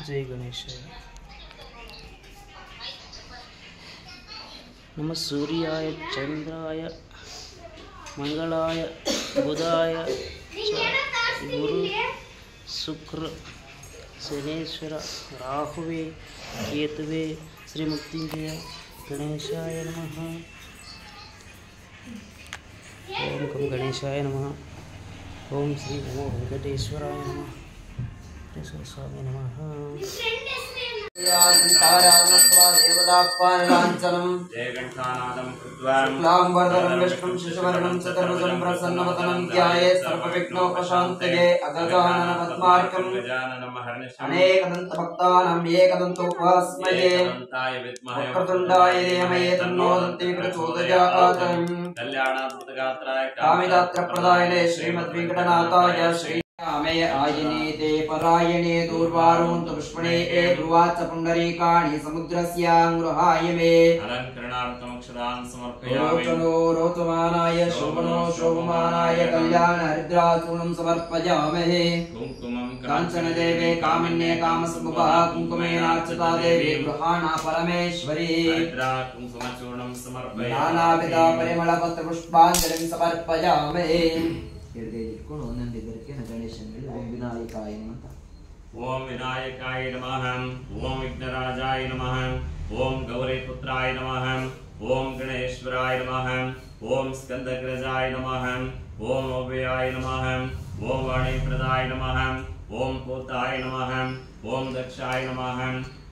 जय गणेश। नमः सूर्याय चंद्राय मंगलाय बुधाय गुरु शुक्र शनेश्वर राहुवे केतुवे श्री मृत्युंजय गणेशाय नमः। ओम गं गणेशाय नमः। ओम श्री नमो वेंकटेश्वराय नमः। वेंकटेश्वर स्वामी नमः। शुक्लांबरधरं विष्णुं शशिवर्णं चतुर्भुजं प्रसन्नवदनं ध्यायेत् सर्वविघ्नोपशान्तये अगजानन पद्मार्कं अनेकदन्तभक्तानां एकदन्तोपास्महे वक्रतुण्डाय धीमहि तन्नो दन्ति प्रचोदयात्। कामिदात्रप्रदायिने श्रीमद्वेङ्कटनाथाय श्री आमेय आयने ते परायणे दूर्वारोऽन्त पुष्पणे ध्रुवाच पुण्डरीकाणि समुद्रस्याङ्गृहाय मे अलङ्करणार्थमक्षदान् समर्पयामि। रोचनो रोचमानाय शोभनो शोभमानाय कल्याण हरिद्राचूर्णं समर्पयामहे। कुङ्कुमं काञ्चनदेवे कामिन्ये कामसमुपः कुङ्कुमेनार्चिता देवी गृहाणा परमेश्वरी हरिद्रा कुङ्कुमचूर्णं समर्पयामि। नानाविधा परिमलपत्रपुष्पाञ्जलिं समर्पयामहे। ಹಿಡಿದಿಟ್ಕೊಂಡು ಒಂದೊಂದು ಇದಕ್ಕೆ ಗಣೇಶನಿಗೆ ಓಂ ವಿನಾಯಕಾಯ ನಮಃ। ಓಂ ವಿನಾಯಕಾಯ ನಮಃ। ಓಂ ವಿಘ್ನರಾಜಾಯ ನಮಃ। ಓಂ ಗೌರೀಪುತ್ರಾಯ ನಮಃ। ಓಂ ಗಣೇಶ್ವರಾಯ ನಮಃ। ಓಂ ಸ್ಕಂದಗ್ರಜಾಯ ನಮಃ। ಓಂ ಅವ್ಯಯಾಯ ನಮಃ। ಓಂ ವಾಣಿಪ್ರದಾಯ ನಮಃ। ಓಂ ಪೂತಾಯ ನಮಃ। ಓಂ ದಕ್ಷಾಯ ನಮಃ।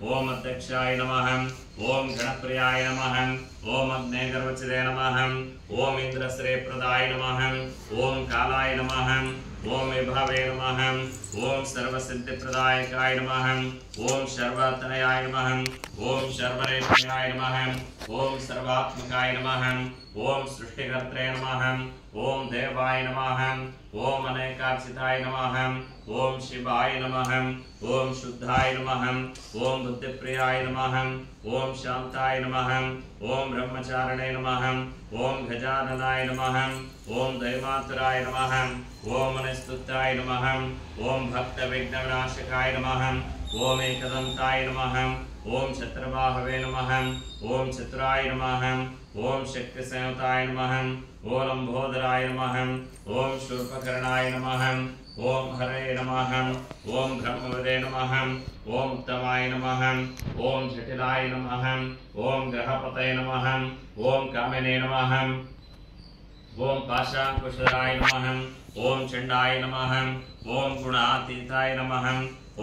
ಓಂ ಅಧ್ಯಕ್ಷಾಯ ನಮಃ। ಓಂ ಗಣಪ್ರಿಯಾಯ ನಮಃ। ಓಂ ಅಗ್ನೇಗರ್ವಚಿದೆ ನಮಃ। ಓಂ ಇಂದ್ರಶ್ರೇಯಪ್ರದಾಯ ನಮಃ। ಓಂ ಕಾಲಾಯ ನಮಃ। ಓಂ ವಿಭವೇ ನಮಃ। ಓಂ ಸರ್ವಸಿದ್ಧಿಪ್ರದಾಯಕಾಯ ನಮಃ। ಓಂ ಸರ್ವತನಯಾಯ ನಮಃ। ಓಂ ಸರ್ವನೇತ್ರಾಯ ನಮಃ। ಓಂ ಸರ್ವಾತ್ಮಕಾಯ ನಮಃ। ಓಂ ಸೃಷ್ಟಿಕರ್ತೃ ನಮಃ। ಓಂ ದೇವಾಯ ನಮಃ। ಓಂ ಅನೇಕಾರ್ಚಿತಾಯ ನಮಃ। ಓಂ ಶಿವಾಯ ನಮಃ। ಓಂ ಶುದ್ಧಾಯ ನಮಃ। ಓಂ ಬುದ್ಧಿಪ್ರಿಯಾಯ ನಮಃ। ಓಂ ಶಾಂತಾಯ ನಮಃ। ಓಂ ಬ್ರಹ್ಮಚಾರಣೇ ನಮಃ। ಓಂ ಗಜಾನನಾಯ ನಮಃ। ಓಂ ದೈವಾತುರಾಯ ನಮಃ। ಓಂ ಅನಿಸ್ತುತಾಯ ನಮಃ। ಓಂ ಭಕ್ತ ವಿಘ್ನ ವಿನಾಶಕಾಯ ನಮಃ। ಓಂ ಏಕದಂತಾಯ ನಮಃ। ಓಂ ಛತ್ರಬಾಹವೇ ನಮಃ। ಓಂ ಚತುರಾಯ ನಮಃ। ಓಂ ಶಕ್ತಿ ಸಂಯುತಾಯ ನಮಃ। ಓಂ ಲಂಬೋದರಾಯ ನಮಃ। ಓಂ ಶೂರ್ಪಕರ್ಣಾಯ ನಮಃ। ಓಂ ಹರೇ ನಮಃ। ಓಂ ಬ್ರಹ್ಮವದೇ ನಮಃ। ಓಂ ಉತ್ತಮಾಯ ನಮಃ। ಓಂ ಜಟಿಲಾಯ ನಮಃ। ಓಂ ಗ್ರಹಪತಯ ನಮಃ। ಓಂ ಕಾಮಿನೇ ನಮಃ। ಓಂ ಪಾಶಾಂಕುಶರಾಯ ನಮಃ। ಓಂ ಚಂಡಾಯ ನಮಃ। ಓಂ ಗುಣಾತೀತಾಯ ನಮಃ।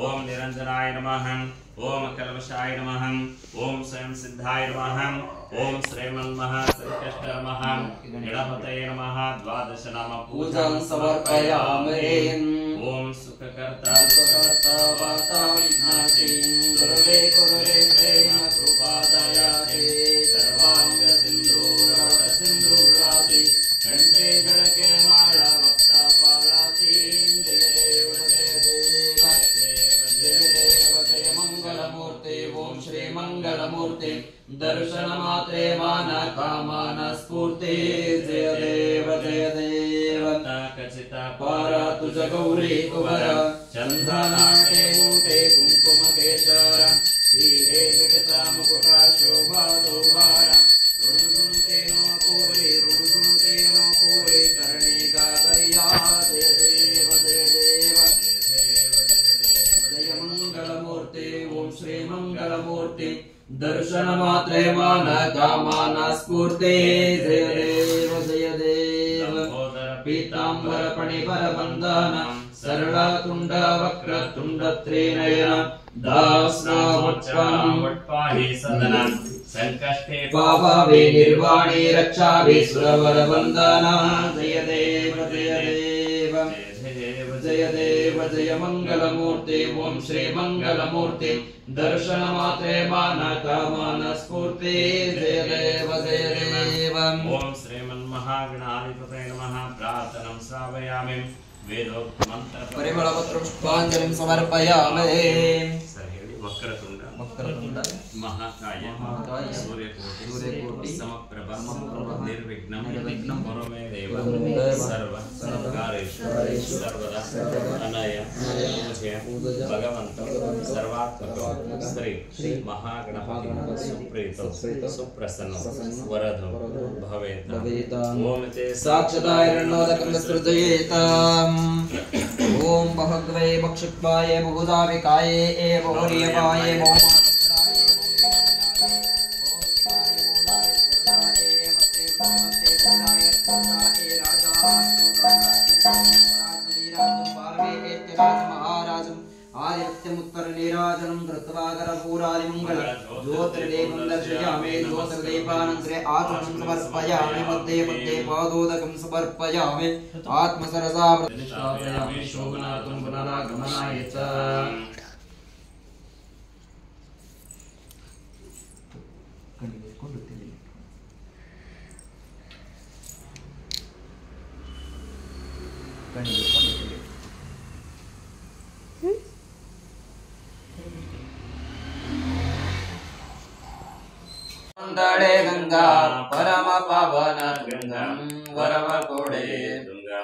ಓಂ ನಿರಂಜನಾಯ ನಮಃ। ಓಂ ಕಲ್ಮಷಾಯ ನಮಃ। ಓಂ ಸ್ವಯಂ ಸಿದ್ಧಾಯ ನಮಃ। ಓಂ ಶ್ರೀಮನ್ಮಃ ಸಂಕಷ್ಟ ನಮಃ। ಗಣಪತಯೇ ನಮಃ। ದ್ವಾದಶ ನಾಮ ಪೂಜಾಂ ಸಮರ್ಪಯಾಮಿ। ಓಂ ಸುಖಕರ್ತ ವಾರ್ತಾ ವಿಘ್ನಾಶಿ ಗುರುವೇ ಗುರುವೇ ಪ್ರೇಮ ಕೃಪಾದಯಾತೆ ಸರ್ವಾಂಗ ಸಿಂಧೂರ ಸಿಂಧೂರಾತಿ ಕಂಠೆ ಧರಕೆ ಮಾಳ ಭಕ್ತ ಪಾಲಾತಿ ಜಯ ದೇವ ಜಯ ದೇವ ಜಯ ದೇವ ಜಯ ಮಂಗಳಮೂರ್ತಿ ಓಂ ಶ್ರೀ ಮಂಗಳಮೂರ್ತಿ ದರ್ಶನ ಮಾತ್ರೆ ಮಾನ ಕಾಮನ ಸ್ಫೂರ್ತಿ ಜಯ ದೇವ ಜಯ ದೇವ ಖಚಿತ ಪಾರ ತುಜ ಗೌರಿ ಕುವರ ಚಂದ್ರನಾಟೆ ಊಟೆ ಕುಂಕುಮ ಕೇಶರ ಹೀರೆ ಜಗತ ಮುಕುಟ ಶೋಭಾ ದೋಭಾರ ಋಣುತೇನೋ ಪೂರಿ ಋಣುತೇನೋ ಪೂರಿ ಕರ್ಣಿಕಾ ಕರಿಯಾ ಜಯ ದೇವ ಜಯ ದೇವ ಜಯ ಮಂಗಳಮೂರ್ತಿ ಓಂ ಶ್ರೀ ಮಂಗಳಮೂರ್ತಿ ದರ್ಶನ ಮಾತ್ರೆ ಮಾನ ಕಾಮನ ಸ್ಫೂರ್ತಿ ಜಯ ದೇವ ಜಯ ದೇವ ಪೀತಾಂಬರ ಪಣಿಪರ ಬಂಧನ ಸರಳ ತುಂಡ ವಕ್ರ ತುಂಡ ತ್ರಿನಯನ ದಾಸ್ನಾವಟ್ಪಾಹಿ ಸದನ ಸಂಕಷ್ಟೇ ಪಾಪವೇ ನಿರ್ವಾಣಿ ರಕ್ಷಾಭಿ ಸುರವರ ಬಂಧನ ಜಯ ದೇವ ಜಯ ದೇವ ಜಯ ದೇವ ಜಯ ಮಂಗಲಮೂರ್ತಿ ಓಂ ಶ್ರೀ ಮಂಗಲಮೂರ್ತಿ ದರ್ಶನ ಮಾತ್ರೆ ಮಾನ ಕಾಮನ ಸ್ಫೂರ್ತಿ ಜಯ ದೇವ ಜಯ ದೇವ ಓಂ ಶ್ರೀಮನ್ಮಹಾಗಣಾಧಿಪತಯೇ ನಮಃ ಪ್ರಾರ್ಥನಂ ಶ್ರಾವಯಾಮಿ ವೇದೋಕ್ತ ಮಂತ್ರ ಪರಿಮಳ ಪತ್ರ ಪುಷ್ಪಾಂಜಲಿಂ ಸಮರ್ಪಯಾಮಿ ಸರಿ ಹೇಳಿ ವಕ್ರತುಂಡ ವಕ್ರತುಂಡ महाकाय महाकाय सूर्यकोटि सूर्यकोटि समप्रभ समप्रभ निर्विघ्नं निर्विघ्नं कुरु मे देव देव सर्व कार्येषु सर्वदा अनय पूजय भगवन्त सर्वात्मक श्री महागणपति सुप्रीतो सुप्रसन्नो वरदो भवेत् ओम ते साक्षादायरणोदकं सृजयेताम् ओम भगवते मक्षुत्वाय बहुधाविकाय बहुरीयपाय आदित्यमुत्तरनीराजनं धृत्वाकरपूरादिमङ्गलं ज्योतिर्देवं दर्शयामि ज्योतिर्देवानन्तरे आत्मनं समर्पयामि मध्ये मध्ये पादोदकं समर्पयामि आत्मसरसा स्थापयामि शोभनार्थं पुनरागमनाय च दड़े गंगा परम पावन गंगम वरम कोड़े गंगा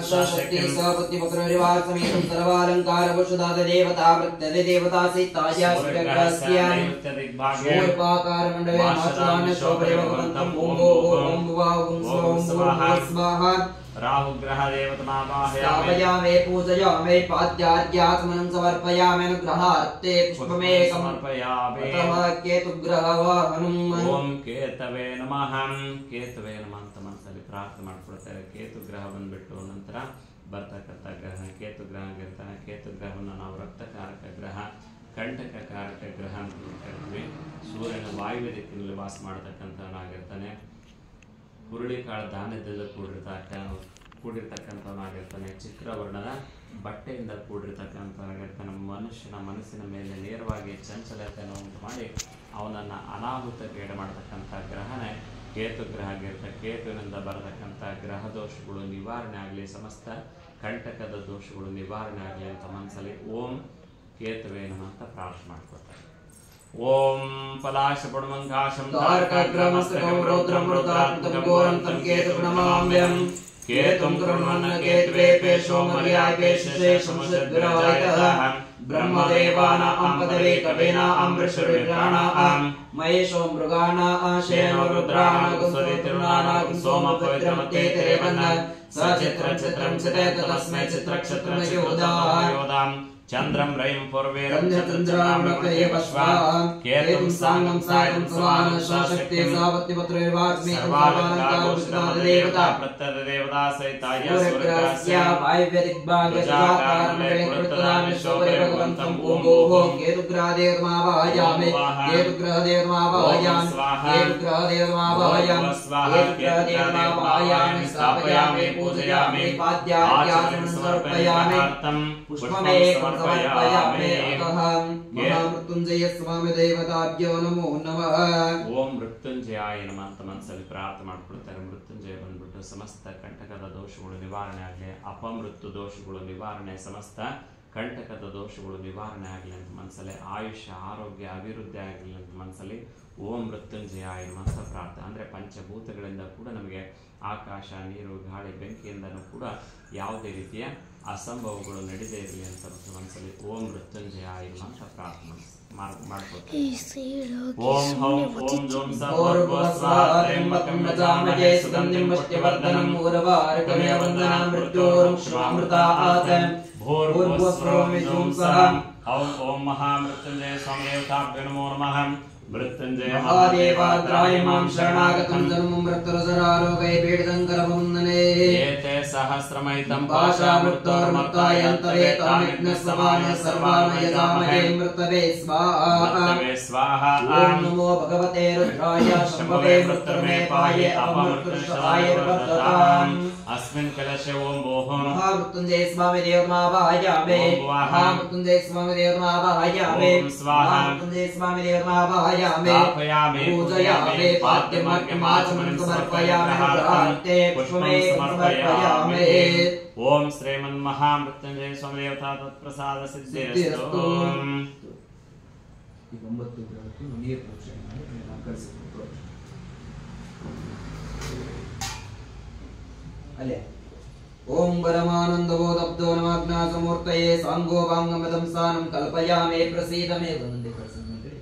शक्ति सपत्ति पुत्र परिवार समेत सर्वालंकार वशुदात देवता प्रत्यदे देवता सीताया सुगस्यां शूर्पाकार मंडले मात्रान शोभरे भगवन्तं ओम ओम ओम स्वाहा राहु ग्रह देवतमावाहयामि स्थापयामि पूजयामि पाद्यार्घ्यात्मनं समर्पयामि अनुग्रहार्थे पुष्पमेकं समर्पयामि प्रथमः केतुग्रहवाहनम् ओम केतवे नमः केतवे नमः ಅಂತ ಮನಸ್ಸಲ್ಲಿ ಪ್ರಾರ್ಥನೆ ಮಾಡ್ಕೊಳ್ತಾರೆ. ಕೇತು ಗ್ರಹ ಬಂದ್ಬಿಟ್ಟು ನಂತರ ಬರ್ತಕ್ಕಂಥ ಗ್ರಹ ಕೇತು ಗ್ರಹ ಆಗಿರ್ತಾನೆ. ಕೇತು ಗ್ರಹವನ್ನು ನಾವು ರಕ್ತಕಾರಕ ಗ್ರಹ ಕಂಟಕಕಾರಕ ಗ್ರಹ ಅಂತ ಕರಿತೀವಿ. ಸೂರ್ಯನ ವಾಯುವ್ಯ ದಿಕ್ಕಿನಲ್ಲಿ ವಾಸ ಮಾಡತಕ್ಕಂಥವನಾಗಿರ್ತಾನೆ. ಹುರುಳಿಕಾಳು ಧಾನ್ಯದಿಂದ ಕೂಡಿರ್ತಕ್ಕಂಥವನಾಗಿರ್ತಾನೆ. ಚಿತ್ರವರ್ಣದ ಬಟ್ಟೆಯಿಂದ ಕೂಡಿರ್ತಕ್ಕಂಥವನಾಗಿರ್ತಾನೆ. ಮನುಷ್ಯನ ಮನಸ್ಸಿನ ಮೇಲೆ ನೇರವಾಗಿ ಚಂಚಲತೆಯನ್ನು ಉಂಟು ಮಾಡಿ ಅವನನ್ನು ಅನಾಹುತಕ್ಕೀಡು ಮಾಡತಕ್ಕಂಥ ಗ್ರಹನೇ ಕೇತು ಗ್ರಹ ಆಗಿರುತ್ತೆ. ಕೇತುವಿನಿಂದ ಬರತಕ್ಕಂಥ ಗ್ರಹ ದೋಷಗಳು ನಿವಾರಣೆ ಆಗಲಿ, ಸಮಸ್ತ ಕಂಟಕದ ದೋಷಗಳು ನಿವಾರಣೆ ಆಗಲಿ ಅಂತ ಮನಸ್ಸಲ್ಲಿ ಓಂ ಕೇತುವೇ ನಮಃ ಅಂತ ಪ್ರಾರ್ಥನೆ ಮಾಡ್ಕೊತಾರೆ. ಓಂ ಪಲಾಶ ಪಡುಮಂಕಾಶಂ ತಾರಕಗ್ರಮಸ್ತಕಂ ರೌದ್ರಂ ರುದ್ರಾಂತಂ ಘೋರಂತಂ ಕೇತುರ್ನಮಾಮ್ಯಹಂ ಕೇತುಂ ಕೃಣ್ವನ್ನ ಕೇತುವೇ ಪೇಶೋ ಮರ್ಯಾಯ ಪೇಶೇಷಮುಷದ್ವಿರಾಯಿತಃ ಬ್ರಹ್ಮದೇವಾನಾಂ ಪದವೇ ಕವೇನಾಂ ಋಷಿರ್ವಿಪ್ರಾಣಾಂ ಮಹೇಶೋ ಮೃಗಾಣಾಂ ಶೇನೋ ರುದ್ರಾಣಾಂ ಸ್ವದಿತಿರ್ನಾನಾಂ ಸೋಮ ಪವಿತ್ರಮತ್ತೇತರೇವನ್ನ ಸಚಿತ್ರ ಚಿತ್ರಂ ಚಿತೇತ ತಸ್ಮೈ ಚಿತ್ರಕ್ಷತ್ರಂ ಯೋಧಾಂ ಚಂದ್ರಂ ರೈಂ ಪೂರ್ವೇರಂ ಚಂದ್ರಂ ರಕ್ತೇ ಪಶ್ವಾಂ ಕೇತುಂ ಸಾಂಗಂ ಸಾಯಂ ಸಮಾನ ಶಕ್ತಿ ಸಾವತ್ತಿ ಪತ್ರ ವಿವಾಸ್ಮಿ ಸರ್ವಾಲಂಕಾರ ದೇವತಾ ಪ್ರತ್ಯದ ದೇವತಾ ಸಹಿತಾಯ ಸೂರ್ಯಗ್ರಹಸ್ಯ ವಾಯುವ್ಯ ದಿಗ್ಭಾಗೇ ಕೃತರಾಮಿ ಶೋಭರೆ ಭಗವಂತಂ ಓಂ ಓಂ ಕೇತುಗ್ರಹ ದೇವಮಾವಾಹಯಾಮಿ ಕೇತುಗ್ರಹ ದೇವಮಾವಾಹಯಾಮಿ ಕೇತುಗ್ರಹ ದೇವಮಾವಾಹಯಾಮಿ ಕೇತುಗ್ರಹ ದೇವಮಾವಾಹಯಾಮಿ ಸ್ಥಾಪಯಾಮಿ ಪೂಜಯಾಮಿ ಪಾದ್ಯಾರ್ಘ್ಯಾಸನ ಸಮರ್ಪಯಾಮಿ पुष्पमेकं समर्पयामि अहं महामृत्युंजय स्वामी देवताभ्यो नमो नमः. ओम मृत्युंजयाय नमः ಅಂತ ಮನಸ್ಸಲ್ಲಿ ಪ್ರಾರ್ಥನೆ ಮಾಡ್ಕೊಳ್ತಾರೆ. ಮೃತ್ಯುಂಜಯ ಬಂದ್ಬಿಟ್ಟು ಸಮಸ್ತ ಕಂಟಕದ ದೋಷಗಳು ನಿವಾರಣೆ ಆಗಲಿ, ಅಪಮೃತ್ಯು ದೋಷಗಳು ನಿವಾರಣೆ, ಸಮಸ್ತ ಕಂಟಕದ ದೋಷಗಳು ನಿವಾರಣೆ ಆಗಲಿ ಅಂತ ಮನಸ್ಸಲ್ಲಿ, ಆಯುಷ್ಯ ಆರೋಗ್ಯ ಅಭಿವೃದ್ಧಿ ಆಗಲಿ ಅಂತ ಮನಸ್ಸಲ್ಲಿ ಓಂ ಮೃತ್ಯುಂಜಯಾಯ ನಮಃ ಅಂತ ಪ್ರಾರ್ಥನೆ. ಅಂದರೆ ಪಂಚಭೂತಗಳಿಂದ ಕೂಡ ನಮಗೆ ಆಕಾಶ, ನೀರು, ಗಾಳಿ, ಬೆಂಕಿಯಿಂದನೂ ಕೂಡ ಯಾವುದೇ ರೀತಿಯ ಅಸಂಭವಗಳು ನಡೆದೇ ಇರಲಿ ಅಂತ ಮನಸ್ಸಲ್ಲಿ ಓಂ ಮೃತ್ಯುಂಜಯಾಯ ನಮಃ ಅಂತ ಪ್ರಾರ್ಥನೆ ಮಾಡ್ಕೊಳ್ತಾರೆ. ಓಂ ಹೌಂ ಓಂ ಜೋಂ ಸರ್ವಸ್ವಾತ್ರ್ಯಂಬಕಂ ಯಜಾಮಹೇ ಸುಗಂಧಿಂ ಪುಷ್ಟಿವರ್ಧನಂ ಊರ್ವಾರ್ಕಮೇವ ವಂದನಾಂ ಮೃತ್ಯೋರ್ಂ ಶ್ರೀಮೃತಾತ್ ಭೂರ್ಭುವಸ್ವಂ ವಿಜುಂ ಸಹ. ಓಂ ಓಂ ಮಹಾಮೃತ್ಯುಂಜಯ ಸ್ವಾಮಿ ದೇವತಾಭ್ಯೋ ನಮೋ ನಮಃ. ಮೃತ್ಯುಂಜಯ ಮಹಾದೇವಾದ್ರಾಯ ಮಾಂ ಶರಣಾಗತಂ ಜನ್ಮಂ ಮೃತ್ಯುರಸರಾರೋಗೈ ಪೀಡಿತಂ ಕರವಂದನೆ. ಏತೆ ಸಹಸ್ರಮೈತಂ ಭಾಷಾಮೃತೋರ್ಮತ್ತಾಯಂತವೇ ತಾಮಿಜ್ಞ ಸಮಾನ ಸರ್ವಾನ್ ಯಜಾಮಹೇ ಮೃತವೇ ಸ್ವಾಹಾ. स्वाहा ओम नमो भगवते रुद्राय शंभवे मृत्युर्मे पाये अपमृत्युर्षाय वर्धताम् अस्मिन् कलशे ओम बोहम महामृत्युंजय स्वामी देवमावाहयामे महामृत्युंजय स्वामी देवमावाहयामे ओम स्वाहा महामृत्युंजय स्वामी देवमावाहयामे स्थापयामि पूजयामे पाद्यमार्गमाचमनं समर्पयामि ग्रहार्थे पुष्पमे समर्पयामि ओम श्रीमन्महामृत्युंजय स्वामी देवता तत्प्रसाद सिद्धिरस्तु ಈ 9 ಗ್ರಹಕ್ಕೂ ನೀರು ಪ್ರೋಕ್ಷಣೆ ಮಾಡಿ ಆಕರ್ಷಿಸಬೇಕು ಅಲ್ಲೇ ಓಂ ಪರಮಾನಂದಬೋಧಬ್ದೋ ನಮಾಜ್ಞಾ ಸಮೂರ್ತಯೇ ಸಾಂಗೋ ವಾಂಗಮದಂ ಸಾನಂ ಕಲ್ಪಯಾಮೇ ಪ್ರಸೀದ ಮೇ ಒಂದೇ ಪ್ರಸನ್ನ ಹೇಳಿ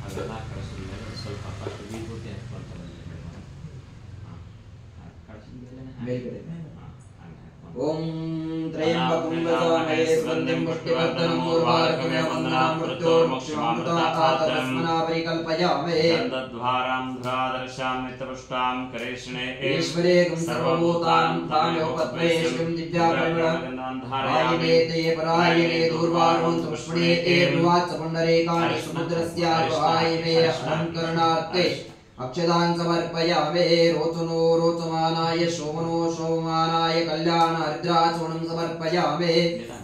ಅದೆಲ್ಲ ಕಳಿಸಿದ ಸ್ವಲ್ಪ ಫಸ್ಟ್ ವಿಭೂತಿ ಹಾಕ್ಕೊಂತಾರೆ ಮೇಲ್ಗಡೆ ಓಂ ತ್ರಯಂಬಕಂ ಯಜಾಮಹೇ ಸುಗಂಧಿಂ ಪುಷ್ಟಿವರ್ಧನಂ ಉರ್ವಾರುಕಮೇವ ವಂದನಾಂ ಮೃತ್ಯೋರ್ಮುಕ್ಷಾಮೃತಾಪಾತಸ್ಮನಾ ಪರಿಕಲ್ಪಯಾಮೇ ಗಂಧದ್ವಾರಾಂ ಧರಾದರ್ಶಾಂ ನಿತ್ಯಪುಷ್ಟಾಂ ಕರೇಷಣೆ ಈಶ್ವರೇಕಂ ಸರ್ವಭೂತಾನಾಂ ತಾಮೇವ ಪದ್ಮೇಶ್ವರಂ ದಿವ್ಯಾಪರಿಮಳಾಯನೇ ತೇ ಪರಾಯಣೇ ದೂರ್ವಾರೋಂ ತುಷ್ಮಣೇ ತೇ ಧ್ರುವಾಚ ಪುಂಡರೀಕಾಣಿ ಸಮುದ್ರಸ್ಯಾರ್ವಾಯಮೇ ಅಲಂಕರಣಾರ್ಥೇ अक्षदान समर्पयामि रोचनो रोचमानाय शोभनो शोभमानाय कल्याण हरिद्राचूर्णं समर्पयामि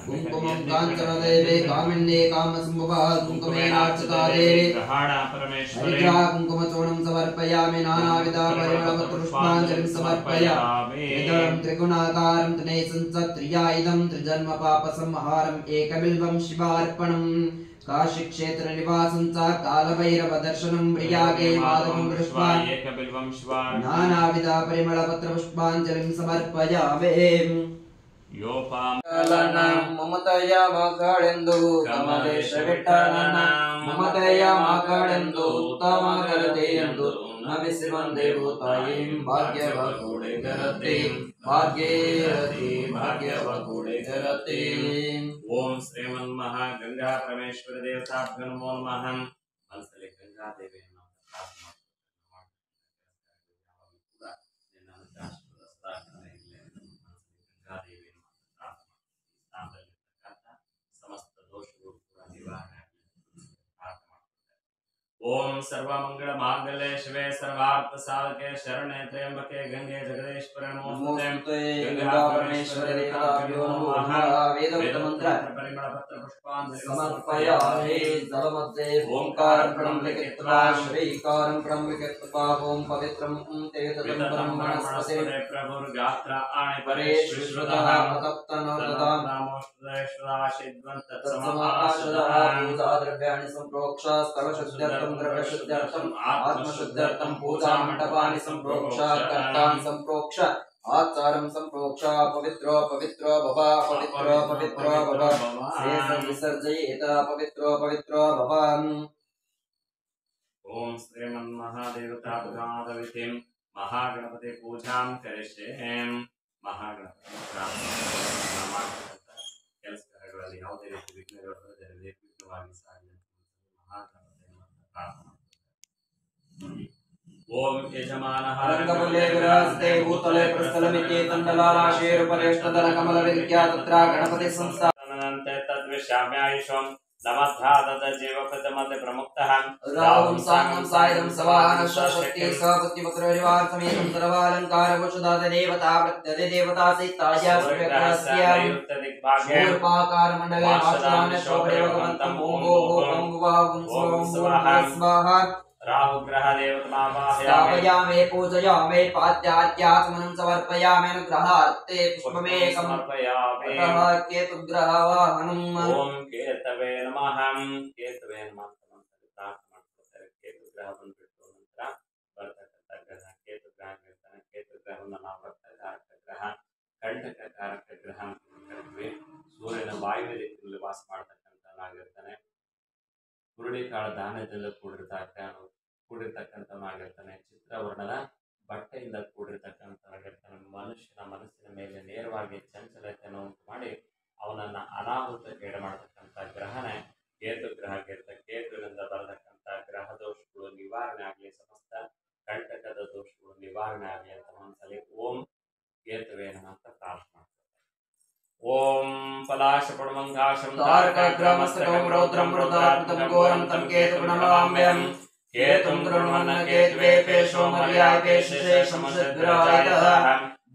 कुंकुमं कांचनदेवे कामिन्ये कामसंभवा कुंकुमेनार्चिता देवी हरिद्रा कुंकुमचूर्णं समर्पयामि नानाविधा परिमलपत्रपुष्पाञ्जलिं समर्पयामि इदं त्रिगुणाकारं त्रिनेत्रं च त्रियायुधं त्रिजन्म पापसंहारम् एकबिल्वं शिवार्पणम् काशी क्षेत्र निवासं च कालभैरव दर्शनं प्रियागे माधवं दृष्ट्वा एकबिल्वं शिवार्पणम् नानाविध परिमल पत्र पुष्पाञ्जलिं समर्पयामि योपामलनं ममतया मकळेंदु कमलेश विठ्ठलनं ममतया मकळेंदु उत्तम करतेयंदु नमिसिमं देवतायीं भाग्यवकुळे करते भाग्यवकुळे करते ओम श्रीमन्महागंगा परमेश्वर देवताभ्यो नमो नमः मनसले गंगा देवी समस्त दोषಗಳು ಕೂಡ ನಿವಾರಣೆ ओम सर्वमंगल मांगल्ये शिवे सर्वार्थ साधके शरणे त्र्यंबके गंगे जगदीश्वरे नमोस्तुते गंगा परमेश्वर देवताभ्यो नमः वेदोक्त मंत्र परिमल पत्र पुष्पांजलि समर्पयामि जलमध्ये ओंकारं प्रणम्यकृत्वा श्रीकारं प्रणम्यकृत्वा ओम पवित्रं तेजतं ब्रह्मणस्पते प्रभुर्गात्र आणे परेश्वरः तप्तनोदतां नामोष्टदेश्वराशिद्वन्त तत्समाशदः पूजा द्रव्याणि संप्रोक्ष स्थलशुद्ध्यर्थं द्रव्यशुद्ध्यर्थं आत्मशुद्ध्यर्थं पूजा मंडपानि संप्रोक्ष कर्तान् संप्रोक्ष आचारं संप्रोक्ष पवित्रो पवित्रो भव पवित्रो पवित्रो भव शेषं विसर्जयेत पवित्रो पवित्रो भव ओम श्रीमन्महादेवताभ्यामविधिं महागणपति पूजां करिष्ये महागणपति ಕೆಲಸಗಳಲ್ಲಿ ಯಾವುದೇ ರೀತಿ ವಿಘ್ನಗಳು ಬರದೆ ನಿರ್ವಿಘ್ನವಾಗಿ ಸಾಗಲಿ ओम यजमानः रंगपुले विराजते भूतले प्रस्थलमिति तण्डलाराशेरुपरेष्टधन कमल विद्या तत्र गणपति संस्थानन्ते तद्विश्याम्यायुषं नमद्धादत जीवकृतमते प्रमुक्तः राहुं साङ्गं सायं सवाहन शक्ति सपत्तिपुत्ररिवार्थमेतं सर्वालङ्कारभूषिताद देवता प्रत्यदे देवता सहिताया सुव्यग्रस्य शूर्पाकारमण्डले वासयामि शोभदेवगमन्तं ओं ओं ओं स्वाहा राहु ग्रह देवतावाहयामि स्थापयामि पूजयामि पाद्यात्मनं समर्पयामि अनुग्रहार्थे पुष्पमे समर्पयामि अतः केतुग्रहवाहनम् ओम केतवे नमः केतवे नमः केतुग्रह ಬಂದ್ಬಿಟ್ಟು ನಂತರ ಬರ್ತಕ್ಕಂಥ ಗ್ರಹ ಕೇತುಗ್ರಹ ಇರ್ತಾನೆ ಕೇತುಗ್ರಹವನ್ನು ನಾವು ರಕ್ತಕಾರಕ ಗ್ರಹ ಕಂಟಕಕಾರಕ ಗ್ರಹ ಅಂತ ಕರಿತೀವಿ ಸೂರ್ಯನ ವಾಯುವ್ಯ ದಿಕ್ಕಿನಲ್ಲಿ ವಾಸ ಮಾಡತಕ್ಕಂಥವನಾಗಿರ್ತಾನೆ ಹುರುಳಿಕಾಳು ಧಾನ್ಯದಿಂದ ಕೂಡಿರ್ತಕ್ಕಂಥವನಾಗಿರ್ತಾನೆ ಚಿತ್ರವರ್ಣದ ಬಟ್ಟೆಯಿಂದ ಕೂಡಿರ್ತಕ್ಕಂಥವನಾಗಿರ್ತಾನೆ ಮನುಷ್ಯನ ಮನಸ್ಸಿನ ಮೇಲೆ ನೇರವಾಗಿ ಚಂಚಲತೆಯನ್ನು ಉಂಟು ಮಾಡಿ ಅವನನ್ನ ಅನಾಹುತಕ್ಕೆ ಈಡು ಮಾಡತಕ್ಕಂಥ ಗ್ರಹನೇ ಕೇತು ಗ್ರಹ ಕೇತುವಿನಿಂದ ಬರತಕ್ಕಂಥ ಗ್ರಹ ದೋಷಗಳು ನಿವಾರಣೆ ಆಗಲಿ ಸಮಸ್ತ ಕಂಟಕದ ದೋಷಗಳು ನಿವಾರಣೆ ಆಗಲಿ ಅಂತ ಒಂದ್ಸಲಿ ಓಂ ಕೇತುವೆ ನಮಃ ಅಂತ ಪ್ರಾರ್ಥನೆ ಮಾಡ್ತಾರೆ. ओम पलाशपुण्मङ्गाशं तारकाग्रमस्तकं रौद्रं रुद्रात्मकं घोरं तं केतुर्नमाम्यहं केतुं कृण्वन्न केतवे पेशो मर्याय पेशेषमशद्विरायतः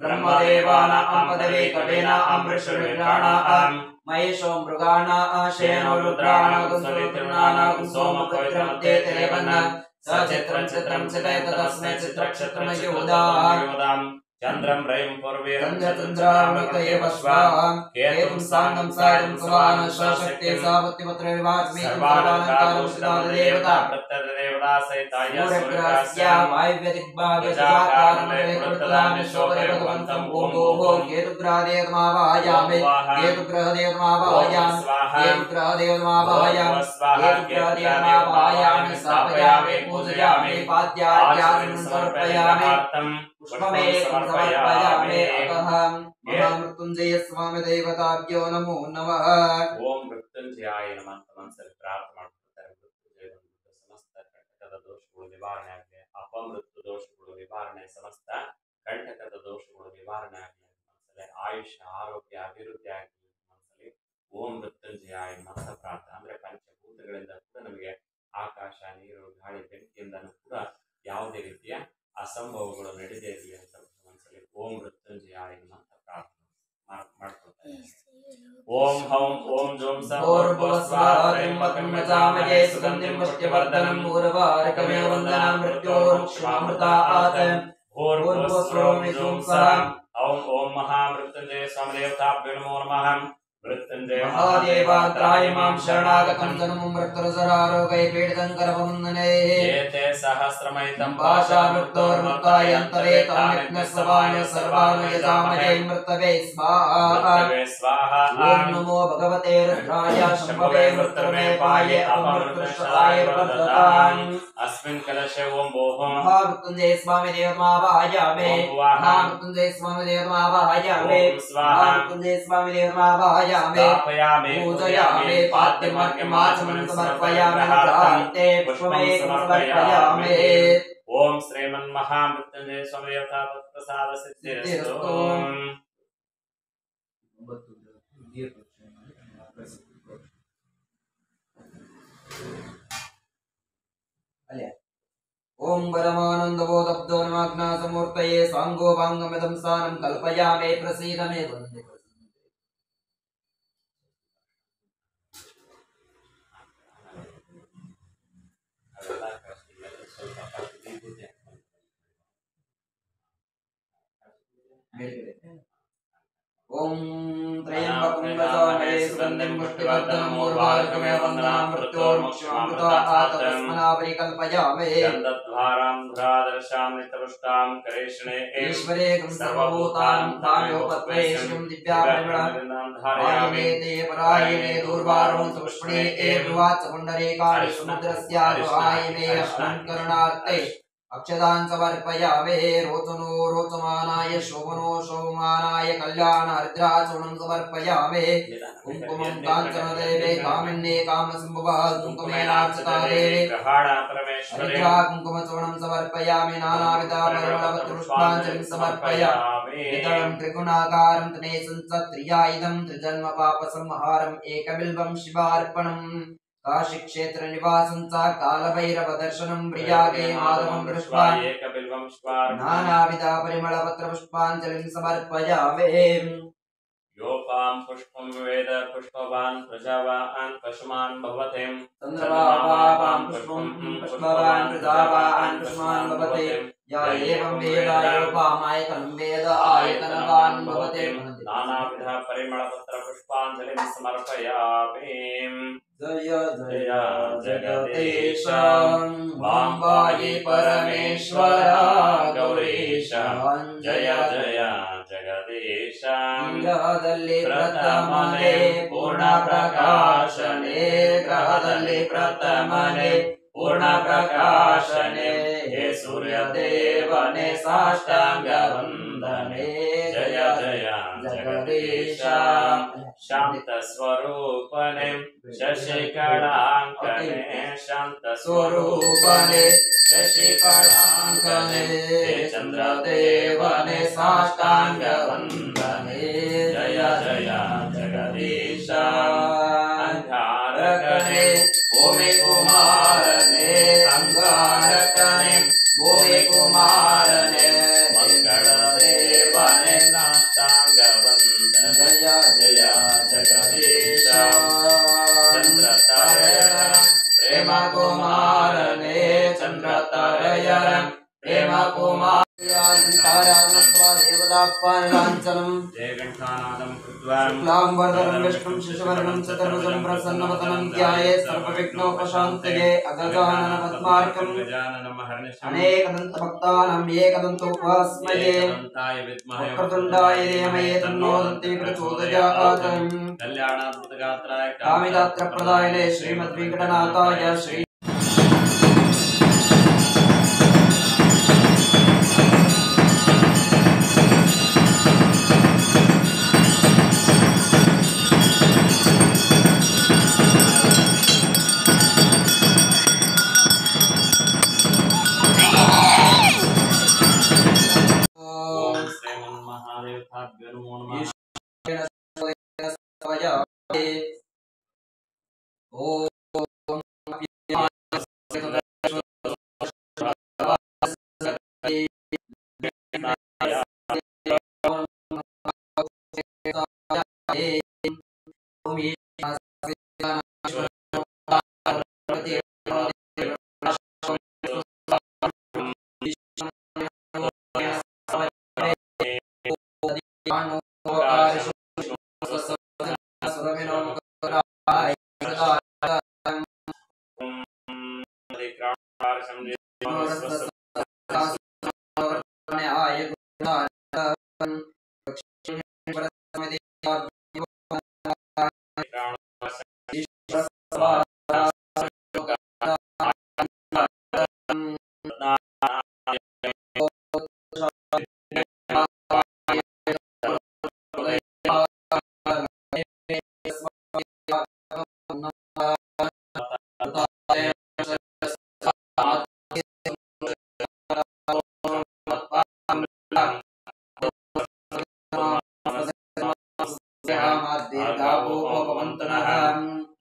ब्रह्मदेवानां पदवे कवेनां ऋषिर्विप्राणां महेशो मृगाणां शेनो रुद्राणां सवितृणानां सोमपवित्रमध्ये तेवन्न सचित्रं चित्रं चितयत तस्मै चित्रक्षत्रमयोदाम् चन्द्रं रयं पूर्वेरं चन्द्रामृतये वश्वां केतुं साङ्गं सायं समानं शक्ति सावत्तिपत्रे विवास्मि सर्वालङ्कारमुषितादेवता प्रत्यदेवता सहिताय सूर्यग्रहस्य वायव्यदिग्भागजाकारमये कृतदान्य शोभरे भगवन्तं ॐ ओं केतुग्रहदेवमावाहयामि केतुग्रहदेवमावाहयामि केतुग्रहदेवमावाहयामि केतुग्रहदेवमावाहयामि स्थापयामि पूजयामि पाद्यार्घ्यान् समर्पयामि पुष्पमेकं समर्पयामि अतः महामृत्युञ्जय स्वामी देवताभ्यो नमो नमः। ओम मृत्युंजयाय नमः। मनसಲ್ಲಿ ಪ್ರಾರ್ಥನೆ ಮಾಡ್ತಾರೆ ಮೃತ್ಯುಂಜಯ ಸಮಸ್ತ ಕಂಟಕದ ದೋಷಗಳು ನಿವಾರಣೆ ಆಗಲಿ, ಅಪಮೃತ್ಯು ದೋಷಗಳು ನಿವಾರಣೆ, ಸಮಸ್ತ ಕಂಟಕದ ದೋಷಗಳು ನಿವಾರಣೆ ಆಗಲಿ, ಮನಸ್ಸಲ್ಲಿ ಆಯುಷ್ಯ ಆರೋಗ್ಯ ಅಭಿವೃದ್ಧಿ ಆಗಲಿ, ಮನಸ್ಸಲ್ಲಿ ಓಂ ಮೃತ್ಯುಂಜಯಾಯ ನಮಃ ಪ್ರಾರ್ಥನೆ ಅಂದ್ರೆ ಪಂಚಭೂತಗಳಿಂದ ಕೂಡ ನಮಗೆ ಆಕಾಶ, ನೀರು, ಗಾಳಿ, ಬೆಂಕಿಯಿಂದನೂ ಕೂಡ ಯಾವುದೇ ರೀತಿಯ ಅಸಂಭವಗಳು ನಡೆದೇ ಇರಲಿ ಅಂತ ಮನಸ್ಸಲ್ಲಿ ಓಂ ಮೃತ್ಯುಂಜಯಾಯ ನಮಃ ಪ್ರಾರ್ಥನೆ ಮಾಡ್ಕೊಳ್ತಾರೆ. ಓಂ ಹೌಂ ಓಂ ಜೋಂ भूर्भुवस्वाहारिं मजामहे सुगन्धिं पुष्टिवर्धनं भूर्वारिकमेव वन्दनं मृत्योर्मुक्षमामृतात् भूर्भुवस्वामि जूं सः ओम ओम महामृत्युंजय स्वामी देवताभ्यो नमो नमः। मृत्युंजय महादेवात्राय मां शरणागतं तनुं मृत्युर्जरारोगै पीडितं करवन्दने एते सहस्रमयितं पाशामृत्योर्मुक्तायन्तवे तामिग्नस्वाय सर्वान् यजामहे मृतवे स्वाहा स्वाहा। ओम नमो भगवते रुद्राय शम्भवे मृत्युर्मेपाय अपमृत्युर्षदाय प्रददान् अस्मिन् कलशे ओम भोः महामृत्युंजय स्वामी देवमावाहयामि महामृत्युंजय स्वामी देवमावाहयामि महामृत्युंजय स्वामी देवमावाहयामि पूजयामि पाद्यमर्घ्यमाचमनं समर्पयामि प्रान्ते पुष्पमेकं समर्पयामि। ओम श्रीमन्महामृत्युंजय स्वामी देवता प्रसाद सिद्धिरस्तु। ओम परमानंदबोधब्दो नमाग्नासमूर्तये सांगो वाङ्गमिदं स्थानं कल्पयामि प्रसीद मे वन्दे। ओम त्र्यंबकं यजामहे सुगन्धिं पुष्टिवर्धनं उर्वारुकमेव वन्दनं मृत्योर्मुक्षमामृतात् तस्मात् कल्पयामि। गन्धद्वारां धरादर्शां नित्यपुष्टां करेष्णे ईश्वरेकं सर्वभूतानां ताम्योपत्वे श्रीं दिव्यापरिमळं धारयामि ते परायणे दूर्वारों पुष्पणे एवाच पुण्डरीकाणि समुद्रस्यारुहायिने अस्मन्करणार्थे अक्षदान् समर्पयामि। रोचनो रोचमानाय शोभनो शोभमानाय कल्याणार्द्राचूर्णं समर्पयामि। कुङ्कुमं काञ्चनदेवे कामिन्ये कामसम्भवा कुङ्कुमेनार्चिता देवी हरिद्रा कुङ्कुमचूर्णं समर्पयामि। नानाविधा परिमलपत्रपुष्पाञ्जलिं समर्पयामि। इदं त्रिगुणाकारं त्रिनेशं च त्रियायुधं त्रिजन्म पापसंहारम् एकबिल्वं शिवार्पणम्। काशी क्षेत्र निवासं च कालभैरव दर्शनं प्रियागे माधवं दृष्ट्वा नानाविधा परिमलपत्र पुष्पाञ्जलिं समर्पयामि। योपां पुष्पं वेद पुष्पवान् प्रजावान् पशुमान् भवते चन्द्रवापां पुष्पं पुष्पवान् प्रजावान् पशुमान् भवते। या एवं वेद योपामायतनं वेद आयतनवान् भवते। नानाविध परिमलपत्र पुष्पाञ्जलिं समर्पयामि। जय जय जगदीश वाम्बायि परमेश्वर गौरीश जय जय जगदीश ग्रहदल्लि प्रथमने पूर्ण प्रकाशने ग्रहदल्लि प्रथमने पूर्ण प्रकाशने हे सूर्यदेवने साष्टांग वंदने जय जय जगदीश शांत स्वरूपने शशिकलांकने शांत स्वरूपने शशिकलांकने हे चंद्रदेवने साष्टांग वंदने जय जय जगदीश अंगारकने भूमि कुमारने अंगारकने भूमि कुमारने मंगल देवने नाटांगवंदन जय जय जगदीश चंद्र तारयर प्रेम कुमारने चंद्र तारयर प्रेम कुमार देवतापालांचलम् जयघण्टानादं कृत्वा शुक्लाम्बरधरं विष्णुं शशिवर्णं चतुर्भुजं प्रसन्नवदनं ध्यायेत् सर्वविघ्नोपशान्तये अगजानन पद्मार्कं अनेकदन्तभक्तानां एकदन्तोपास्मये वक्रतुण्डाय धीमहि तन्नो दन्ति प्रचोदयात् कल्याणाद्भुतगात्राय कामिदात्रप्रदायिने श्रीमद्वेङ्कटनाथाय श्री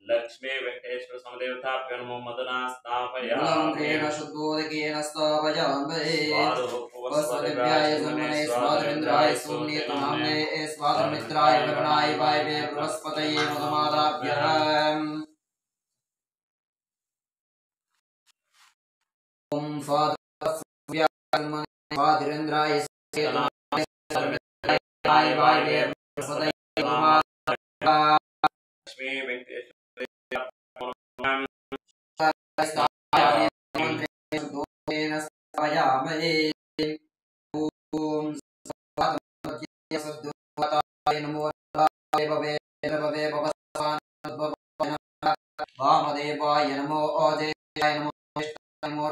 लक्ष्मी वेंकटेश्वर समदेवताभ्यो नमो मदना स्थापयामि शुद्धोदकेन स्थापयामि स्वादुभुवस्वदिव्याय जन्मने स्वादुरिन्द्राय सुनीतनाम्ने स्वादुमित्राय लवणाय वायवे बृहस्पतये मधुमादाभ्यः ओम स्वादुभुवस्वदिव्याय जन्मने स्वादुरिन्द्राय सुनीतनाम्ने वायवे बृहस्पतये मधुमादाभ्यः लक्ष्मी वेंकटेश्वर वामदेवाय नमो अजयाय नमो नमो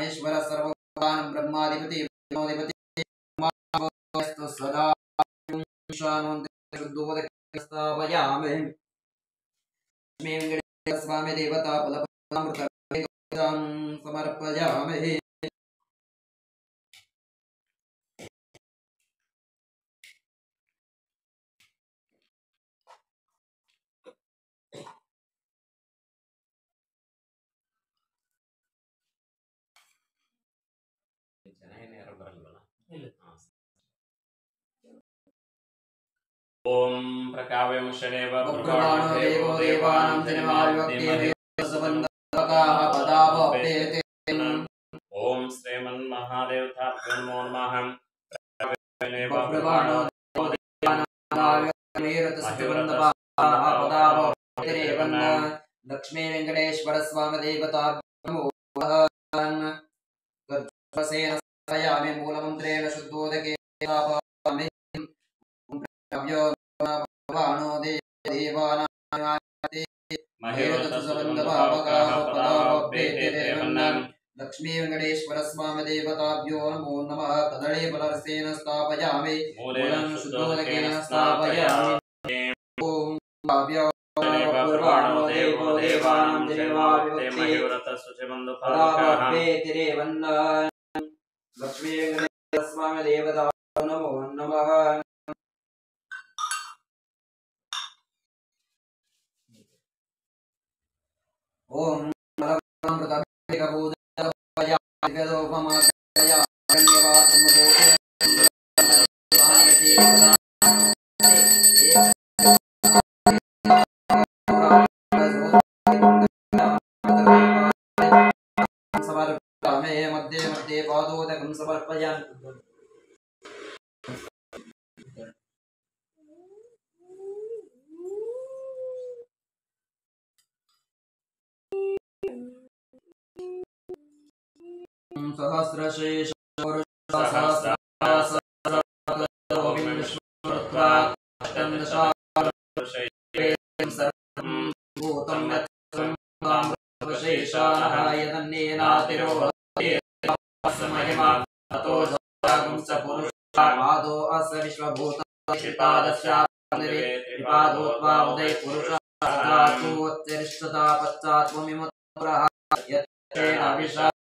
ईश्वर सर्वभूतानां ब्रह्माधिपति विष्णुधिपति सदा शुद्धोदकस्थापयामि लक्ष्मी वेंकटेश्वर स्वामी देवता फलप्रदामृतं समर्पयामि ओम प्रकाव्यमुषदेव प्रकाणो देवो देवानां जन्माविभक्तिर्देवसबन्धकाः पदावप्येते ओम श्रीमन्महादेवताभ्यो नमो नमः प्रकाव्यमुषदेव देवो देवानां जन्माविभक्तिर्देवसबन्धकाः पदावप्येते लक्ष्मी वेंकटेश्वर स्वामी देवताभ्यो नमो नमः यामि मूलमन्त्रेण शुद्धोदकेन स्थापयामि भगवानो देवानां महेरतसबन्धभावकाः पदावप्येते लक्ष्मी वेंकटेश्वर स्वामी देवताभ्यो नमो नमः कदळे फलरसेन स्थापयामि मूलं शुद्धोदकेन स्थापयामि ओम भाव्य पूर्वाणो देवो देवानां देवाविभक्तिरेवन्न लक्ष्मी वेंकटेश्वर स्वामी देवताभ्यो नमो नमः ओम मध्ये मध्ये पादोदकं समर्पयामि सहस्रशेष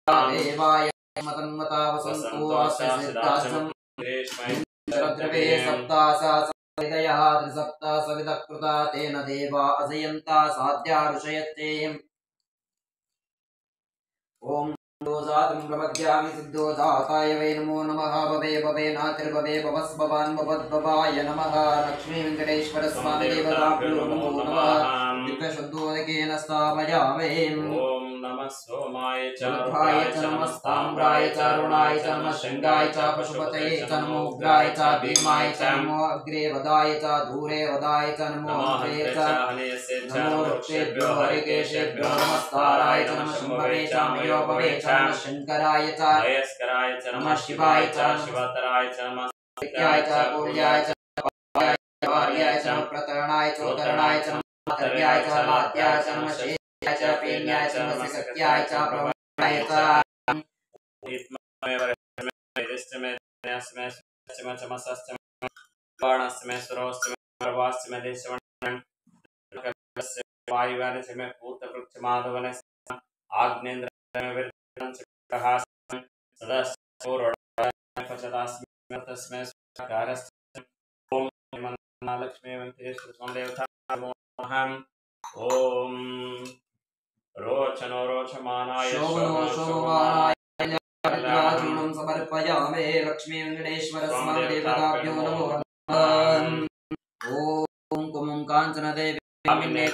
देवाय मतन्मता वसंतो आसिद्धासं द्रवे सप्तासा सविदयः त्रिसप्ता सविदकृता तेन देवा अजयन्ता साध्या ऋषयते ओम दोजातं प्रपद्यामि सिद्धोजाताय वै नमो नमः भवे भवे नातिर्भवे भवस्भवान् भवद्भवाय नमः लक्ष्मी वेंकटेश्वर स्वामी देवताभ्यो नमो नमः दिव्यशुद्धोदकेन स्थापयामि ओम नमः सोमाय च रुद्राय च नमस्ताम्राय च अरुणाय च नमः शृंगाय च पशुपतये च नमो उग्राय च भीमाय च नमो अग्रे वदाय च दूरे वदाय च नमो अग्रे च नमो वृक्षेभ्यो हरिकेशेभ्यो नमस्काराय च नमः शंभवे च मयोपवे च नमः शंकराय च वयस्कराय च नमः शिवाय च शिवतराय च नमः नित्याय च पूर्याय च वार्याय च प्रतरणाय च उदरणाय च मातर्याय च लात्याय च नमः शेयाय च पेन्याय च नमः सत्याय च प्रवणाय च बाणस्मे सुरोस्मे प्रवास्मे देशवनं वायुवानस्मे भूतपृक्षमाधवनस्मे आग्नेन्द्रमे विरदंसकः सदा सूरोडस्मे तस्मै सुकारस्मे ओम लक्ष्मी वेंकटेश्वर स्वामी देवता नमो नमः ओम रोचनो रोचमानाय शोभमानाय राजूनं समर्पयामि लक्ष्मी वेंकटेश्वर स्वामी देवताभ्यो नमो नमः ओम कुमुं कांचन देवी कामिने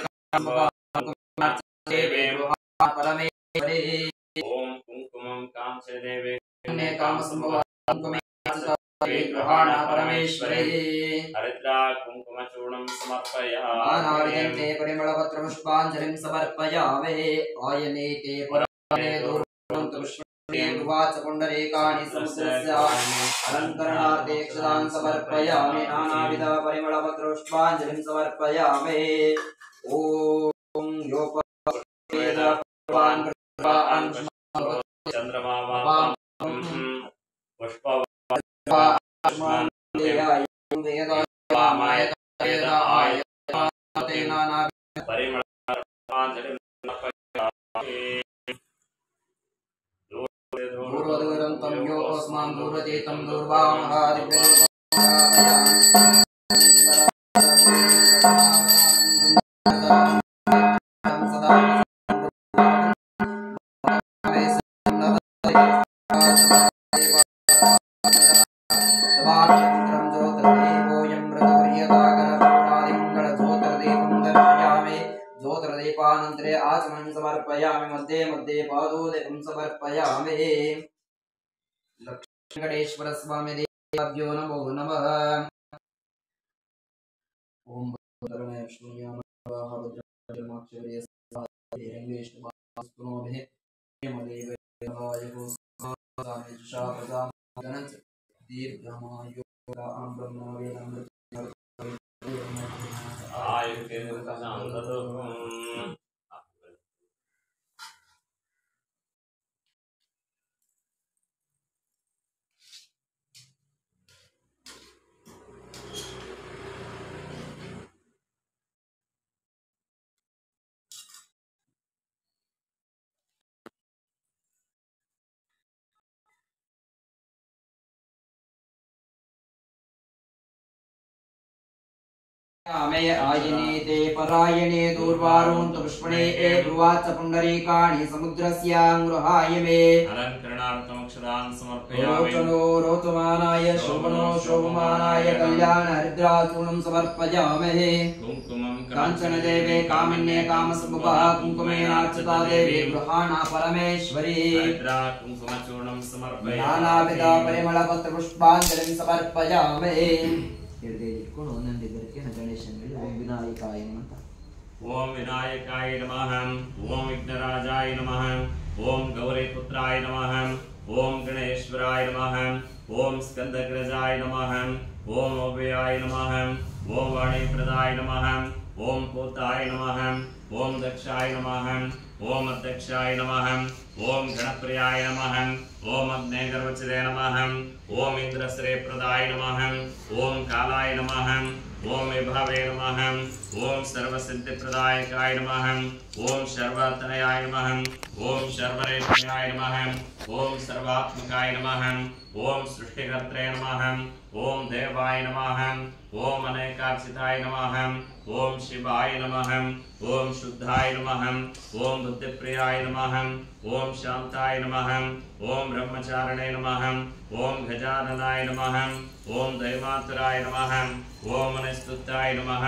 देवे परमेश्वरे ओम कुंकुमं कांचन देवे ने काम संभवाकुमे ग्रहाण परमेश्वरे हरिद्रा कुंकुमचूर्णं समर्पयामि मानाविदन्ते परिमलपत्र पुष्पाञ्जलिं समर्पयामि आयने ते परमे दूरवन्तु पुष्पे उवाच पुण्डरीकाणि समुद्रस्य अलङ्करणार्थे क्षदान् समर्पयामि नानाविध परिमलपत्र पुष्पाञ्जलिं समर्पयामि ॐ योपवेदवान् कृत्वान् चंद्रमा पुष्प दूरदूरन्तं यो अस्मान् दूरतीतं दूर्वामहादिव्यं ज्योतिर्दीपानन्तरे आचमनं समर्पयामि मध्ये मध्ये पादोदकं समर्पयामि लक्ष्मी वेंकटेश्वर स्वामी देवताभ्यो नमो नमः ओम भद्रमे श्रूयामः भद्रमाक्षरे रंगेशमास्तुनोभिः यमदेवरायो सामिषा प्रजागणञ्च दीर्घमायो ब्रह्मवेदं आमय आयने ते परायणे दूर्वारुन् पुष्पणे ब्रुवाच पुण्डरीकाणि समुद्रस्याङ्गृहाय मे अलङ्करणार्थमक्षदान् समर्पयामि रोचनो रोचमानाय शोभनो शोभमानाय कल्याण हरिद्राचूर्णं समर्पयामहे कुङ्कुमं काञ्चन देवे कामिन्ये कामसमुपः कुङ्कुमेनार्चिता देवी गृहाणा परमेश्वरी हरिद्रा कुङ्कुमचूर्णं समर्पयामि नानाविध परिमलपत्र पुष्पाञ्जलिं समर्पयामहे ಹಿಡಿದಿಟ್ಕೊಂಡು ಒಂದೊಂದು ಇದಕ್ಕೆ ಗಣೇಶನಲ್ಲಿ ಓಂ ವಿನಾಯಕಾಯ ಅಂತ ಓಂ ವಿನಾಯಕಾಯ ನಮಃ ಓಂ ವಿಘ್ನರಾಜಾಯ ನಮಃ ಓಂ ಗೌರೀಪುತ್ರಾಯ ನಮಃ ಓಂ ಗಣೇಶ್ವರಾಯ ನಮಃ ಓಂ ಸ್ಕಂದಗ್ರಜಾಯ ನಮಃ ಓಂ ಅವ್ಯಯಾಯ ನಮಃ ಓಂ ವಾಣಿಪ್ರದಾಯ ನಮಃ ಓಂ ಪೂತಾಯ ನಮಃ ಓಂ ದಕ್ಷಾಯ ನಮಃ ಓಂ ಅಧ್ಯಕ್ಷಾಯ ನಮಃ ಓಂ ಗಣಪ್ರಿಯಾಯ ನಮಃ ಓಂ ಅಗ್ನೇಗರ್ವಚಿದೆ ನಮಃ ಓಂ ಇಂದ್ರಶ್ರೇಪ್ರದಾಯ ನಮಃ ಓಂ ಕಾಲಾಯ ನಮಃ ಓಂ ವಿಭಾವೇ ನಮಃ ಓಂ ಸರ್ವಸಿದ್ಧಿಪ್ರದಾಯಕಾಯ ನಮಃ ಓಂ ಸರ್ವತನಯಾಯ ನಮಃ ಓಂ ಸರ್ವರೇತ್ಯಾಯ ನಮಃ ಓಂ ಸರ್ವಾತ್ಮಕಾಯ ನಮಃ ಓಂ ಸೃಷ್ಟಿಕರ್ತ್ರೇ ನಮಃ ಓಂ ದೇವಾಯ ನಮಃ ಓಂ ಅನೇಕಾರ್ಚಿತಾಯ ನಮಃ ಓಂ ಶಿವಾಯ ನಮಃ ಓಂ ಶುದ್ಧಾಯ ನಮಃ ಓಂ ಬುದ್ಧಿಪ್ರಿಯಾಯ ನಮಃ ಓಂ ಶಾಂತಾಯ ನಮಃ ಓಂ ಬ್ರಹ್ಮಚಾರಣೇ ನಮಃ ಓಂ ಗಜಾನನಾಯ ನಮಃ ಓಂ ದೈವಾತುರಾಯ ನಮಃ ಓಂ ಅನಿಸ್ತುತಾಯ ನಮಃ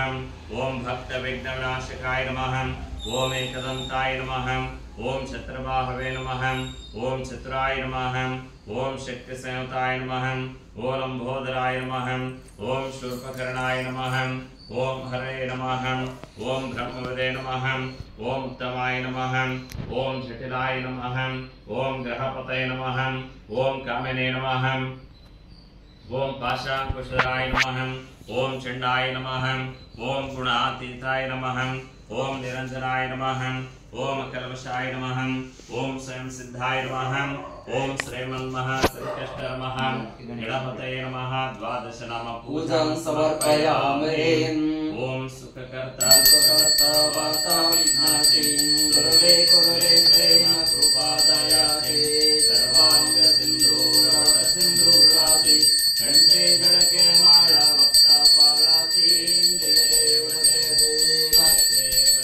ಓಂ ಭಕ್ತ ವಿಘ್ನವಿನಾಶಕಾಯ ನಮಃ ಓಂ ಏಕದಂತಾಯ ನಮಃ ಓಂ ಛತ್ರಬಾಹವೇ ನಮಃ ಓಂ ಚತುರಾಯ ನಮಃ ಓಂ ಶಕ್ತಿ ಸಂಯುತಾಯ ನಮಃ ಓಂ ಲಂಬೋದರಾಯ ನಮಃ ಓಂ ಶೂರ್ಪಕರ್ಣಾಯ ನಮಃ ಓಂ ಹರೇ ನಮಃ ಓಂ ಬ್ರಹ್ಮವದೇ ನಮಃ ಓಂ ಉತ್ತಮಾಯ ನಮಃ ಓಂ ಜಟಿಲಾಯ ನಮಃ ಓಂ ಗ್ರಹಪತಯ ನಮಃ ಓಂ ಕಾಮಿನೇ ನಮಃ ಓಂ ಪಾಶಾಂಕುಶರಾಯ ನಮಃ ಓಂ ಚಂಡಾಯ ನಮಃ ಓಂ ಗುಣಾತೀತಾಯ ನಮಃ ಓಂ ನಿರಂಜನಾಯ ನಮಃ ಓಂ ಕಲ್ಮಷಾಯ ನಮಃ ಓಂ ಸ್ವಯಂ ಸಿದ್ಧಾಯ ನಮಃ ಓಂ ಶ್ರೀಮನ್ಮಃ ಸಂಕಷ್ಟ ನಮಃ ಗಣಪತಯೇ ನಮಃ ದ್ವಾದಶ ನಾಮ ಪೂಜಾಂ ಸಮರ್ಪಯಾಮಿ ಓಂ ಸುಖಕರ್ತ ವಾರ್ತಾ ವಿಘ್ನಾತಿ ಗುರುವೇ ಗುರುವೇ ಪ್ರೇಮ ಕೃಪಾದಯಾತಿ ಸರ್ವಾಂಗ ಸಿಂಧೂರ ಸಿಂಧೂರಾತಿ ಕಂಠೆ ಧಡಕೆ ಮಾಳ ಭಕ್ತ ಪಾಲಾತಿ ಜಯ ದೇವ ಜಯ ದೇವ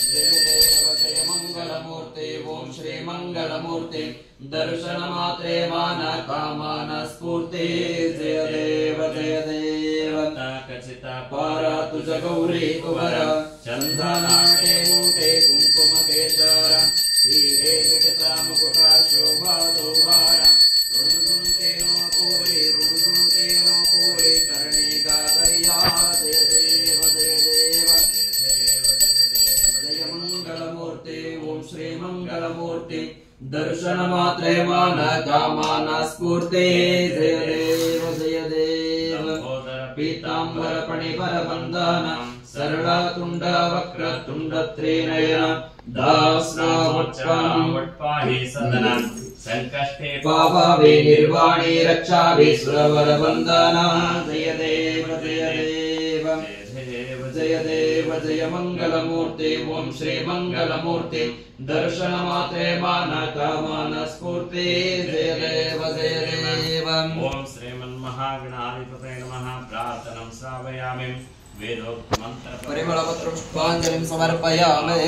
ಜಯ ದೇವ ಜಯ ಮಂಗಳಮೂರ್ತಿ ಓಂ ಶ್ರೀ ಮಂಗಳಮೂರ್ತಿ ದರ್ಶನ ಮಾತ್ರೆ ಮಾನ ಕಾಮನ ಸ್ಫೂರ್ತಿ ಜಯ ದೇವ ಜಯ ದೇವ ಖಚಿತ ಪಾರ ತುಜ ಗೌರಿ ಕುವರ ಚಂದ್ರನಾಟೆ ಮೂಟೆ ಕುಂಕುಮ ಕೇಶರ ಹೀರೆ ಜಗತ ಮುಕುಟ ಶೋಭಾ ದೋಬಾರ ಋಣುತೇನೋ ಪೂರಿ ಋಣುತೇನೋ ಪೂರಿ ಕರ್ಣಿ ಗಾದರ್ಯ ಜಯ ದೇವ ಜಯ ದೇವ ಜಯ ಮಂಗಳಮೂರ್ತಿ ಓಂ ಶ್ರೀ ಮಂಗಳಮೂರ್ತಿ ದರ್ಶನ ಮಾತ್ರೆ ಮಾನ ಕಾಮನ ಸ್ಫೂರ್ತಿ ಜಯ ದೇವ ಜಯ ದೇವ ಪೀತಾಂಬರ ಪಣಿಪರ ಬಂಧನ ಸರಳ ತುಂಡ ವಕ್ರ ತುಂಡ ತ್ರಿನಯನ ದಾಸ್ನಾವಟ್ಪಾಹಿ ಸದನ ಸಂಕಷ್ಟೇ ಪಾಪವೇ ನಿರ್ವಾಣಿ ರಕ್ಷಾಭಿ ಸುರವರ ಬಂಧನ ಜಯ ದೇವ ಜಯ ದೇವ ಜಯ ದೇವ ಜಯ ಮಂಗಲಮೂರ್ತಿ ಓಂ ಶ್ರೀ ಮಂಗಲಮೂರ್ತಿ ದರ್ಶನ ಮಾತ್ರೆ ಮಾನ ಕಾಮನ ಸ್ಫೂರ್ತಿ ಜಯ ದೇವ ಜಯ ದೇವ ಓಂ ಶ್ರೀಮನ್ಮಹಾಗಣಾಧಿಪತಯೇ ನಮಃ ಪ್ರಾರ್ಥನಂ ಶ್ರಾವಯಾಮಿ ವೇದೋಕ್ತ ಮಂತ್ರ ಪರಿಮಳ ಪತ್ರ ಪುಷ್ಪಾಂಜಲಿಂ ಸಮರ್ಪಯಾಮಿ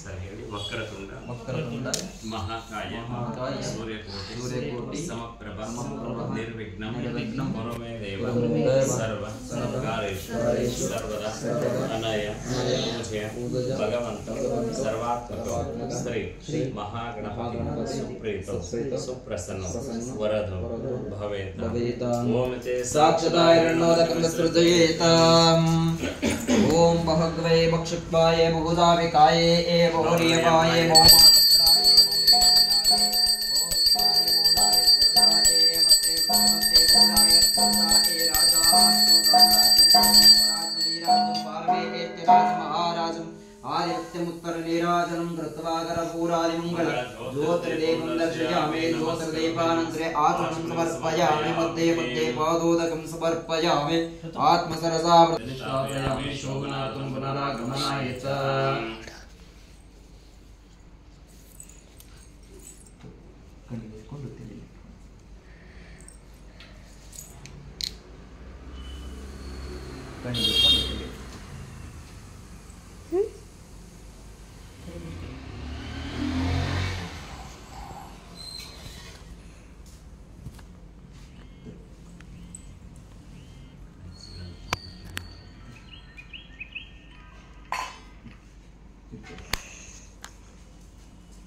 ಸರಿ ಹೇಳಿ ವಕ್ರತುಂಡ ವಕ್ರತುಂಡ ಮಹಾಕಾಯ ಮಹಾಕಾಯ ಸೂರ್ಯಕೋಟಿ ಸೂರ್ಯಕೋಟಿ ಸಮಪ್ರಭ ಸಮಪ್ರಭ ನಿರ್ವಿಘ್ನಂ ನಿರ್ವಿಘ್ನಂ ಮನೋಮೇ ದೇವ ಮನೋಮೇ ದೇವ ಸರ್ವ ಸರ್ವಕಾರ್ಯೇಷು ಕಾರ್ಯೇಷು ಸರ್ವದಾ ಅನಯ ಪೂಜ್ಯ ಭಗವಂತ ಸರ್ವಾತ್ಮಕ ಶ್ರೀ ಮಹಾಗಣಪತಿ ಸುಪ್ರೀತೋ ಸುಪ್ರಸನ್ನ ವರದೋ ಭವೇತ ಓಂ ತೇ ಸಾಕ್ಷಾದಾಯರ್ಣೋದಕಂ ಸೃಜಯೇತಾಂ ಓಂ ಭಗವೇ ಭಕ್ಷುತ್ವಾಯ ಬಹುಧಾ ವಿಕಾಯೇ ಬಹುರ್ಯಪಾಯ नीराजनं कृत्वाकर पूरादिमंगल ज्योतिर्देवं दर्शयामि ज्योतिर्देवानन्तरे आत्मनं समर्पयामि मध्ये मध्ये पादोदकं समर्पयामि आत्मसरसावृत्तापयामि शोभनार्थं पुनरागमनाय च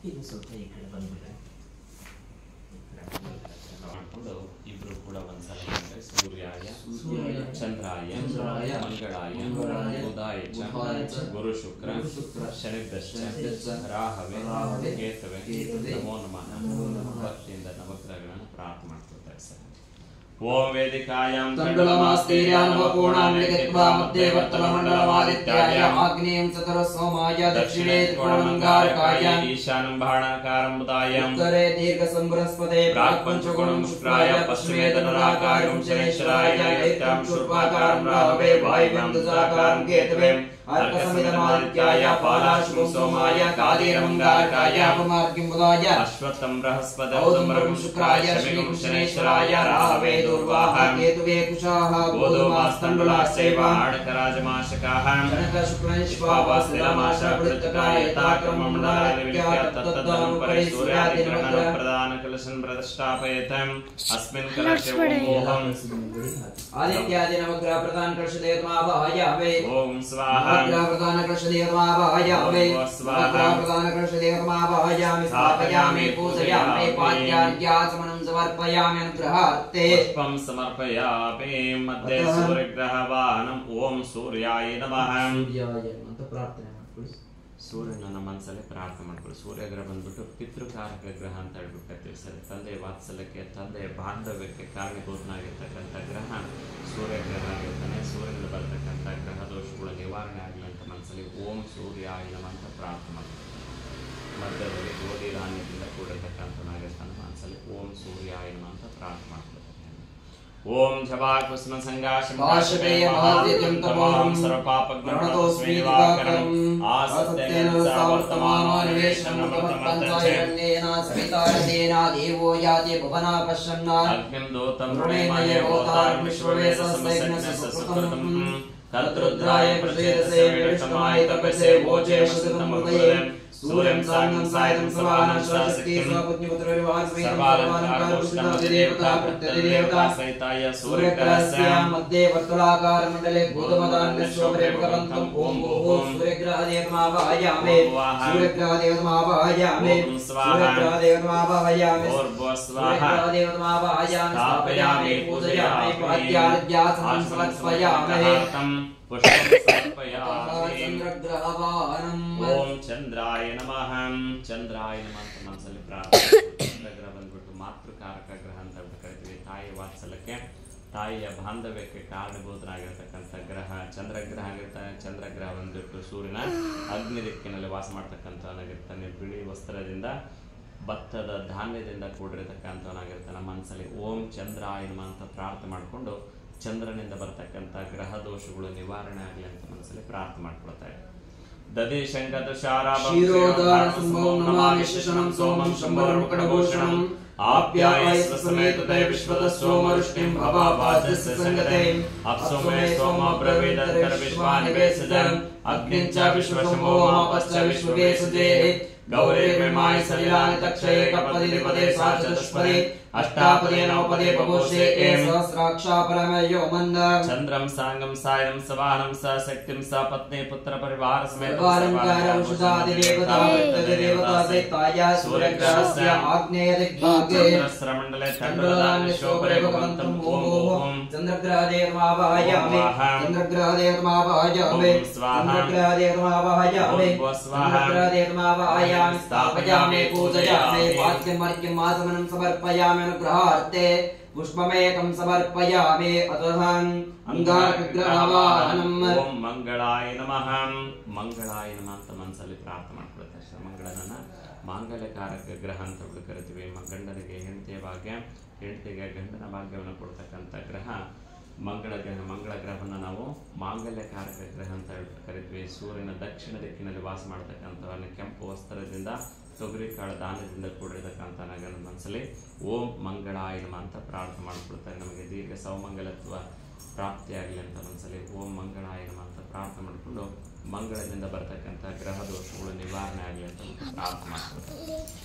ಇದು ಸ್ವಲ್ಪ ಈ ಕಡೆ ಬಂದ್ಬಿಟ್ರೆ ಮಾಡಿಕೊಂಡು ಇಬ್ರು ಕೂಡ ಒಂದ್ಸಲ ಅಂದ್ರೆ ಸೂರ್ಯಾಯ ಚಂದ್ರಾಯ ಮಂಗಳಾಯ ಬುಧಾಯ ಚ ಗುರು ಶುಕ್ರ ಶನಿದಶ್ಚ ರಾಹವೇ ಕೇತವೇ ನಮೋ ನಮಃ ಭಕ್ತಿಯಿಂದ ನವಗ್ರಹಗಳನ್ನು ಪ್ರಾರ್ಥನೆ ಮಾಡ್ಕೊಳ್ತಾರೆ ಸರ್. ಓಂ ವೇದಿಕಾಯಾಂ ತಂಡಲಮಾಸ್ತೀರ್ಯಾನವಪೂರ್ಣಾಂಬಿಕತ್ವಾ ಮಧ್ಯೆ ವರ್ತಮಂಡಲಮಾದಿತ್ಯಾಯ ಆಗ್ನೇಯಂ ಚತುರಸ್ಸೋಮಾಯ ದಕ್ಷಿಣೇ ತ್ರಿಕೋಣಮಂಗಾರಕಾಯ ಈಶಾನಂ ಬಾಣಾಕಾರಂ ಬುಧಾಯಂ ಉತ್ತರೇ ದೀರ್ಘಸಂಬೃಹಸ್ಪತೆ ಪ್ರಾಕ್ಪಂಚಗುಣಂ ಶುಕ್ರಾಯ ಪಶ್ಚಿಮೇ ಧನುರಾಕಾರಂ ಶನೇಶ್ವರಾಯ ನೈಋತ್ಯಾಂ ಶೂರ್ಪಾಕಾರಂ ರಾಹವೇ ವಾಯುವ್ಯಂ ದುಜಾಕಾರಂ ಕೇತವೇ ಅರ್ಕಸಮಿದಮಾದಿತ್ಯಾಯ ಪಾಲಾಶುಭಂ ಸೋಮಾಯ ಕಾದಿರಮಂಗಾರಕಾಯ ಅಪಮಾರ್ಗಿಂ ಬುಧಾಯ ಅಶ್ವತ್ಥಂ ಬೃಹಸ್ಪತಿ ಔದುಮರಂ ಶುಕ್ರಾಯ ಶಮಿಗಂ ಶನೇಶ್ವರಾಯ ರಾಹವೇ ದುರ್ವಾಹ ಕೇತುವೇ ಕುಶಾಹ ಗೋಧೂಮಾಸ್ತಂಡುಲಾಶ್ಚೈವ ಆಡಕರಾಜಮಾಶಕಾಃ ಜನಕ ಶುಕ್ರನಿಷ್ಪಾವಾಸ್ತಿಲಮಾಶ ಪೃತ್ತಕಾಯ ಯಥಾಕ್ರಮಂ ಮಂಡಲಾದಿವ್ಯಕ್ತ್ಯಾ ತತ್ತದ್ದಾನುಪರಿ ಸೂರ್ಯಾದಿಗ್ರಹಣ ಪ್ರಧಾನ ಕಲಶನ್ ಪ್ರತಿಷ್ಠಾಪಯತಂ ಅಸ್ಮಿನ್ ಕಲಶೆ ಓಂ ಆದಿತ್ಯಾದಿ ನವಗ್ರಹ ಪ್ರಧಾನ ಕಲಶದೇವಮಾವಾಹಯಾಮೇ ಓಂ ಸ್ವಾಹಾ ನವಗ್ರಹ ಪ್ರಧಾನ ಕಲಶದೇವಮಾವಾಹಯಾಮೇ ನವಗ್ರಹ ಪ್ರಧಾನ ಕಲಶದೇವಮಾವಾಹಯಾಮಿ ಸ್ಥಾಪಯಾಮಿ ಪೂಜಯಾಮಿ ಪಾದ್ಯಾರ್ಘ್ಯಾಚಮನಂ ಸಮರ್ಪಯಾಮಿ ಅನುಗ್ರಹಾರ್ಥೇ ಪುಷ್ಪಂ ಸಮರ್ಪಯಾಮಿ ಮಧ್ಯೆ ಸೂರ್ಯಗ್ರಹವಾಹನಂ ಓಂ ಸೂರ್ಯಾಯ ನಮಃ ಅಂತ ಪ್ರಾರ್ಥನೆ ಮಾಡ್ಕೊಳ್ಳಿ. ಸೂರ್ಯನ ಮನಸ್ಸಲ್ಲಿ ಪ್ರಾರ್ಥನೆ ಮಾಡ್ಕೊಳ್ಳಿ. ಸೂರ್ಯಗ್ರಹ ಬಂದ್ಬಿಟ್ಟು ಪಿತೃಕಾರಕ ಗ್ರಹ ಅಂತ ಹೇಳ್ಬಿಟ್ಟು ಕರಿತೀವಿ ಸರ್. ತಂದೆ ವಾತ್ಸಲ್ಯಕ್ಕೆ ತಂದೆ ಬಾಂಧವ್ಯಕ್ಕೆ ಕಾರಣೀಭೂತನಾಗಿರ್ತಕ್ಕಂಥ ಗ್ರಹ ಸೂರ್ಯಗ್ರಹ ಆಗಿರ್ತಾನೆ. ಸೂರ್ಯನಿಂದ ಬರ್ತಕ್ಕಂಥ ಗ್ರಹ ದೋಷಗಳ ನಿವಾರಣೆ ಆಗಲಿ ಅಂತ ಮನಸ್ಸಲ್ಲಿ ಓಂ ಸೂರ್ಯಾಯ ನಮಃ ಅಂತ ಪ್ರಾರ್ಥನೆ ಮಾಡ್ಕೊಳ್ಳಿ. ಮಧ್ಯದಲ್ಲಿ ಗೋಧಿ ಧಾನ್ಯದಿಂದ ಕೂಡಿರ್ತಕ್ಕಂಥನಾಗಿರ್ತಾನೆ. ಮನಸ್ಸಲ್ಲಿ ಓಂ ಸೂರ್ಯಾಯ ನಮಃ ಅಂತ ಪ್ರಾರ್ಥನೆ ಮಾಡ್ಕೊಳ್ಳಿ. ಓಂ ಜವಾ ಕೃಷ್ಣ ಭಾಷಪೇಯ ಮಹಾದಿತ್ಯಂ ತಮೋಹಂ ಸರ್ವಪಾಪಗ್ನತೋಸ್ಮಿ ದಿವಾಕರಂ ಆಸತ್ತೇನ ಸಾವರ್ತಮಾನೋ ನಿವೇಶನಂ ನಮತಮತ್ತಚೇನ ಸವಿತಾರತೇನ ದೇವೋ ಯಾತಿ ಭುವನಾ ಪಶ್ಯನ್ನ ಅಗ್ನಿಂ ದೋತಂ ಋಣೇಮಯೇ ಭೂತಾನ್ ವಿಶ್ವವೇಸಸ್ಸೈನ್ಯಸಸುಕೃತಂ ತದ್ರುದ್ರಾಯ ಪ್ರಚೇತಸೇ ವಿಷ್ಣುಮಾಯ ತಪಸೇ ವೋಚೇ ವಸುತಮೃತಯೇ ಸೂರ್ಯಂ ಸಾಂಗಂ ಸಾಯಂ ಸಮಾನಂ ಶಕ್ತಿ ಸ್ವಪುತ್ನಿಪುತ್ರವಿವಾಸಮೇ ಸರ್ವಾಲಂಕಾರಪುಷ್ಣಾದಿದೇವತಾ ಪ್ರತ್ಯಧಿದೇವತಾ ಸಹಿತಾಯ ಸೂರ್ಯಗ್ರಹಸ್ಯ ಮಧ್ಯೆ ವರ್ತುಲಾಕಾರ ಮಂಡಲೆ ಭೂತಮದಾನ್ಯಶ್ವಪರೇಪಕವಂತಂ ಓಂ ಓಂ ಸೂರ್ಯಗ್ರಹದೇವಮಾವಾಹಯಾಮೇ ಸೂರ್ಯಗ್ರಹದೇವಮಾವಾಹಯಾಮೇ ಸೂರ್ಯಗ್ರಹದೇವಮಾವಾಹಯಾಮೇ ಸೂರ್ಯಗ್ರಹದೇವಮಾವಾಹಯಾಮೇ ಸ್ಥಾಪಯಾಮಿ ಪೂಜಯಾಮಿ ಪಾದ್ಯಾರ್ಘ್ಯಾಚಮನಂ ಸಮರ್ಪಯಾಮಿ ಪುಷ್ಪಂ ಸಮರ್ಪಯಾಮಿ ಚಂದ್ರಗ್ರಹವಾಹನಂ ಓಂ ಚಂದ್ರಾಯ ನಮಃ. ಚಂದ್ರಾಯ ನಮಃ ಅಂತ ಮನಸ್ಸಲ್ಲಿ ಪ್ರಾರ್ಥನೆ. ಚಂದ್ರಗ್ರಹ ಬಂದ್ಬಿಟ್ಟು ಮಾತೃಕಾರಕ ಗ್ರಹ ಅಂತ ಕರಿತೀವಿ. ತಾಯಿಯ ವಾತ್ಸಲ್ಯಕ್ಕೆ ತಾಯಿಯ ಬಾಂಧವ್ಯಕ್ಕೆ ಕಾರಣಭೂತನಾಗಿರ್ತಕ್ಕಂಥ ಗ್ರಹ ಚಂದ್ರಗ್ರಹ ಆಗಿರ್ತಾನೆ. ಚಂದ್ರಗ್ರಹ ಬಂದ್ಬಿಟ್ಟು ಸೂರ್ಯನ ಅಗ್ನಿ ದಿಕ್ಕಿನಲ್ಲಿ ವಾಸ ಮಾಡ್ತಕ್ಕಂಥವನಾಗಿರ್ತಾನೆ. ಬಿಳಿ ವಸ್ತ್ರದಿಂದ ಭತ್ತದ ಧಾನ್ಯದಿಂದ ಕೂಡಿರತಕ್ಕಂಥವನಾಗಿರ್ತಾನೆ. ಮನಸ್ಸಲ್ಲಿ ಓಂ ಚಂದ್ರಾಯ ನಮಃ ಅಂತ ಪ್ರಾರ್ಥನೆ ಮಾಡಿಕೊಂಡು ಚಂದ್ರನಿಂದ ಬರ್ತಕ್ಕಂಥ ಗ್ರಹ ದೋಷಗಳು ನಿವಾರಣೆ ಆಗಲಿ ಅಂತ ಮನಸ್ಸಲ್ಲಿ ಪ್ರಾರ್ಥನೆ ಮಾಡ್ಕೊಳ್ತಾರೆ. ದದಿ ಶಂಕತುಷಾರಾಭಂ ಸೋಮಂ ಶಂಭರಮುಕಟಭೂಷಣಂ ಆಪ್ಯಾಯಸ್ವ ಸಮೇತತೇ ವಿಶ್ವದ ಸೋಮರುಷ್ಟಿಂ ಭವಾಪಾದಸ್ಯ ಸಂಗತೆ ಅಪ್ಸೋಮೇ ಸೋಮ ಬ್ರವೀದಂತರ ವಿಶ್ವಾನಿ ವೇಸಜಂ ಅಗ್ನಿಂಚ ವಿಶ್ವಶಂಭೋ ಮಾಪಶ್ಚ ವಿಶ್ವವೇಸಜೇ ಗೌರೇ ಮೇಮಾಯ ಸಲಿಲಾನಿ ತಕ್ಷಯೇ ಕಪದಿ ದ್ವಿಪದೇ ಸಾಚತುಷ್ಪದೇ ಅಷ್ಟಾಪದೇ ನವಪದೇ ಬಭೂಷೇ ಏಂ ಸಹಸ್ರಾಕ್ಷಾ ಪರಮಯೋ ಮಂದ ಚಂದ್ರಂ ಸಾಂಗಂ ಸಾಯಂ ಸವಾಹನಂ ಸ ಶಕ್ತಿಂ ಸ ಪತ್ನಿ ಪುತ್ರ ಪರಿವಾರ ಸಮೇತ ಸರ್ವಾಲಂಕಾರ ಔಷಧಾದಿದೇವತಾ ವೃತ್ತದಿದೇವತಾ ಸಹಿತಾಯ ಸೂರ್ಯಗ್ರಹಸ್ಯ ಆಗ್ನೇಯ ದಿಗ್ಭಾಗೆ ಚಂದ್ರಸ್ರಮಂಡಲೆ ತಂಡಲದಾನ್ಯಶೋಪರೆ ಭಗವಂತಂ ಓಂ ಓಂ ಚಂದ್ರಗ್ರಹದೇವಮಾವಾಹಯಾಮಿ ಚಂದ್ರಗ್ರಹದೇವಮಾವಾಹಯಾಮಿ ಚಂದ್ರಗ್ರಹದೇವಮಾವಾಹಯಾಮಿ ಚಂದ್ರಗ್ರಹದೇವಮಾವಾಹಯಾಮಿ ಸ್ಥಾಪಯಾಮಿ ಪೂಜಯಾಮಿ ಪಾದ್ಯಮರ್ಘ್ಯಂ ಆಚಮನಂ ಸಮರ್ಪಯಾಮಿ ಅನುಗ್ರಹಾರ್ಥೇ ಪುಷ್ಪಮೇಕಂ ಸಮರ್ಪಯಾಮಿ ಅತಃ ಅಂಗಾರಕಗ್ರಹವಾಹನಂ ಓಂ ಮಂಗಳಾಯ ನಮಃ. ಮಂಗಳಾಯ ನಮಃ ಅಂತ ಮನಸ್ಸಲ್ಲಿ ಪ್ರಾರ್ಥನೆ ಮಾಡ್ಕೊಳ್ತಾರೆ. ಮಂಗಳನನ್ನ ಮಾಂಗಲ್ಯಕಾರಕ ಗ್ರಹ ಅಂತ ಕರಿತೀವಿ. ಗಂಡನಿಗೆ ಹೆಂಡತಿಯ ಭಾಗ್ಯ, ಹೆಂಡತಿಗೆ ಗಂಡನ ಭಾಗ್ಯವನ್ನು ಕೊಡ್ತಕ್ಕಂಥ ಗ್ರಹ ಮಂಗಳ ಗ್ರಹ. ಮಂಗಳ ಗ್ರಹವನ್ನು ನಾವು ಮಾಂಗಲ್ಯಕಾರಕ ಗ್ರಹ ಅಂತ ಕರಿತೀವಿ. ಸೂರ್ಯನ ದಕ್ಷಿಣ ದಿಕ್ಕಿನಲ್ಲಿ ವಾಸ ಮಾಡತಕ್ಕಂಥವನ್ನ ಕೆಂಪು ವಸ್ತ್ರದಿಂದ ತೊಗರಿಕಾಳು ದಾನದಿಂದ ಕೂಡಿರತಕ್ಕಂಥ ನನ್ನ ಮನಸ್ಸಲ್ಲಿ ಓಂ ಮಂಗಳಾಯ ನಮಃ ಅಂತ ಪ್ರಾರ್ಥನೆ ಮಾಡಿಕೊಡ್ತಾರೆ. ನಮಗೆ ದೀರ್ಘ ಸೌಮಂಗಲತ್ವ ಪ್ರಾಪ್ತಿಯಾಗಲಿ ಅಂತ ಮನಸ್ಸಲ್ಲಿ ಓಂ ಮಂಗಳಾಯ ನಮಃ ಅಂತ ಪ್ರಾರ್ಥನೆ ಮಾಡಿಕೊಂಡು ಮಂಗಳದಿಂದ ಬರ್ತಕ್ಕಂಥ ಗ್ರಹ ದೋಷಗಳು ನಿವಾರಣೆ ಆಗಲಿ ಅಂತ ಪ್ರಾರ್ಥನೆ ಮಾಡ್ಕೊಡ್ತಾರೆ.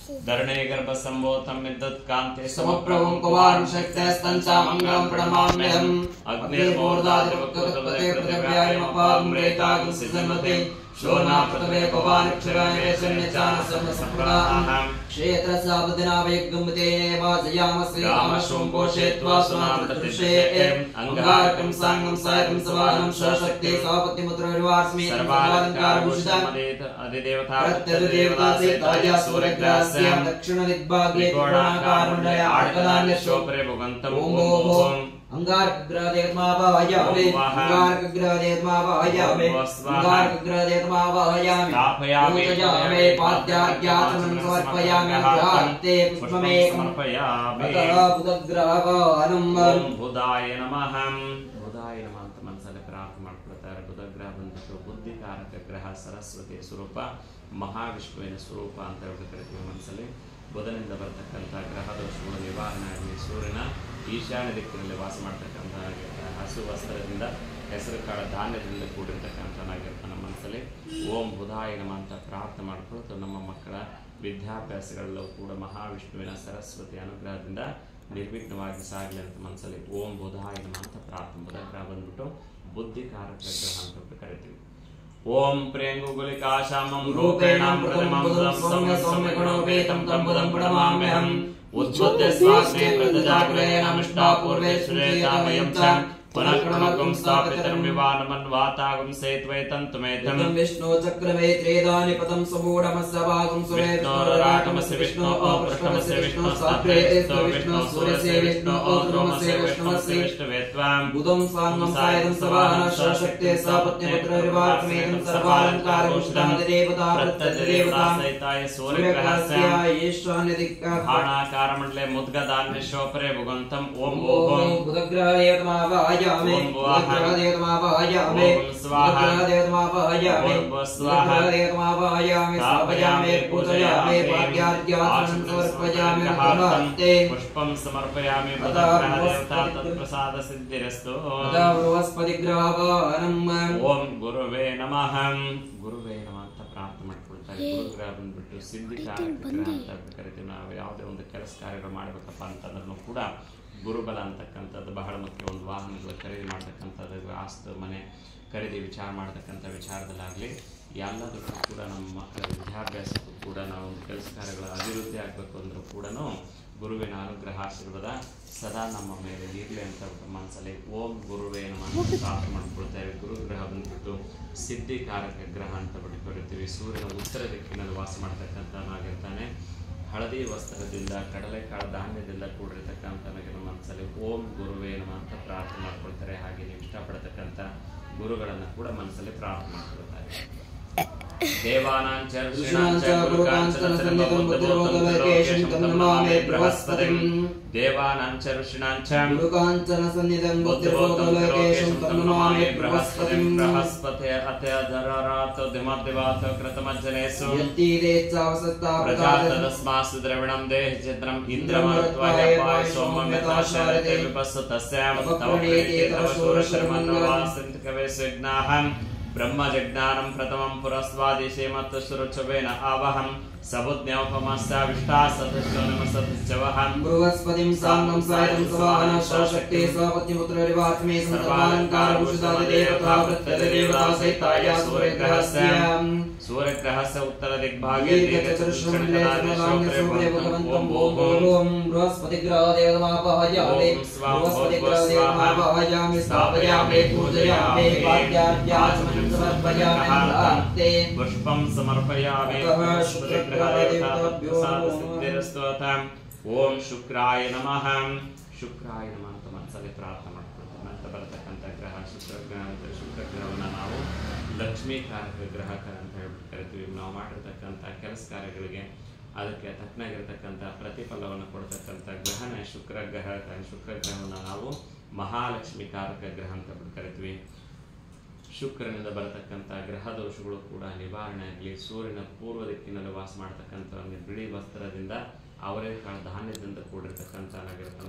ಧರಣೇ ಗರ್ಭ ಸಂಭೂತಂ ವಿದ್ಯುತ್ ಕಾಂತೆ ಸಮಪ್ರಭಂ ಕುಮಾರಂ ಶಕ್ತಸ್ತಂಚ ಮಂಗಳಂ ಪ್ರಣಮಾಮ್ಯಹಂ ಅಗ್ನಿರ್ಮೂರ್ಧಾದಿರ್ವಕ್ರತುಪದೇ पृथिव्यायमपामृतागं सिजन्मते शोना पृथ्वे पवानक्षराय शन्यचान समसंप्रदाहं क्षेत्रसावदनावयगुम्ते वाजयामसे कामशों पोषयित्वा सुनामतृषे अंगारकं सांगं सायकं सवानं शशक्ते सापत्यमुद्रविवास्मि सर्वालंकारभूषितं अधिदेवता प्रत्यदेवता सेताय सूर्यग्रहस्य दक्षिणदिग्भागे त्रिकोणाकारमण्डले आर्कदान्य शोपरे भुवन्तम् ओम अंगारकग्रहदेवमावाहयामि अंगारकग्रहदेवमावाहयामि अंगारकग्रहदेवमावाहयामि स्थापयामि पूजयामि पाद्यार्घ्याचमनं समर्पयामि ग्रहान्ते पुष्पमेकं समर्पयामि बुधग्रहवाहनं ओम बुधाय नमः बुधाय नमः ಅಂತ ಮನಸ್ಸಲ್ಲಿ ಪ್ರಾರ್ಥನೆ ಮಾಡ್ಕೊಳ್ತಾರೆ. ಬುಧಗ್ರಹ ಬಂದ್ಬಿಟ್ಟು ಬುದ್ಧಿಕಾರಕ ಗ್ರಹ, ಸರಸ್ವತಿ ಸ್ವರೂಪ, ಮಹಾವಿಷ್ಣುವಿನ ಸ್ವರೂಪ ಅಂತ ಕರಿತೀವಿ. ಮನಸ್ಸಲ್ಲಿ ಬುಧನಿಂದ ಬರತಕ್ಕಂಥ ಗ್ರಹ ದೋಷಗಳ ನಿವಾರಣೆ ಆಗಲಿ, ಸೂರ್ಯನ ಈಶಾನ್ಯ ದಿಕ್ಕಿನಲ್ಲಿ ವಾಸ ಮಾಡ್ತಕ್ಕಂಥ ಹಸು ವಸ್ತ್ರದಿಂದ, ಹೆಸರು ಕಾಳ ಧಾನ್ಯದಿಂದ ಕೂಡಿರ್ತಕ್ಕಂಥನಾಗಿರ್ತಾನೆ. ನಮ್ಮ ಮನಸ್ಸಲ್ಲಿ ಓಂ ಬುಧಾಯ ನಮಃ ಅಂತ ಪ್ರಾರ್ಥನೆ ಮಾಡ್ಕೊಳ್ತು ನಮ್ಮ ಮಕ್ಕಳ ವಿದ್ಯಾಭ್ಯಾಸಗಳೆಲ್ಲವೂ ಕೂಡ ಮಹಾವಿಷ್ಣುವಿನ ಸರಸ್ವತಿ ಅನುಗ್ರಹದಿಂದ ನಿರ್ವಿಘ್ನವಾಗಿ ಸಾಗಲಿ ಅಂತ ಮನಸ್ಸಲ್ಲಿ ಓಂ ಬುಧಾಯ ನಮಃ ಅಂತ ಪ್ರಾರ್ಥನೆ. ಬುಧಗ್ರಹ ಬಂದ್ಬಿಟ್ಟು ಬುದ್ಧಿಕಾರಕ ಗ್ರಹ ಅಂತ ಕರಿತೀವಿ. ಓಂ ಪ್ರೇಂಗುಗುಲಿಕಾಶಾಮಂ ರೂಪೇಣ ಪ್ರಥಮಂ ಸೌಮ್ಯ ಸೌಮ್ಯ ಗುಣೋಪೇತಂ ತಂ ಬುಧಂ ಪ್ರಣಮಾಮ್ಯಹಂ ಉದ್ಭುತ್ಯ ಸ್ವಾಸ್ಮೇ ಪ್ರತಜಾಗ್ರೇಣ ಮಿಷ್ಟಾ ಪೂರ್ವೇಶ್ವರೇ ತಾಮಯಂ ಚ ಪುನಃ ಕ್ರಮಕಂ ಸ್ಥಾಪಿತರ್ಮಿವಾನಮನ್ವಾತಾಗಂ ಸೇತ್ವೈತಂತುಮೇತಂ ವಿಷ್ಣು ಚಕ್ರಮೇ ತ್ರೇದಾನಿ ಪದಂ ಸಮೂಢಮಸ್ಯ ಭಾಗಂ ಸುರೇ ವಿಷ್ಣುರಾಟಮಸ್ಯ ವಿಷ್ಣು ಅಪೃಷ್ಠಮಸ್ಯ ವಿಷ್ಣು ಸಾಪ್ರೇತಸ್ಯ ವಿಷ್ಣು ಸೂರ್ಯಸ್ಯ ವಿಷ್ಣು ಅದ್ರೋಮಸ್ಯ ವಿಷ್ಣುಮಸ್ಯ ವಿಷ್ಣುವೇತ್ವಾಂ ಬುಧಂ ಸಾಂಗಂ ಸಾಯದಂ ಸವಾಹನ ಶಕ್ತೆ ಸಾಪತ್ಯಪುತ್ರರಿವಾತ್ಮೇತಂ ಸರ್ವಾಲಂಕಾರಭೂಷಿತಂ ದೇವತಾ ಪ್ರತ್ಯದೇವತಾ ಸಹಿತಾಯ ಸೂರ್ಯಗ್ರಹಸ್ಯ ಈಶಾನ್ಯ ದಿಕ್ಕ ಭಾಣಾಕಾರಮಂಡಲೆ ಮುದ್ಗದಾನ್ಯ ಶೋಪರೆ ಭುಗಂತಂ ಓಂ ಓಂ ಬುಧಗ್ರಹ ದೇವತಾಮಾವಾಯ ओम ग्रहदेवतामावाहयामि ग्रहदेवतामावाहयामि ग्रहदेवतामावाहयामि स्थापयामि पूजयामि पाद्यार्घ्याचमनं समर्पयामि ग्रहान्ते पुष्पं समर्पयामि बुधग्रहदेवता तत्प्रसाद सिद्धिरस्तु तदा बृहस्पतिग्रहवाहनम् ओम गुरुवे नमः गुरुवे नमः ಅಂತ ಪ್ರಾರ್ಥನೆ ಮಾಡ್ಕೊಳ್ತಾರೆ. ಗುರುಗ್ರಹ ಬಂದ್ಬಿಟ್ಟು ಸಿದ್ಧಿಕಾರಕ ಗ್ರಹ ಅಂತ ಕರಿತೀವಿ. ನಾವು ಯಾವುದೇ ಒಂದು ಕೆಲಸ ಕಾರ್ಯಗಳು ಮಾಡಬೇಕಪ್ಪ ಅಂತಂದ್ರೂ ಕೂಡ ಗುರುಬಲ ಅಂತಕ್ಕಂಥದ್ದು ಬಹಳ ಮುಖ್ಯ. ಒಂದು ವಾಹನಗಳು ಖರೀದಿ ಮಾಡ್ತಕ್ಕಂಥದ್ದು, ಆಸ್ತಿ ಮನೆ ಖರೀದಿ ವಿಚಾರ ಮಾಡ್ತಕ್ಕಂಥ ವಿಚಾರದಲ್ಲಾಗಲಿ ಎಲ್ಲದಕ್ಕೂ ಕೂಡ ನಮ್ಮ ಮಕ್ಕಳ ವಿದ್ಯಾಭ್ಯಾಸಕ್ಕೂ ಕೂಡ ನಾವು ಒಂದು ಕೆಲಸ ಕಾರ್ಯಗಳ ಅಭಿವೃದ್ಧಿ ಆಗಬೇಕು ಅಂದರೂ ಕೂಡ ಗುರುವಿನ ಅನುಗ್ರಹ ಆಶೀರ್ವಾದ ಸದಾ ನಮ್ಮ ಮೇಲೆ ಇರಲಿ ಅಂತ ಮನಸ್ಸಲ್ಲಿ ಓಂ ಗುರುವೇ ನಮಃ ಪ್ರಾರ್ಥನೆ ಮಾಡ್ಕೊಳ್ತೇವೆ. ಗುರುಗ್ರಹ ಬಂದ್ಬಿಟ್ಟು ಸಿದ್ಧಿಕಾರಕ ಗ್ರಹ ಅಂತ ಕರಿತೀವಿ. ಸೂರ್ಯನ ಉತ್ತರ ದಿಕ್ಕಿನಲ್ಲಿ ವಾಸ ಮಾಡ್ತಕ್ಕಂಥನಾಗಿರ್ತಾನೆ. ಹಳದಿ ವಸ್ತ್ರದಿಂದ, ಕಡಲೆಕಾಳು ಧಾನ್ಯದಿಂದ ಕೂಡಿರ್ತಕ್ಕಂಥ ನಮ್ಮ ಮನಸ್ಸಲ್ಲಿ ಓಂ ಗುರುವೇ ನಮಃ ಅಂತ ಪ್ರಾರ್ಥನೆ ಮಾಡ್ಕೊಳ್ತಾರೆ. ಹಾಗೆ ನೀವು ಇಷ್ಟಪಡ್ತಕ್ಕಂಥ ಗುರುಗಳನ್ನು ಕೂಡ ಮನಸ್ಸಲ್ಲಿ ಪ್ರಾರ್ಥನೆ ಮಾಡ್ಕೊಳ್ತಾರೆ. ದೇವಾನಾಂಚ ಋಷೀಣಾಂಚ ಗುರುಕಾಂಚನ ಸನ್ನಿಧಂ ತನ್ನಮಾಮೇ ಬೃಹಸ್ಪತಿಂ ದೇವಾನಾಂಚ ಋಷೀಣಾಂಚ ಗುರುಕಾಂಚನ ಸನ್ನಿಧಂ ಬುದ್ಧಿರ್ಬೋಧಲೋಕೇಶಂ ತನ್ನಮಾಮೇ ಬೃಹಸ್ಪತಿಂ ಬೃಹಸ್ಪತೆ ಅತ್ಯಧರಾತ ದಿಮದ್ದಿವಾತ ಕೃತಮಜ್ಜನೇಸು ಯತ್ತೀರೇಚ್ಛಾವಸತ್ತಾ ಪ್ರಜಾತದಸ್ಮಾಸು ದ್ರವಿಣಂ ದೇಹಚಿತ್ರಂ ಇಂದ್ರಮರುತ್ವಾಯ ಪಾಯ ಸೋಮಮ್ಯತಾಶರತೆ ವಿಪಸ್ಸು ತಸ್ಯಾಂ ತವ ಪ್ರೀತಿ ತವ ಶೂರಶರ್ಮನ್ನವಾಸಂತ ಕವೆ ಸುಜ್ಞಾಹಂ ಬ್ರಹ್ಮಜಜ್ಞಾನಂ ಪ್ರಥಮಂ ಪುರಸ್ವಾದಿಶೇ ಮತ್ತು ಸುರುಚವೇನ ಆವಹಂ सबुज्ञोपमस्याविष्टा सदस्योनमसदस्यवहं बृहस्पतिं साङ्गं सायं सवाहन शक्ति स्वपत्निपुत्ररिवात्मे सर्वालंकारभूषितादिदेवता प्रत्यदेवता सहिताय सूर्यग्रहस्य उत्तरदिग्भागे ओम बृहस्पतिग्रहदेवतामावाहयामि बृहस्पतिग्रहदेवतामावाहयामि स्थापयामि पूजयामि पाद्यार्घ्याचमनं समर्पयामि पुष्पं समर्पयामि ओम शुक्राय नमः शुक्राय नमः ಅಂತ ಮನಸ್ಸಲ್ಲಿ ಪ್ರಾರ್ಥನೆ ಮಾಡ್ಕೊಳ್ತೀವಿ. ನಂತರ ಬರತಕ್ಕಂಥ ಗ್ರಹ ಶುಕ್ರಗ್ರಹ ಅಂತ. ಶುಕ್ರಗ್ರಹವನ್ನು ನಾವು ಲಕ್ಷ್ಮೀಕಾರಕ ಗ್ರಹ ಅಂತ ಹೇಳ್ಬಿಟ್ಟು ಕರಿತೀವಿ. ನಾವು ಮಾಡಿರ್ತಕ್ಕಂಥ ಕೆಲಸ ಕಾರ್ಯಗಳಿಗೆ ಅದಕ್ಕೆ ತಕ್ಕನಾಗಿರ್ತಕ್ಕಂಥ ಪ್ರತಿಫಲವನ್ನು ಕೊಡ್ತಕ್ಕಂಥ ಗ್ರಹನೇ ಶುಕ್ರಗ್ರಹ. ಶುಕ್ರಗ್ರಹವನ್ನು ನಾವು ಮಹಾಲಕ್ಷ್ಮೀಕಾರಕ ಗ್ರಹ ಅಂತ ಕರಿತೀವಿ. ಶುಕ್ರನಿಂದ ಬರತಕ್ಕಂಥ ಗ್ರಹ ದೋಷಗಳು ಕೂಡ ನಿವಾರಣೆ ಆಗಲಿ. ಸೂರ್ಯನ ಪೂರ್ವ ದಿಕ್ಕಿನಲ್ಲಿ ವಾಸ ಮಾಡ್ತಕ್ಕಂಥ ಬಿಳಿ ವಸ್ತ್ರದಿಂದ, ಅವರೇಕಾಳು ಧಾನ್ಯದಿಂದ ಕೂಡಿರ್ತಕ್ಕಂಥ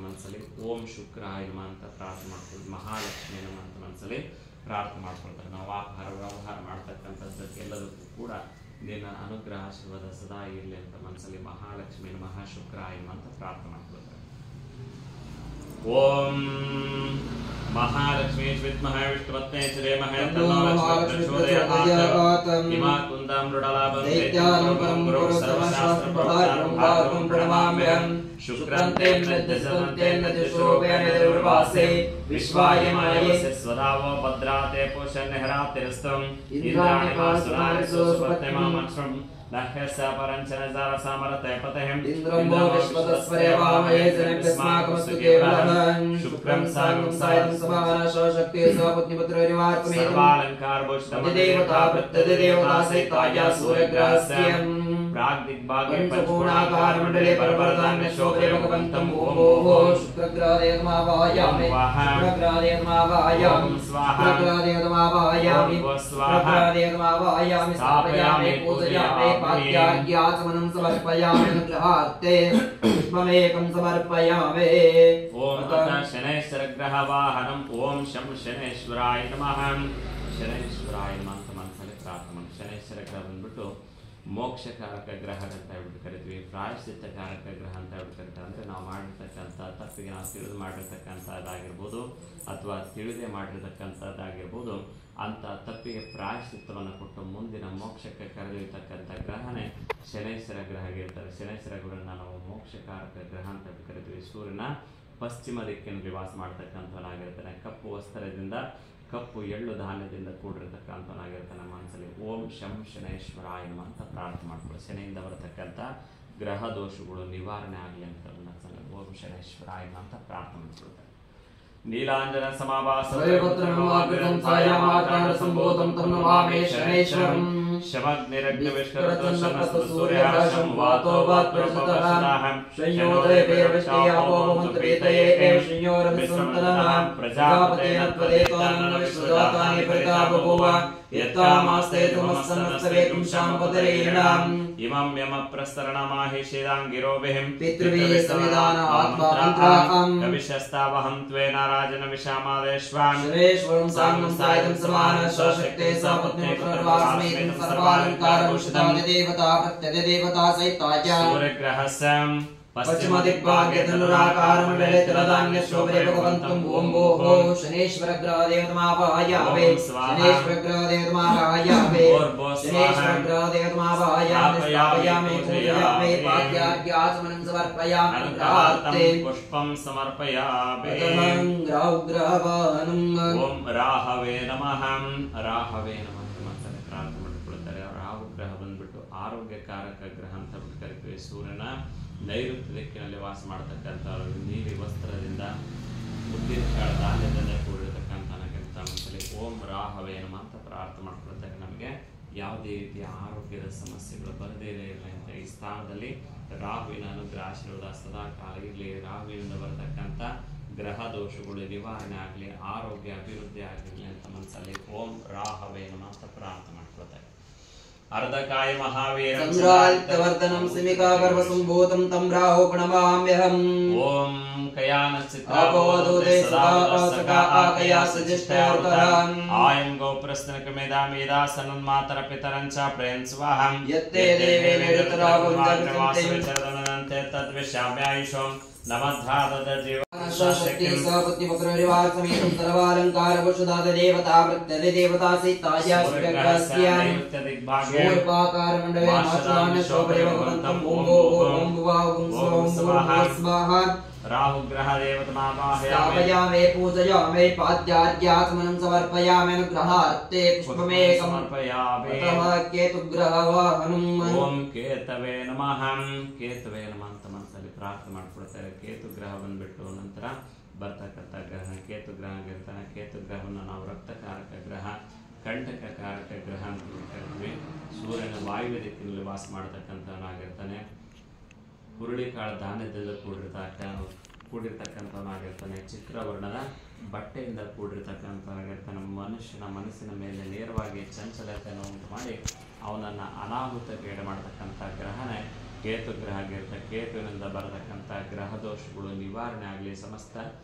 ಮನಸ್ಸಲ್ಲಿ ಓಂ ಶುಕ್ರಾಯ ನಮಃ ಅಂತ ಪ್ರಾರ್ಥನೆ ಮಾಡ್ಕೊಳ್ತೀವಿ. ಮಹಾಲಕ್ಷ್ಮಿ ನಮಃ ಅಂತ ಮನಸ್ಸಲ್ಲಿ ಪ್ರಾರ್ಥನೆ ಮಾಡ್ಕೊಳ್ತಾರೆ. ನಾವು ಆಹಾರ ವ್ಯವಹಾರ ಮಾಡ್ತಕ್ಕಂಥದ್ದಕ್ಕೆ ಎಲ್ಲದಕ್ಕೂ ಕೂಡ ನಿನ್ನ ಅನುಗ್ರಹ ಆಶೀರ್ವಾದ ಸದಾ ಇರಲಿ ಅಂತ ಮನಸ್ಸಲ್ಲಿ ಮಹಾಲಕ್ಷ್ಮಿ ನಮಃ ಶುಕ್ರಾಯ ನಮಃ ಅಂತ ಪ್ರಾರ್ಥನೆ ಮಾಡ್ಕೊಳ್ತಾರೆ. ಓಂ महालक्ष्मी विद्महे विष्णुपत्ने श्रीमहे तन्नो लक्ष्मी प्रचोदयात् इमा कुन्दां मृडलाभं दैत्यानं परं गुरुं सर्वशास्त्रं प्रभातं प्रणमाम्यहं शुक्रं तेन दशमन्तेन दशोपेन निर्वासे विश्वायमाये स्वधावो भद्राते पोषन्निहरातिरस्तम् इंद्राणि वासुनानि सुपत्निमामक्षं नह्यस्य परञ्चन जारसामरते पतेहम् इन्द्रं वो विश्वतस्वरे वामये जनेभ्यस्माकमस्तु केवलः शुक्रं सागं सायं समानशक्ति स्वपुत्निपुत्ररिवार्कमेतं सर्वालङ्कारभूषितं देवता प्रत्यदेवता सहिताया सूर्यग्रहस्यं प्राग्दिग्भागे पंचकोणाकारमण्डले परवरदान्य शोभे भगवन्तं ओम शुक्रग्रहदेवमावायामि शुक्रग्रहदेवमावायामि शुक्रग्रहदेवमावायामि शुक्रग्रहदेवमावायामि स्थापयामि पूजयामि पाद्यार्घ्याचमनं समर्पयामि अनुग्रहार्थे पुष्पमेकं समर्पयामि ओम तथा शनैश्चरग्रहवाहनम् ओम शं शनैश्वराय नमः शनैश्वराय नमः ಮಂತ್ರದಲ್ಲಿ ಪ್ರಾರ್ಥನೆ ಶನೈಶ್ವರಗ್ರಹ ಬಂದ್ಬಿಟ್ಟು ಮೋಕ್ಷಕಾರಕ ಗ್ರಹ ಅಂತ ಹೇಳ್ಬಿಟ್ಟು ಕರಿತೀವಿ ಪ್ರಾಯಶ್ಚಿತ್ತಕಾರಕ ಗ್ರಹ ಅಂತ ಹೇಳ್ಬಿಟ್ಟು ಕರಿತಾರೆ ಅಂದರೆ ನಾವು ಮಾಡಿರ್ತಕ್ಕಂಥ ತಪ್ಪಿಗೆ ನಾವು ತಿಳಿದು ಮಾಡಿರ್ತಕ್ಕಂಥದ್ದಾಗಿರ್ಬೋದು ಅಥವಾ ತಿಳಿದೇ ಮಾಡಿರ್ತಕ್ಕಂಥದ್ದಾಗಿರ್ಬೋದು ಅಂಥ ತಪ್ಪಿಗೆ ಪ್ರಾಯಶ್ಚಿತ್ತವನ್ನು ಕೊಟ್ಟು ಮುಂದಿನ ಮೋಕ್ಷಕ್ಕೆ ಕರೆದೊಯ್ಯತಕ್ಕಂಥ ಗ್ರಹನೇ ಶನೈಶ್ವರ ಗ್ರಹ ಆಗಿರ್ತಾರೆ ಶನೈಶ್ವರ ಗ್ರಹನ ನಾವು ಮೋಕ್ಷಕಾರಕ ಗ್ರಹ ಅಂತ ಕರಿತೀವಿ ಸೂರ್ಯನ ಪಶ್ಚಿಮ ದಿಕ್ಕಿನಲ್ಲಿ ವಾಸ ಮಾಡ್ತಕ್ಕಂಥವನಾಗಿರ್ತಾನೆ ಕಪ್ಪು ವಸ್ತ್ರದಿಂದ ಕಪ್ಪು ಎಳ್ಳು ಧಾನ್ಯದಿಂದ ಕೂಡಿರ್ತಕ್ಕಂಥವನಾಗಿರ್ತಾನೆ ಮನಸ್ಸಲ್ಲಿ ಓಂ ಶಂ ಶನೈಶ್ವರಾಯ ನಮಃ ಅಂತ ಪ್ರಾರ್ಥನೆ ಮಾಡ್ಕೊಳ್ಳಿ ಶನಿಯಿಂದ ಬರತಕ್ಕಂಥ ಗ್ರಹ ದೋಷಗಳು ನಿವಾರಣೆ ಆಗಲಿ ಅಂತ ಮನಸ್ಸಲ್ಲಿ ಓಂ ಶನೈಶ್ವರಾಯ ನಮಃ ಅಂತ ಪ್ರಾರ್ಥನೆ ಮಾಡ್ಕೊಳ್ತಾರೆ ನೀಲಾಂಜನ ಸಮಾಭಾಸಂ ಛಾಯಾಮಾಕಾರ ಸಂಬೋಧಂ ತಂ ನಮಾಮಿ ಶನೈಶ್ವರಂ ಶಮಗ್ನಿರಗ್ನಿವಿಷ್ಕರತಂ ಸೂರ್ಯಃ ವಾತೋ ವಾತ್ಪ್ರಸತಃ ಸಂಯೋದಯ ವೈರವಿಷ್ಟಿಯಾಪೋ ಮಂತ್ರಪೀತಯೇ ಏಂ ಸಂಯೋರಂ ಸಂತನಃ ಪ್ರಜಾಪತೇನ ತ್ವದೇತಾನಂ ವಿಶ್ವದಾತಾನಿ ಪರಿತಾಪಭೂವ ಯತ್ತಾಮಾಸ್ತೆ ತುಮಸ್ಸನ್ನಸ್ಸವೇಕಂ ಶಾಂಪತರೇಣಾಂ ಇಮಂ ಯಮ ಪ್ರಸ್ತರಣಮಾಹಿಷೇದಾಂಗಿರೋಭಿಃ ಪಿತೃವೇ ಸಂವಿಧಾನ ಆತ್ಮಮಂತ್ರಾಹಂ ಕವಿಶಸ್ತಾವಹಂ ತ್ವೇನ ರಾಜನ ವಿಷಾಮಾದೇಶ್ವಾನ್ ಶರೇಶ್ವರಂ ಸಾಂಗಂ ಸಾಯಂ ಸಮಾನ ಸ್ವಶಕ್ತೆ ಸಪತ್ನಿ ಪುನರ್ವಾಸಮೇತಂ ಸರ್ವಾಲಂಕಾರಭೂಷಿತಂ ದೇವತಾ ಪ್ರತ್ಯದೇವತಾ ಸಹಿತಾಯ ಸೂರ್ಯಗ್ರಹಸ್ಯಂ पश्चिम दिग्भागे धनुराकारमण्डले तिलधान्य शोभे भगवन्तं ओम भो शनेश्वर ग्रहदेवतमावाहयामि शनेश्वर ग्रहदेवतमावाहयामि शनेश्वर ग्रहदेवतमावाहयामि स्थापयामि पूजयामि पाद्यार्घ्याचमनं समर्पयामि अनुग्रहार्थे पुष्पं समर्पयामि प्रथमं ग्रहवाहनम् ओम राहवे नमः राहवे नमः ಮಂತ್ರದಲ್ಲಿ ಪ್ರಾರ್ಥನೆ ಮಾಡಿಕೊಳ್ಳುತ್ತಾರೆ ರಾಹು ಗ್ರಹ ಬಂದ್ಬಿಟ್ಟು ಆರೋಗ್ಯಕಾರಕ ಗ್ರಹ ಅಂತ ಕರೀತೀವಿ ಸೂರ್ಯನ ನೈಋತ್ಯ ದಿಕ್ಕಿನಲ್ಲಿ ವಾಸ ಮಾಡತಕ್ಕಂಥವ್ರು ನೀಲಿ ವಸ್ತ್ರದಿಂದ ಉದ್ದಿನ ಕಾಳು ಧಾನ್ಯದಿಂದ ಕೂಡಿರತಕ್ಕಂಥ ಮನಸ್ಸಲ್ಲಿ ಓಂ ರಾಹವೇ ನಮಃ ಅಂತ ಪ್ರಾರ್ಥನೆ ಮಾಡ್ಕೊಳ್ತಾರೆ ನಮಗೆ ಯಾವುದೇ ರೀತಿಯ ಆರೋಗ್ಯದ ಸಮಸ್ಯೆಗಳು ಬರದೇ ಇರಲಿ ಅಂತ ಈ ಸ್ಥಾನದಲ್ಲಿ ರಾಹುವಿನ ಅನುಗ್ರಹ ಆಶೀರ್ವಾದ ಸದಾ ಕಾಲ ಇರಲಿ ರಾಹುವಿನಿಂದ ಬರತಕ್ಕಂಥ ಗ್ರಹ ದೋಷಗಳು ನಿವಾರಣೆ ಆಗಲಿ ಆರೋಗ್ಯ ಅಭಿವೃದ್ಧಿ ಆಗಲಿ ಅಂತ ಮನಸ್ಸಲ್ಲಿ ಓಂ ರಾಹವೇ ನಮಃ ಅಂತ ಪ್ರಾರ್ಥನೆ ಮಾಡ್ಕೊಳ್ತಾರೆ अर्धकाय महावीरं चन्द्रादित्यवर्धनं सिमिकागर्भसम्भूतं तं राहो प्रणमाम्यहम् ॐ कयानश्चित्तापोदूते सदा आकयासजिष्टयोर्तरान् आयं गोप्रस्नकमेदामेदासनन्मातरपितरं च प्रयन् स्वाहं यत्ते देवे वेदतरागुञ्जन्ते तद्विशाम्यायुषं नमद्धादजीव शक्ति सपत्निपुत्ररिवासमेतं सर्वालङ्कारभूषिताद देवता प्रत्यदेवता सहिताय सूर्यग्रहस्यां शूर्पाकारमण्डले माश्राण्य शोभे भगवन्तं ओम भुवा ओम स्वाहा राहु ग्रह देवतमावाहयामि स्थापयामि पूजयामि पाद्यार्घ्याचमनं समर्पयामि अनुग्रहार्थे पुष्पमेकं समर्पयामि प्रथमः केतुग्रहवाहनम् ओम केतवे नमः केतवे नमः ಅಂತ ಮನಸ್ಸಲ್ಲಿ ಪ್ರಾರ್ಥನೆ ಮಾಡ್ಕೊಳ್ತಾರೆ ಕೇತು ಗ್ರಹ ಬಂದ್ಬಿಟ್ಟು ನಂತರ ಬರ್ತಕ್ಕಂಥ ಗ್ರಹ ಕೇತು ಗ್ರಹ ಆಗಿರ್ತಾನೆ ಕೇತು ಗ್ರಹವನ್ನು ನಾವು ರಕ್ತಕಾರಕ ಗ್ರಹ ಕಂಟಕಕಾರಕ ಗ್ರಹ ಅಂತ ಕರಿತೀವಿ ಸೂರ್ಯನ ವಾಯುವ್ಯ ದಿಕ್ಕಿನಲ್ಲಿ ವಾಸ ಮಾಡತಕ್ಕಂಥವನಾಗಿರ್ತಾನೆ ಹುರುಳಿಕಾಳು ಧಾನ್ಯದಿಂದ ಕೂಡಿರ್ತಕ್ಕಂಥವನಾಗಿರ್ತಾನೆ ಚಿತ್ರವರ್ಣದ ಬಟ್ಟೆಯಿಂದ ಕೂಡಿರ್ತಕ್ಕಂಥವನಾಗಿರ್ತಾನೆ ಮನುಷ್ಯನ ಮನಸ್ಸಿನ ಮೇಲೆ ನೇರವಾಗಿ ಚಂಚಲತೆಯನ್ನು ಉಂಟು ಮಾಡಿ ಅವನನ್ನು ಅನಾಹುತಕ್ಕೆ ಈಡು ಮಾಡತಕ್ಕಂಥ ಗ್ರಹನೇ ಕೇತು ಗ್ರಹ ಆಗಿರುತ್ತೆ ಕೇತುವಿನಿಂದ ಬರತಕ್ಕಂಥ ಗ್ರಹ ದೋಷಗಳು ನಿವಾರಣೆ ಆಗಲಿ ಸಮಸ್ತ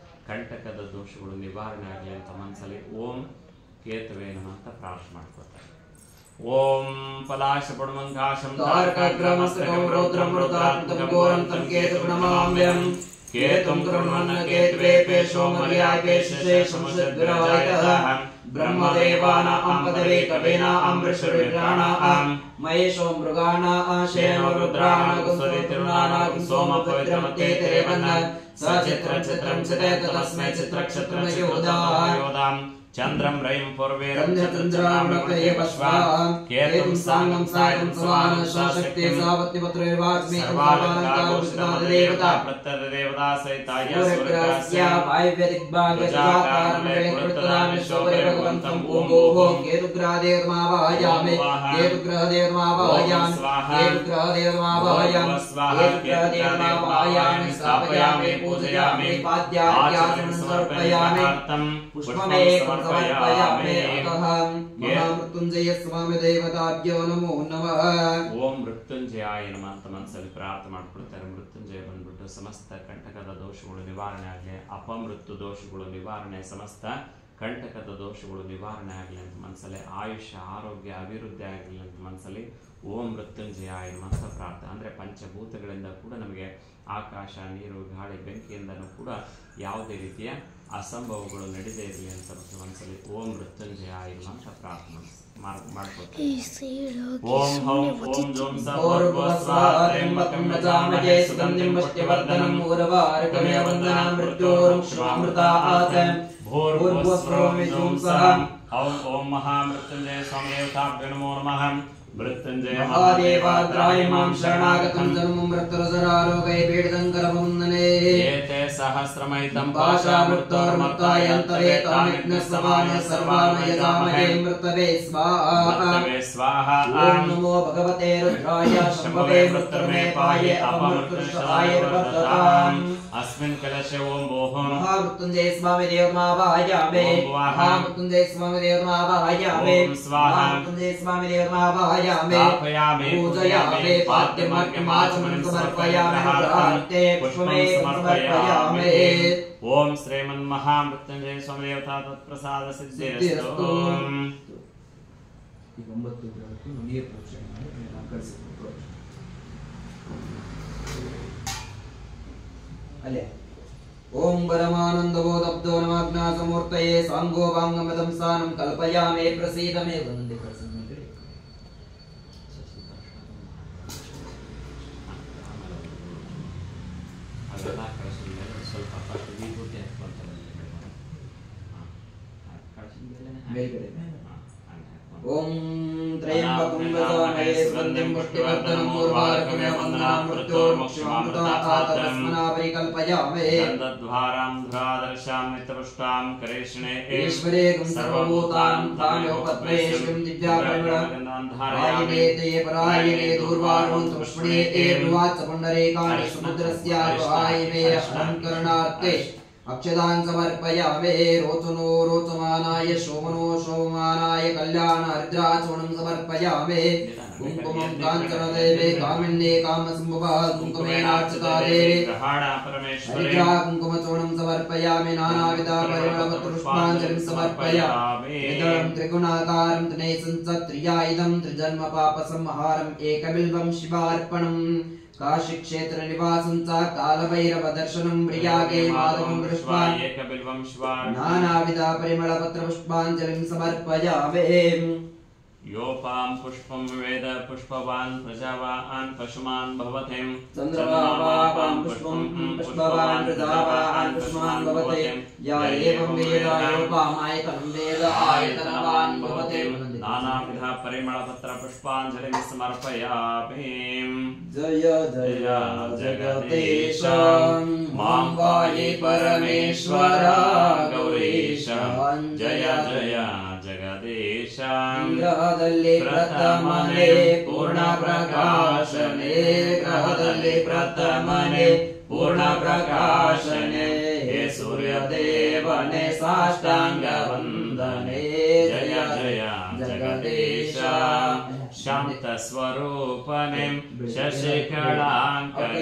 ಕಂಟಕದ ದೋಷಗಳು ನಿವಾರಣೆ ಆಗಲಿ ಅಂತ ಮನಸ್ಸಲ್ಲಿ ಓಂ ಕೇತುವೇ ನಮಃ ಅಂತ ಪ್ರಾರ್ಥನೆ ಮಾಡ್ಕೊಳ್ತಾರೆ ಓಂ ಪಲಾಶಪುಡ್ಮಂಕಾಶಂ ತಾರಕಾಗ್ರಮಸ್ತಕಂ ರೌದ್ರಂ ರುದ್ರಾಂತಂ ಘೋರಂತಂ ಕೇತು ಪ್ರಣಮಾಮ್ಯಹಂ केतुं कृण्वन् केत्वे पेशो मर्याय पेशे समुषद्विराजितः ब्रह्मदेवानां पदवे कवीनां ऋषिर्विप्राणां महेशो मृगाणां शेनो रुद्राणां सुरितृणानां सोमपवित्रमते तेरेवन् सचित्रं चिते तस्मै चित्रक्षत्रं योदां चन्द्रं रयिं पूर्वेरं चन्द्रामृतये पश्वां केतुं सांगं सायं सवान शक्ति सावत्तिपत्रैर्वास्मि सर्वालङ्कारभूषितादेवता प्रत्यदेवता सहिताय सूर्यस्य वायुव्यदिग्भागजाकारं कृतदामि शोभे भगवन्तं ओम ओम केतुग्रहदेवमावाहयामि केतुग्रहदेवमावाहयामि केतुग्रहदेवमावाहयामि केतुग्रहदेवमावाहयामि स्थापयामि पूजयामि पाद्यार्घ्यासनं समर्पयामि पुष्पमेकं समर्पयामि अतः महामृत्युंजय स्वामी देवताभ्यो नमो नमः। ओम मृत्युंजयाय नमः ಅಂತ ಮನಸ್ಸಲ್ಲಿ ಪ್ರಾರ್ಥನೆ ಮಾಡ್ಕೊಳ್ತಾರೆ. ಮೃತ್ಯುಂಜಯ ಬಂದ್ಬಿಟ್ಟು ಸಮಸ್ತ ಕಂಟಕದ ದೋಷಗಳು ನಿವಾರಣೆ ಆಗಲಿ, ಅಪಮೃತ್ಯು ದೋಷಗಳು ನಿವಾರಣೆ, ಸಮಸ್ತ ಕಂಟಕದ ದೋಷಗಳು ನಿವಾರಣೆ ಆಗಲಿ ಅಂತ ಮನಸ್ಸಲ್ಲಿ, ಆಯುಷ್ಯ ಆರೋಗ್ಯ ಅಭಿವೃದ್ಧಿ ಆಗಲಿ ಅಂತ ಮನಸ್ಸಲ್ಲಿ ಓಂ ಮೃತ್ಯುಂಜಯಾಯ ನಮಃ ಅಂತ ಪ್ರಾರ್ಥನೆ. ಅಂದರೆ ಪಂಚಭೂತಗಳಿಂದ ಕೂಡ ನಮಗೆ ಆಕಾಶ, ನೀರು, ಗಾಳಿ, ಬೆಂಕಿಯಿಂದನೂ ಕೂಡ ಯಾವುದೇ ರೀತಿಯ ಅಸಂಭವಗಳು ನಡೆದೇ ಇರಲಿ ಅಂತ ಮನಸ್ಸಲ್ಲಿ ಓಂ ಮೃತ್ಯುಂಜಯಾಯ ನಮಃ ಅಂತ ಪ್ರಾರ್ಥನೆ ಮಾಡ್ಕೊಳ್ತಾರೆ. ಓಂ ಹೌಂ ಓಂ ಜೋಂ ಸರ್ವಸ್ವಾತ್ರ್ಯಂಬಕಂ ಯಜಾಮಹೇ ಸುಗಂಧಿಂ ಪುಷ್ಟಿವರ್ಧನಂ ಊರ್ವಾರ್ಕಮೇವ ವಂದನಾಂ ಮೃತ್ಯೋರ್ಮುಕ್ಷಮಾಮೃತಾತ್ ಭೂರ್ಭುವಸ್ವಂ ವಿಜುಂ ಸಹಂ ಹೌಂ ಓಂ ಮಹಾಮೃತ್ಯುಂಜಯ ಸ್ವಾಮಿ ದೇವತಾಭ್ಯೋ ನಮೋ ನಮಃ. ಮೃತ್ಯುಂಜಯ ಮಹಾದೇವಾದ್ರಾಯ ಮಾಂ ಶರಣಾಗತಂ ಜನ್ಮಂ ಮೃತ್ಯುರಜರಾರೋಗೈ ಪೀಡಿತಂ ಕರವಂದನೆ ಏತೆ ಸಹಸ್ರಮೈತಂ ಪಾಶಾಮೃತೋರ್ಮತ್ತಾಯಂತರೇ ತಾಮಿಗ್ನಸ್ಸಮಾನ ಸರ್ವಾನ್ ಯಜಾಮಹೇ ಮೃತವೇ ಸ್ವಾಹಾ. ಓಂ ನಮೋ ಭಗವತೆ ರುದ್ರಾಯ ಶಂಭವೇ ಮೃತ್ಯುರ್ಮೇ ಪಾಯೇ ಅಪಮೃತ್ಯುಶಾಯ ಪ್ರವರ್ಧತಾಂ. अस्मिन् कलशे ओम बोहम महामृत्युंजय स्वामी देवमावाहयामि महामृत्युंजय स्वामी देवमावाहयामि महामृत्युंजय स्वामी देवमावाहयामि स्थापयामि पूजयामि पाद्यमर्घ्यमाचमनं समर्पयामि प्रार्थे पुष्पमेकं समर्पयामि. ओम श्रीमन् महामृत्युंजय स्वामी देवता तत्प्रसाद सिद्धिरस्तु. ಈ 9 ಗ್ರಹಕ್ಕೂ ನೀರು ಪೋಷಣೆ ಮಾಡಿ ಆಕರ್ಷಿಸಬೇಕು. ಅಲ್ಲೇ ಓಂ ಪರಮಾನಂದಬೋಧಬ್ಧೋ ನಮಾಜ್ಞಾಸಮೂರ್ತಯೇ ಸಾಂಗೋ ವಾಂಗಮದಂ ಸಾನಂ ಕಲ್ಪಯಾಮೇ ಪ್ರಸೀದ ಮೇ ವಂದೇ ಪ್ರಸನ್ನ ಕಡೆ. ಅದೆಲ್ಲ ಕಳಿಸಿದ ಮೇಲೆ ಸ್ವಲ್ಪ ಫಸ್ಟ್ ವಿಭೂತಿ ಹಾಕ್ಕೊಂತಾರೆ ಮೇಲ್ಗಡೆ. ಓಂ ತ್ರಯಂಬಕಂ ಯಜಾಮಹೇ ಸುಗಂಧಿಂ ಪುಷ್ಟಿವರ್ಧನಂ ಊರ್ವಾರ್ಕಮೇವ ವಂದನಾಂ ಮೃತ್ಯೋರ್ಮುಕ್ಷಮಾಮೃತಾತ್ ತಸ್ಮಾ ಪರಿಕಲ್ಪಯಾಮಿ. ಗಂಧದ್ವಾರಾಂ ಧರಾದರ್ಶಾಂ ನಿತ್ಯಪುಷ್ಟಾಂ ಕರೇಷಣೆ ಈಶ್ವರೇಕಂ ಸರ್ವಭೂತಾನಾಂ ತಾಮ್ಯೋ ಪದ್ಮೇಶ್ವರಂ ದಿವ್ಯಾಪರಿಮಳಾಯನೇ ತೇ ಪರಾಯಣೇ ದೂರ್ವಾರೋಂ ತುಷ್ಮಣೇ ಏರ್ವಾಚ ಪುಂಡರೀಕಾಣಿ ಸಮುದ್ರಸ್ಯಾಯನೇ ಅಲಂಕರಣಾರ್ಥೇ अक्षदान समर्पयामि. रोचनो रोचमानाय शोभनो शोभमानाय कल्याण हरिद्राचूर्णं समर्पयामि. कुंकुमं कांचनदेवे कामिन्ये कामसंभवा कुंकुमेनार्चिता देवी हरिद्रा कुंकुमचूर्णं समर्पयामि. नानाविधा परिमलपत्रपुष्पाञ्जलिं समर्पयामि. इदं त्रिगुणाकारं त्रिनेत्रं च त्रियायुधं त्रिजन्म पापसंहारम् एकबिल्वं शिवार्पणम्. काशी क्षेत्र निवासं च कालभैरव दर्शनं प्रियागे माधवं दृष्ट्वा नानाविध परिमलपत्र पुष्पाञ्जलिं समर्पयामि. योपां पुष्पं वेद पुष्पवान् प्रजावान् पशुमान् भवते. चन्द्रवापां पुष्पं पुष्पवान् प्रजावान् पशुमान् भवते. या एवं वेद योपामायतनं वेद आयतनवान् भवते. नानाविध परिमलपत्र पुष्पाञ्जलिं समर्पयामि. जय जय जगदीश मां पाहि परमेश्वर गौरीश. जय जय जगदीश. ग्रहदल्लि प्रथमने पूर्ण प्रकाशने ग्रहदल्लि प्रथमने पूर्ण प्रकाशने हे सूर्यदेवने साष्टांग वंदने. जय जय जगदीश. शांत स्वरूपने शशिकलांकने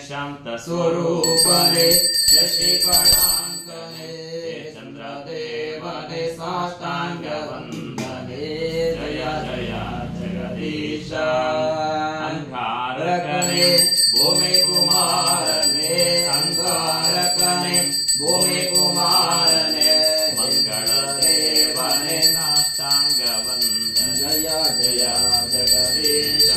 शांत स्वरूपने शशिकलांकने चंद्रदेवने साष्टांग वंदने. जय जय जगदीश. अंगारकने भूमि कुमारने अंगार मंगलदेवने साष्टांगवंदने जय जय जगदीश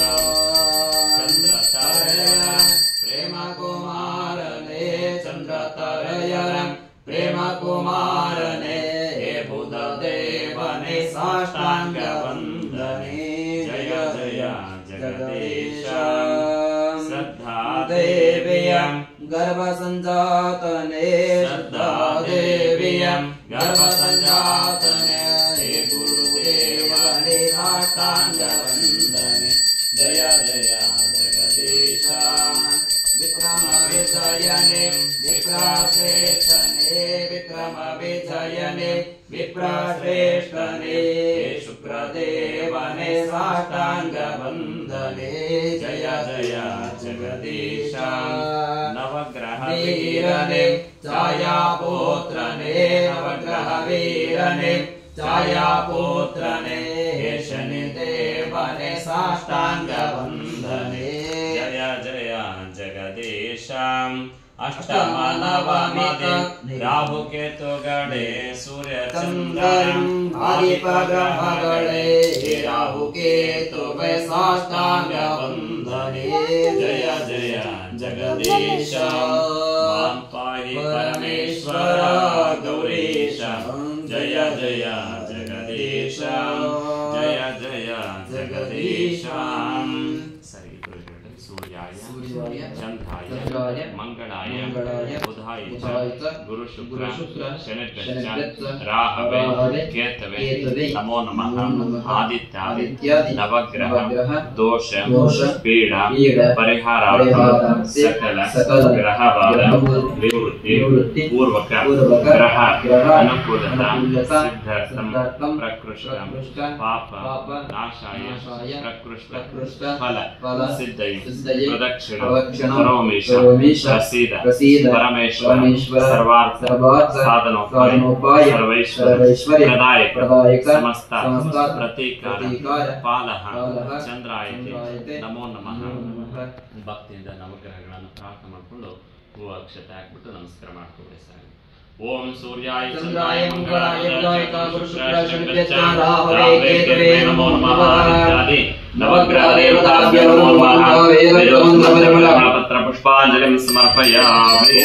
चंद्रतारयन प्रेम कुमारने चंद्रतारयन प्रेम कुमारने हे बुधदेवने साष्टांगवंदने जय जय जगदीश श्रद्धा देव्यं गर्भसंजातने श्रद्धा देव्यं गर्भसंजातने हे गुरुदेवने साष्टांगवंदने जय जय जगदीश विक्रम विजयने विप्राश्रेष्ठने विक्रम विजयने विप्राश्रेष्ठने शुक्रदेवने साष्टांगवंदने जय जय जगदीश नवग्रह वीरने छायापुत्रने नवग्रह वीरने छायापुत्रने हे शनिदेवने साष्टांगवंदने जय जय जगदीश अष्टमनवमति राहुकेतुगणे सूर्यचन्द्रं आदिपग्रहगणे राहुकेतुवे साष्टांगवंदने जय जय जगदीश मां पाहि परमेश्वर गौरीश जय जय जगदीश जय जय जगदीश सूर्याय चंद्राय मंगलाय बुधाय गुरुशुक्र शनिश्च राहवे केतवे नमो नमः आदित्याय नवग्रह दोष पीड़ा परिहारार्थं सकल ग्रहवार विवृत्ति पूर्वक ग्रह अनुकूलता सिद्ध्यर्थं प्रकृष्ट पाप नाशाय प्रकृष्ट फल सिद्धये प्रदक्षिण करोमीश प्रसीद परमेश्वर सर्वार्थ साधनोपाय सर्वैश्वर्य प्रदायक समस्त प्रतीकार पालः चंद्रायते नमो नमः ಭಕ್ತಿಯಿಂದ ನವಗ್ರಹಗಳನ್ನು ಪ್ರಾರ್ಥನೆ ಮಾಡಿಕೊಂಡು ಹೂ ಅಕ್ಷತೆ ಹಾಕ್ಬಿಟ್ಟು ನಮಸ್ಕಾರ ಮಾಡ್ಕೊಳ್ಳಿ ಸರ್. ಓಂ ಸೂರ್ಯಾಯ ಚಂದ್ರಾಯ ಮಂಗಳಾಯ ಬುಧಾಯ ಗುರುಶುಕ್ರ ಶನಿಶ್ಚ ರಾಹವೇ ಕೇತವೇ ನಮೋ ನಮಃ ಇತ್ಯಾದಿ ನವಗ್ರಹ ದೇವತಾಭ್ಯೋ ನಮೋ ನಮಃ ವೇದಮಂತ್ರ ಪುಷ್ಪಾಂಜಲಿಂ ಸಮರ್ಪಯಾಮಿ.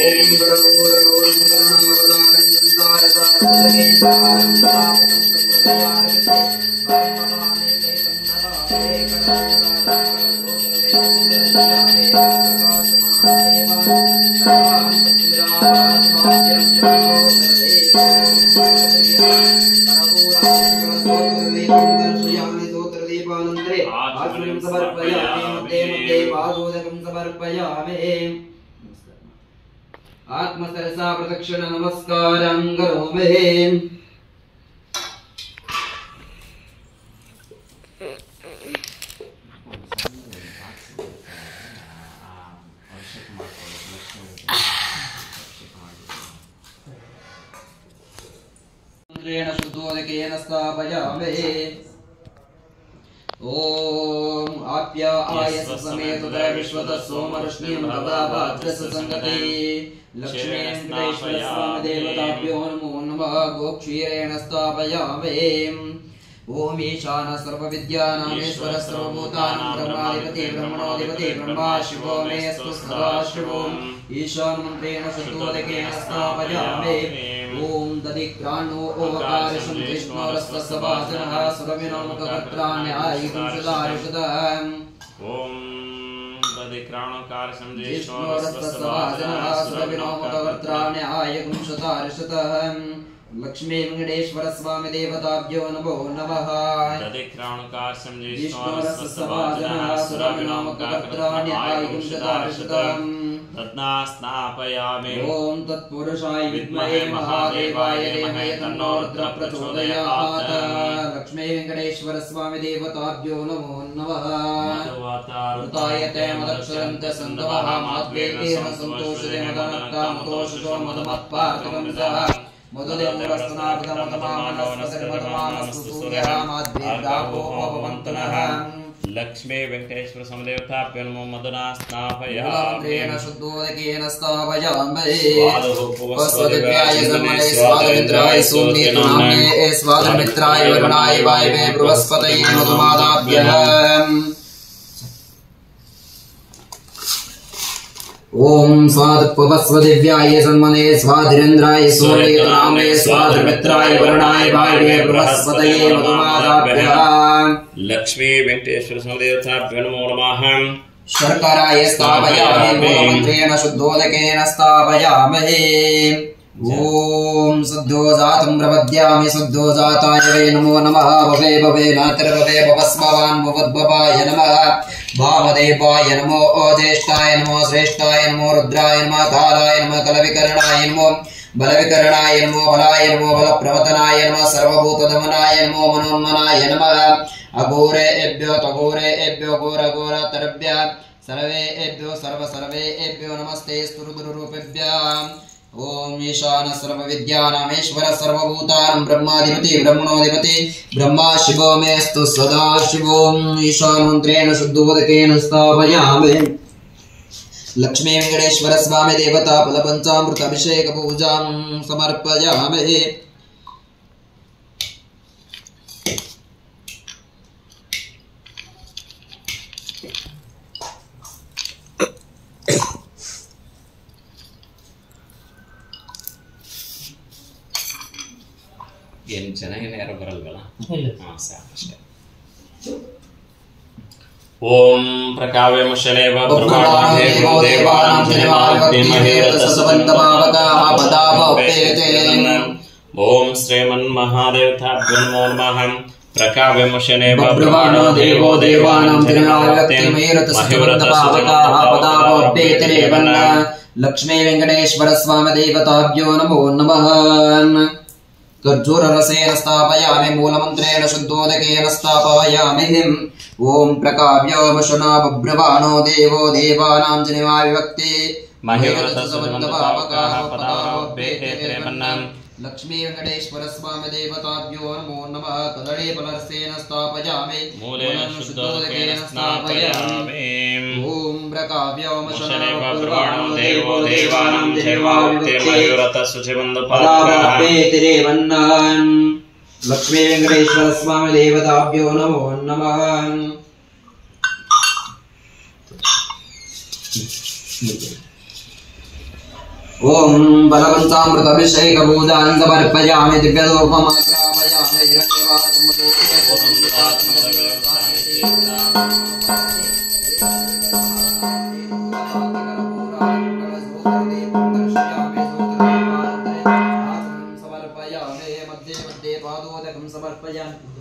आत्मसरसा प्रदक्षिण नमस्कारं करोमि. मंत्रेण शुद्धोदकेन स्थापयामि. ओम आप्याय समेत विश्वत सोमरश्मिं भद्राभाद्रस संगते लक्ष्मीश्वर स्वामी देवताभ्यो नमो नमः. गोक्षीरेण स्थापयामि. ओम ईशान सर्वविद्यानामेश्वर सर्वभूतानां ब्रह्माधिपति ब्रह्मणोऽधिपति ब्रह्मा शिवो मेऽस्तु सदा शिवोम्. ईशान मंत्रेण शुद्धोदकेन स्थापयामि. ओम दधिक्राणो ओकारिशं विष्णोरस्तसवाजनः सुरविनोमुखकर्त्राण्यायितं सदायुषदम्. ओम दधिक्राणोकारिशं विष्णोरस्तसवाजनः सुरविनोमुखकर्त्राण्यायितं सदायुषदम्. लक्ष्मी वेंकटेश्वर स्वामी देवताभ्यो नमो नमः. दधिक्राणोकारिशं विष्णोरस्तसवाजनः सुरविनोमुखकर्त्राण्यायितं सदायुषदम्. तद्नास्नापयामि. ओम तत्पुरुषाय विद्महे महादेवाय धीमहि तन्नो रुद्रः प्रचोदयात्. लक्ष्मी वेंकटेश्वर स्वामी देवताभ्यो नमो नमः. मधुवातारुतायते मदक्षरन्ते सन्दवः माद्वेति संतोषते मदमत्तां तोषो मदमत्पार्कं सः मधुदेवस्तनाभिधमतमामनस्पतिर्मतमामस्तु सूर्यः माद्वेदापो भवन्तु नः. लक्ष्मी वेंकटेश्वर समदेवताभ्यो नमो मदना स्नापयामि मूलमन्त्रेण शुद्धोदकेन स्थापयामि स्वादुपवस्वदिव्याय स्वादमित्राय स्वादमित्राय सोमनेतुनाम्ने स्वादमित्राय वरुणाय वायवे बृहस्पतये मधुमादाभ्यः ओम स्वादुपवस्वदिव्याय सन्मने स्वादिरेन्द्राय सोमनेतुनाम्ने स्वादमित्राय वरुणाय वायवे बृहस्पतये मधुमादाभ्यः लक्ष्मी वेंकटेश्वर समदेवताभ्यो नमो नमः शर्कराय स्थापयामि मूलमन्त्रेण शुद्धोदकेन स्थापयामि ओम शुद्धोजातं प्रपद्यामि शुद्धोजाताय वै नमो नमः भवे भवे नातिर्भवे भवस्मवान् भवद्भवाय नमः वामदेवाय नमो ज्येष्ठाय नमो श्रेष्ठाय नमो रुद्राय नमः कालाय नमः कलविकरणाय नमो बलविकरणाय नमो बलाय नमो बलप्रवतनाय नमः सर्वभूतदमनाय नमो मनोन्मनाय नमः अघोरेभ्यो तघोरेभ्यो घोरघोरतरभ्य सर्वेभ्यो सर्वेभ्यो नमस्ते स्तुरुद्रुरूपेभ्यः ओम ईशान सर्वविद्यानामीश्वर सर्वभूतानां ब्रह्माधिपति ब्रह्मणोधिपति ब्रह्मा शिवो मेस्तु सदा शिवोम ईशान मंत्रेण शुद्धोदकेन स्थापयामि लक्ष्मी वेंकटेश्वर स्वामी देवता फलपंचामृत अभिषेक पूजां समर्पयामि ಏನು ಚೆನ್ನಾಗಿ ಯಾರು ಬರಲ್ವಲ್ಲ ಹಾಂ ಸಾಕು ಅಷ್ಟೇ ಓಂ ಪ್ರಕಾವ್ಯಂ ಶನೇವ ಬ್ರಹ್ಮಾಣೋ ದೇವಾನಾಂ ಜನಿವಾರ್ತಿಮಹೇರತಸವಂತಮಾವಕಾಪದಾವಪೇತೆ ಓಂ ಶ್ರೀಮನ್ ಮಹಾದೇವತಾಭ್ಯೋ ನಮೋ ನಮಃ ಪ್ರಕಾವ್ಯಂ ಶನೇವ ಬ್ರಹ್ಮಾಣೋ ದೇವೋ ದೇವಾನಾಂ ಜನಿವಾರ್ತಿಮಹೇರತಸವಂತಮಾವಕಾಪದಾವಪೇತೆ ಲಕ್ಷ್ಮೀ ವೆಂಕಟೇಶ್ವರ ಸ್ವಾಮಿ ದೇವತಾಭ್ಯೋ ನಮೋ ನಮಃ खर्जूररसेन स्थापयामि मूलमन्त्रेण शुद्धोदकेन स्थापयामि ओम प्रकाव्योमशुना बभ्रवाणो देवो देवानां जनिवा विभक्ति लक्ष्मी वेंकटेश्वर स्वामी देवताभ्यो नमो नमः कदळे फलरसेन स्थापयामि मूलेन शुद्धोदकेन स्थापयामि ओम प्रकाव्योमशुना बभ्रवाणो देवो देवानां जनिवा लक्ष्मी वेंकटेश्वर स्वामी देवताभ्यो नमो नमः ओम बलवंतामृत अभिषेक पूजां समर्पयामि दिव्यधूपमाग्रापयामि समर्पयामि मध्ये मध्ये पादोदकं समर्पयामि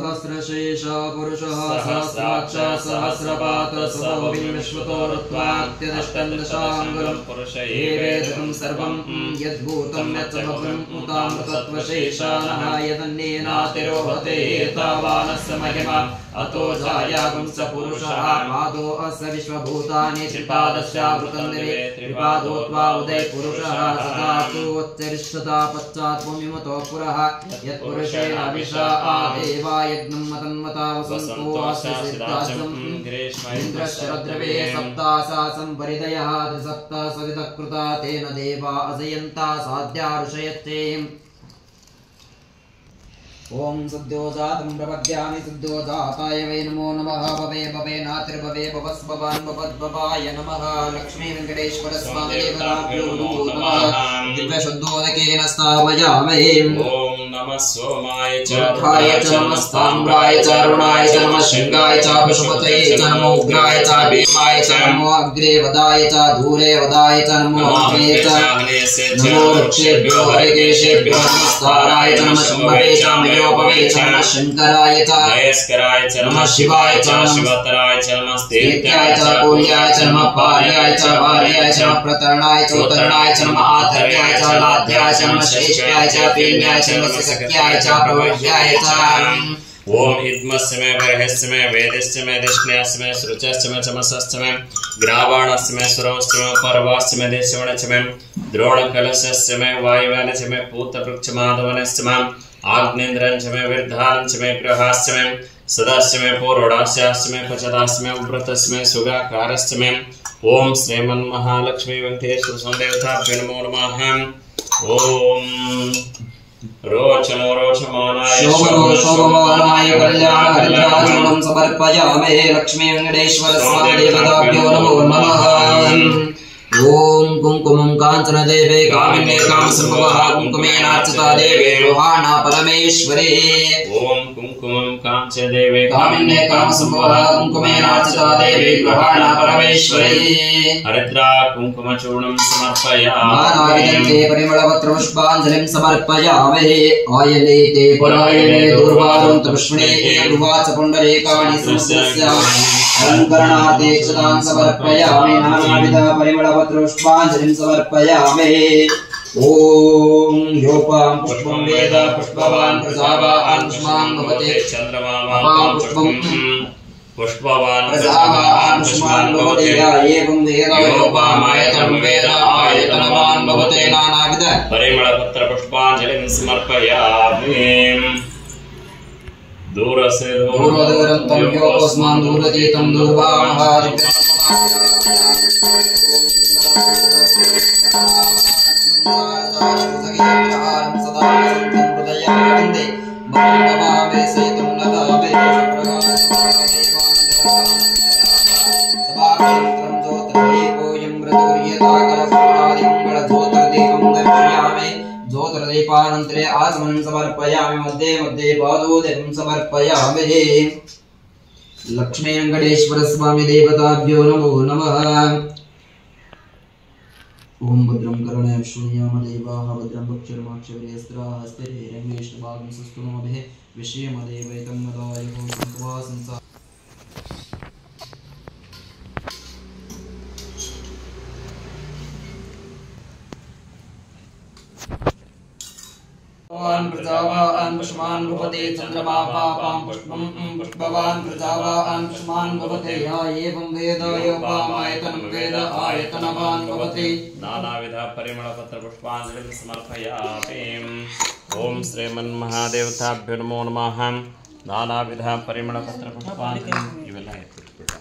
सहस्रशेष पुरुषः सहस्राक्ष सहस्रपात समोविश्वतो ऋत्वात्यदष्टन्दशाङ्गुलं पुरुषैवेदकं सर्वं यद्भूतं यत्समग्रं मुतामृतत्वशेषानः यदन्येनातिरोहते एतावानस्य महिमा अतो जायागं स पुरुषः पादो अस्य विश्वभूतानि त्रिपादस्यावृतं निरे त्रिपादो त्वा उदय पुरुषः सदातु उच्चरिष्ठता पश्चात् भूमिमतो पुरः यत्पुरुषेण अभिषा आदेवा यज्ञं मतन्मता वसन्तो अस्य सिद्धासं इन्द्रशरद्रवे सप्तासासं परिदयः त्रिसप्ता सवितकृता तेन देवा अजयन्ता साध्या ऋषयत्ते ओम सद्योजातं प्रपद्यामि सद्योजाताय वै नमो नमः भवे भवे नातिर्भवे भवस्भवान् भवद्भवाय नमः लक्ष्मी वेंकटेश्वर स्वामी देवताभ्यो नमो नमः दिव्यशुद्धोदकेन स्थापयामि ओम नमः सोमाय च रुद्राय च नमस्ताम्राय च अरुणाय च नमः शृंगाय च पशुपतये च नमो उग्राय च भीमाय च नमो अग्रे वदाय च दूरे वदाय च नमो अग्रे च नमो वृक्षेभ्यो हरिकेशेभ्यो नमस्काराय च नमः शम्भवे च मयोपवे च नमः शंकराय च जयस्कराय च नमः शिवाय च शिवतराय च नमस्तेत्याय च कोल्याय च नमः पार्याय च वार्याय च नमः प्रतरणाय च उत्तरणाय च नमः आधर्याय च लाध्याय च नमः शेष्याय च पीण्याय च नमः सख्याय च प्रवह्याय च ओम इद्मस्य मे बर्हस्य मे वेदस्य मे दिष्णयस्य मे सृचस्य मे चमसस्य मे ग्रावाणस्य मे सुरवस्य मे पर्वस्य मे देशवणस्य मे द्रोणकलशस्य मे वायुवनस्य मे पूतवृक्षमाधवनस्य मे आग्नेन्द्रंच मे विर्धानंच मे ग्रहस्य मे सदास्य मे पूर्वडास्यास्य मे पचदास्य मे व्रतस्य मे सुगाकारस्य मे ओम श्रीमन्महालक्ष्मी वेंकटेश्वर स्वामिदेवताभ्यो नमो नमः। ओम रोचनो रोचमानाय शोभमानाय कल्याणहरिद्राचरणं समर्पयामि। लक्ष्मी वेंकटेश्वर स्वामी देवताभ्यो नमो नमः। ओम कुंकुमं कांचन देवे कामिने कामसंभवः कुंकुमेनार्चिता देवे गृहाणा परमेश्वरे। ओम कुंकुमं कांचन देवे कामिने कामसंभवः कुंकुमेनार्चिता देवे गृहाणा परमेश्वरे। हरिद्रा कुंकुमचूर्णं समर्पयामि। नानाविधे परिमलपत्रपुष्पाञ्जलिं समर्पयामि। आयले ते परायणे दूर्वारुं तपुष्णे उवाच पुण्डरीकाणि समस्तस्य अलङ्करणार्थे क्षतां समर्पयामि। नानाविध परिमलपत्रपुष्पाञ्जलिं समर्पयामि। ओम योपां पुष्पं वेद पुष्पवान् प्रजावान् पुष्पान् भवते चन्द्रमावान् पुष्पं पुष्पवान् प्रजावान् पुष्पान् भवते। एवं वेद योपामायतं वेद आयतनवान् भवते। नानाविध परिमलपत्र पुष्पाञ्जलिं समर्पयामि। दूरसे दूरदूरं तं योऽस्मान् दूरतीतं दूर्वामहादिव्यं ज्योतिर्दीपानन्तरे आचमनं समर्पयामि। मध्ये मध्ये पादोदकं समर्पयामि। लक्ष्मी वेंकटेश्वर स्वामी देवताभ्यो नमो नमः। ओम भद्रं कर्णेन शृणुयाम देवाः भद्रं भक्षरमाक्षवीर्यस्त्राः स्थिरैरङ्गैष्णवागं सुस्तुनोभिः विषयमदेवैतं मदाय भूसंत्वा संसा प्रजावान् पुष्पान् भवते। चन्द्रमा पापां पुष्पं पुष्पवान् प्रजावान् पुष्पान् भवते। या एवं वेद योपामायतनं वेद आयतनवान् भवते। नानाविध परिमलपत्र पुष्पाञ्जलिं समर्पयामि। ओम श्रीमन्महादेवताभ्यो नमो नमः। नानाविध परिमलपत्र पुष्पाञ्जलिं ಇವೆಲ್ಲ ಎತ್ತಿಟ್ಬಿಟ್ಟು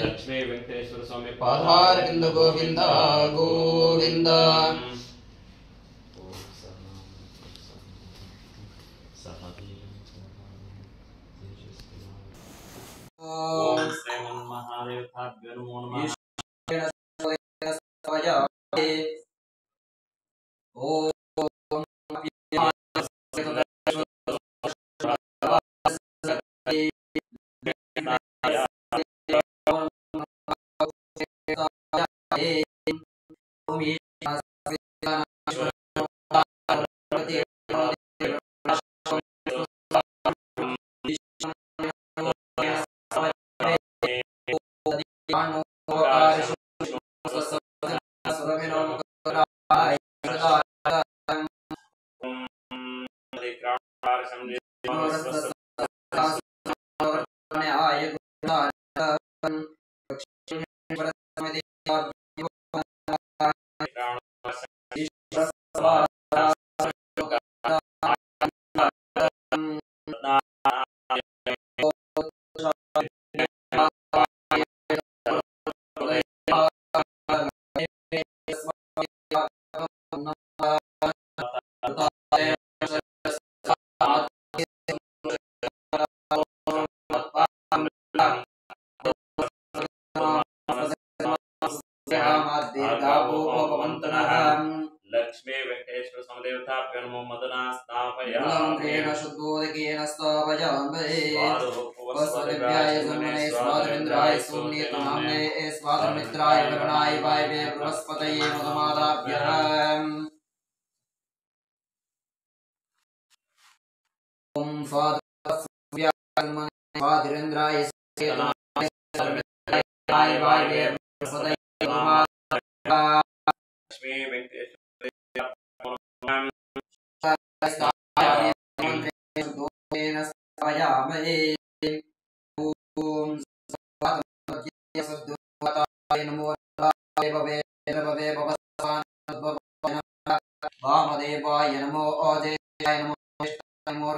लक्ष्मी वेंकटेश्वर स्वामी पादारविंद गोविंद गोविंद। ओम श्रीमन्महा महादेवताभ्यो नमो नमः लक्ष्मी वेंकटेश्वर समदेवताभ्यो नमो मदना स्थापयामि शुद्धोदकेन स्थापयामि स्वादिव्याय जन्मने स्वादिन्द्राय सुनीतनाम्ने स्वादमित्राय लवणाय वायवे बृहस्पतये मधुमादाभ्यः ओम स्वादिव्याय जन्मने स्वादिन्द्राय सुनीतनाम्ने वायवे बृहस्पतये मधुमादाभ्यः लक्ष्मी वेंकटेश्वर वामदेवाय नमो अजयाय नमो नमो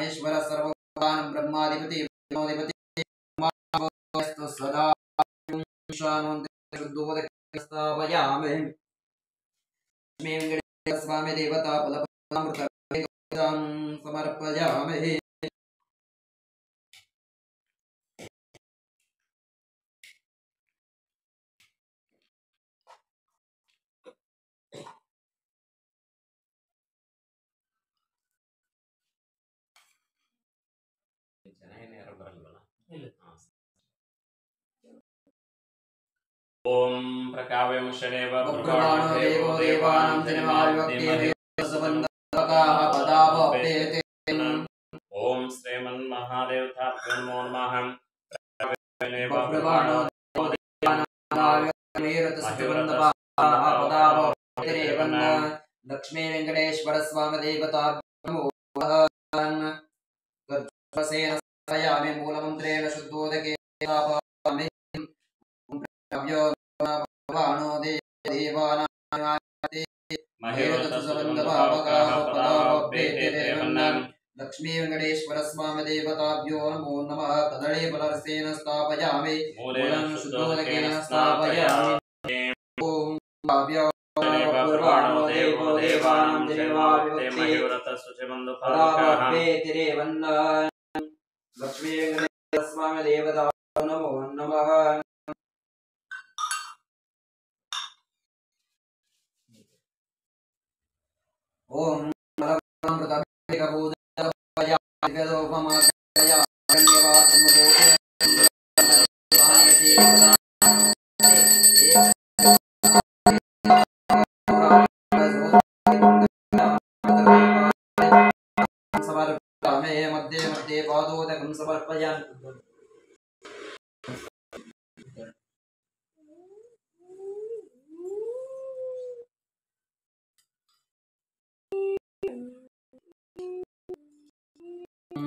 ईश्वर सर्वभूतान ब्रह्माधिपति विष्णुधिपति सदा शुद्धोदकस्थापयामि स्वामी देवता फलप्रदामृतं समर्पयामि ओम प्रकाव्यम शनेव प्रकाणो देवो देवानां जन्माविभक्तिर्सबन्धकाः पदावप्येते ओम श्रीमन् महादेवताभ्यो नमो नमः प्रकाणो देवो देवानां जन्माविभक्तिर्सबन्धकाः पदावप्येते लक्ष्मी वेंकटेश्वर स्वामी देवताभ्यो नमो नमः कर्तसेन स्थापयामि मूलमन्त्रेण शुद्धोदके स्थापयामि भव्यो भगवानो देवानां लक्ष्मी वेंकटेश्वर स्वामी देवताभ्यो नमो नमः कदळे बलरसेन स्थापयामि मूलं शुद्धोदकेन स्थापयामि ओम भव्यो भगवानो देवानां लक्ष्मी वेंकटेश्वर स्वामी देवताभ्यो नमो नमः ओम मध्ये मध्ये पादोदकं समर्पयामि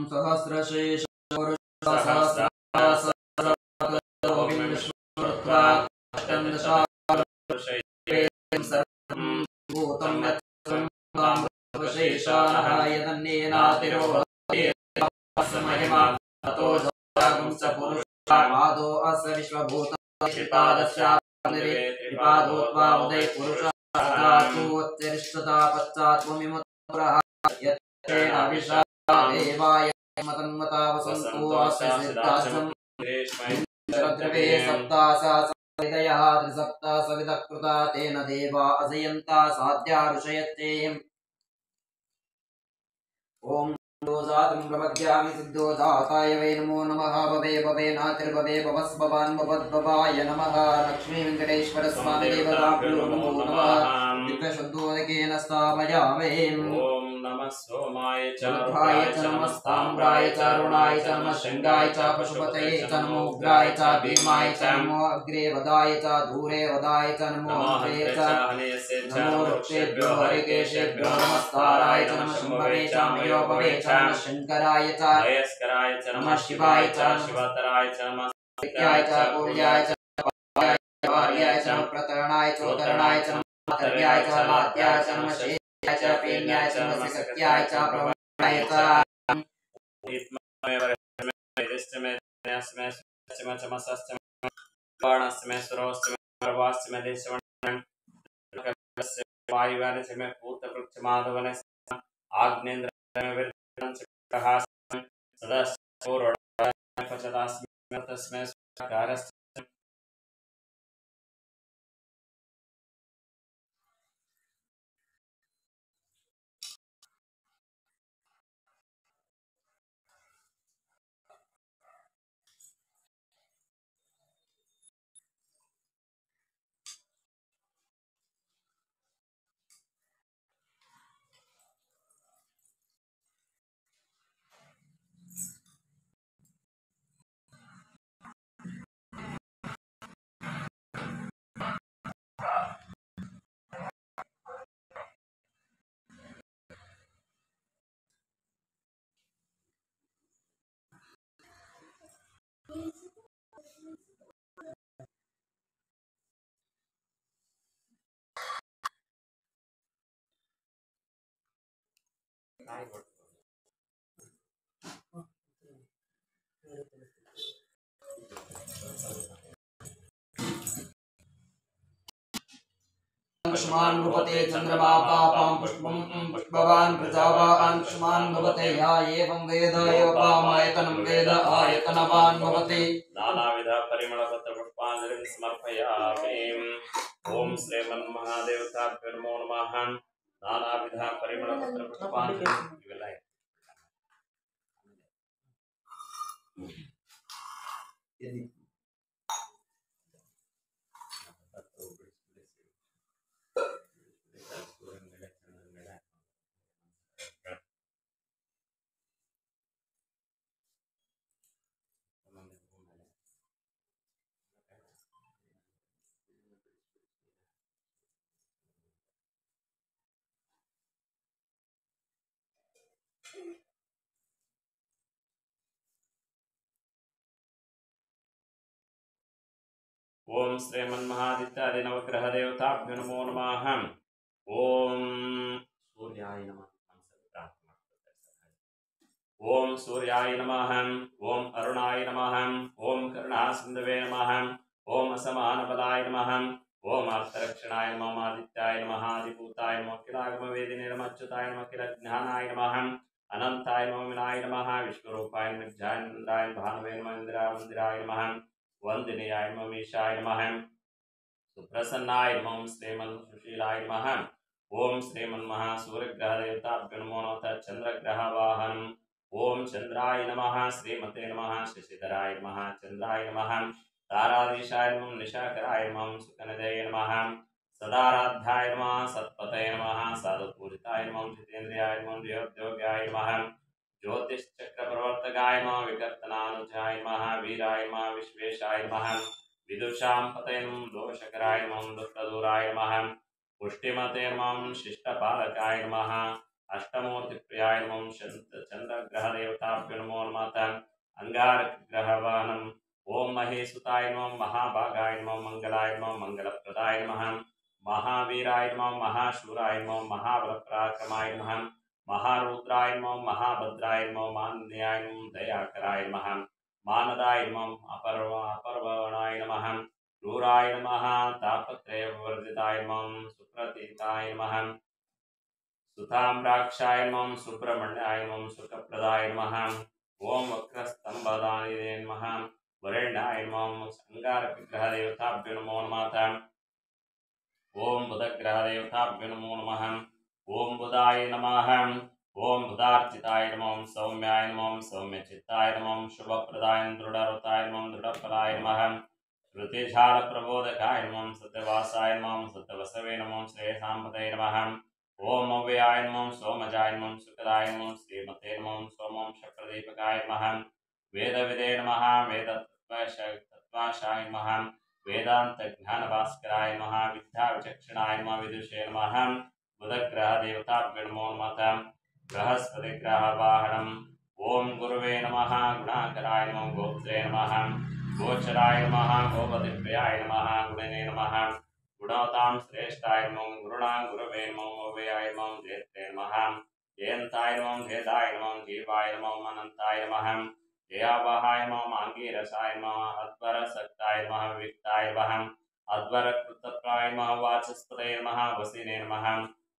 सहस्रशेष सर्वभूतश्रिपादस्यापनिरे त्रिपादोत्वा उदय पुरुषात्तोत्तिष्ठता पश्चात्त्वमिमुत्तरः यत्तेन विशा देवाय मतन्मता वसन्तो अस्य सिद्धार्थं द्रवे सप्तासा सविदयः त्रिसप्ता सविदः कृता तेन देवा अजयन्ता साध्या ऋषयत्ते ओम दोजातं प्रपद्यामि सिद्धोजाताय वै नमो नमः भवे भवे नातिर्भवे भवस्भवान् भवद्भवाय नमः लक्ष्मी वेंकटेश्वर स्वामी देवताभ्यो नमो नमः दिव्यशुद्धोदकेन स्थापयामि ओम नमः सोमाय च रुद्राय च नमस्ताम्राय च अरुणाय च नमः शृंगाय च पशुपतये च नमो उग्राय च भीमाय च नमो अग्रे वदाय च दूरे वदाय च नमो अग्रे च नमो वृक्षेभ्यो हरिकेशेभ्यो नमस्काराय च नमः शंभवे च मयोपवे च नमः शंकराय च वयस्कराय च नमः शिवाय च शिवतराय च नमः नित्याय च पूर्याय च वार्याय च प्रतरणाय च उदरणाय च मातर्याय च लात्याय च नमः शेयाय च पेन्याय च नमः सत्याय च प्रवणाय च पुष्पवान् भवते चंद्रमा पापां पुष्पं पुष्पवान् प्रजावान् पुष्पवान् भवते या एवं वेद योपामायतनं वेद आयतनवान् भवते नानाविध परिमलपत्र पुष्पाञ्जलिं समर्पयामि ओम श्रीमन्महादेवताभ्यो नमो नमः नानाविध परिमलपत्र पुष्पाञ्जलिं ओम श्रीमन्महादित्यादि नवग्रह देवताभ्यो नमो नमः ओम सूर्याय नमः ओम सूर्याय नमः ओम अरुणाय नमः ओम करुणासिन्धवे नमः ओम असमानबलाय नमः ओम अर्थरक्षणाय नमः आदित्याय नमः आदिभूताय नमः अखिलागमवेदिने नमः अच्युताय नमः अखिलज्ञानाय नमः अनंताय नमः विनाय नमः विश्वरूपाय नमः नित्यानंदाय भानवे नमः इंदिरामंदिराय नमः वंदनीयाय नमः ईशाय नमः सुप्रसन्नाय नमः श्रीमन्सुशीलाय नमः ओम श्रीमन्महासूर्यग्रहदेवताभ्यो नमो नमः चंद्रग्रहवाहनम् ओम चंद्राय नमः श्रीमते नमः शशिधराय नमः चंद्राय नमः ताराधीशाय नमः निशाकराय नमः सुकनदये नमः सदाराध्याय नमः सत्पतये नमः साधुपूजिताय नमः जितेन्द्रियाय नमः देवोद्योगाय नमः ज्योतिश्चक्रप्रवर्तकाय नमः विकर्तनानुजाय नमः वीराय नमः विश्वेशाय नमः विदुषां पतये नमः दोषकराय नमः दुष्टदूराय नमः पुष्टिमते नमः शिष्टपालकाय नमः अष्टमूर्तिप्रियाय नमः चंद्रग्रहदेवताभ्यो नमो नमः अंगारकग्रहवाहनम् ओम महेशुताय नमः महाभागाय नमः मंगलाय नमः मंगलप्रदाय नमः महावीराय नमः महाशूराय नमः महाबलपराक्रमाय नमः महारुद्राय नमः महाभद्राय नमः मान्याय नमः दयाकराय नमः मानदाय नमः अपर्वणाय नमः क्रूराय नमः तापत्रयवर्जिताय नमः सुप्रतीताय नमः सुताम्राक्षाय नमः सुब्रह्मण्याय नमः सुखप्रदाय नमः ओम वक्रस्तंभदाय नमः वरेण्याय नमः संगारविग्रहदेवताभ्यो नमो नमः ओम बुधग्रहदेवताभ्यो नमो नमः ओम बुधाय नमः ओम बुधार्चिताय नमः सौम्याय नमः सौम्यचित्ताय नमः शुभप्रदाय दृढ़रताय नमः दृढ़फलाय नमः श्रुतिझालप्रबोधकाय नमः सत्यवासाय नमः सत्यवसवे नमः श्रेयसाम्पदये नमः ओम अव्ययाय नमः सोमजाय नमः सुखदाय नमः श्रीमते नमः सोमं शप्रदीपकाय नमः वेदविदे नमः वेदतत्त्वाशाय नमः वेदान्तज्ञानभास्कराय नमः विद्याविचक्षणाय नमः विदुषे नमः बुधग्रहदेवताभ्यो नमो नमः बृहस्पतिग्रहवाहनम् ओम गुरुवे नमः गुणाकराय नमः गोप्त्रे नमः गोचराय नमः गोपतिप्रियाय नमः गुणने नमः गुणवतां श्रेष्ठाय नमः गुरुणां गुरवे नमः अव्ययाय नमः जयत्रे नमः जयन्ताय नमः भेदाय नमः जीवाय नमः अनन्ताय नमः जयावहाय नमः आंगीरसाय नमः अध्वरसक्ताय नमः विक्ताय नमः अध्वरकृतप्राय नमः वाचस्पतये नमः वसिने नमः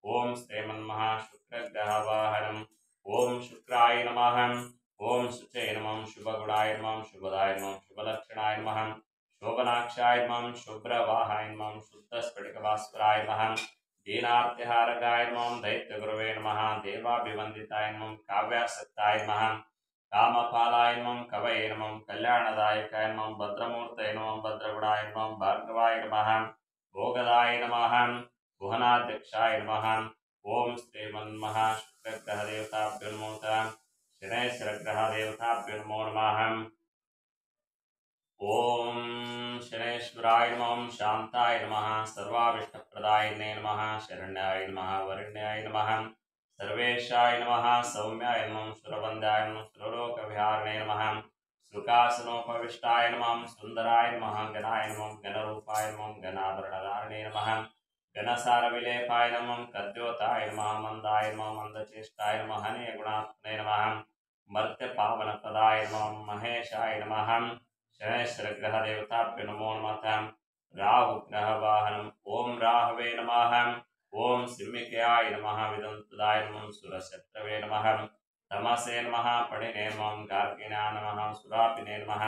ओम स्तेमन् नमः शुक्रग्रहवाहनम् ओम शुक्राय नमः ओम शुचे नमः शुभगुणाय नमः शुभदाय नमः शुभलक्षणाय नमः शोभनाक्षाय नमः शुभ्रवाहाय नमः शुद्धस्फटिकभास्कराय नमः दीनार्तिहारकाय नमः दैत्यगुरवे नमः देवाभिवन्दिताय नमः काव्यासक्ताय नमः कामपालाय नमः कवये नमः कल्याणदायकाय नमः भद्रमूर्तये नमः भद्रगुणाय नमः भार्गवाय नमः भोगदाय नमः भुवनाध्यक्षाय नमः ओम श्रीमन्मः शुक्रग्रहदेवताभ्यो नमो नमः शनैश्वरग्रहदेवताभ्यो नमो नमः ओम शनैश्वराय नमः शांताय नमः सर्वाभीष्टप्रदायिने नमः शरण्याय नमः वरण्याय नमः सर्वेशाय नमः सौम्याय नमः सुरवन्द्याय नमः सुरलोकविहारिणे नमः सुखासनोपविष्टाय नमः सुन्दराय नमः गणाय नमः गणरूपाय नमः गणाभरणधारिणे नमः गणसारविलेपाय नमः कद्योताय नमः मंदाय नमः मंदचेष्टाय नमः हनीयगुणात्मने नमः मर्त्यपावनप्रदाय नमः महेशाय नमः शनैश्वरग्रहदेवताभ्यो नमो नमः राहुग्रहवाहनम् ओम राहवे नमः ओम सिंहिकाय नमः विदन्तदाय नमः सुरशत्रवे नमः तमसे नमः पणिने नमः गार्गिणाय नमः सुरापिने नमः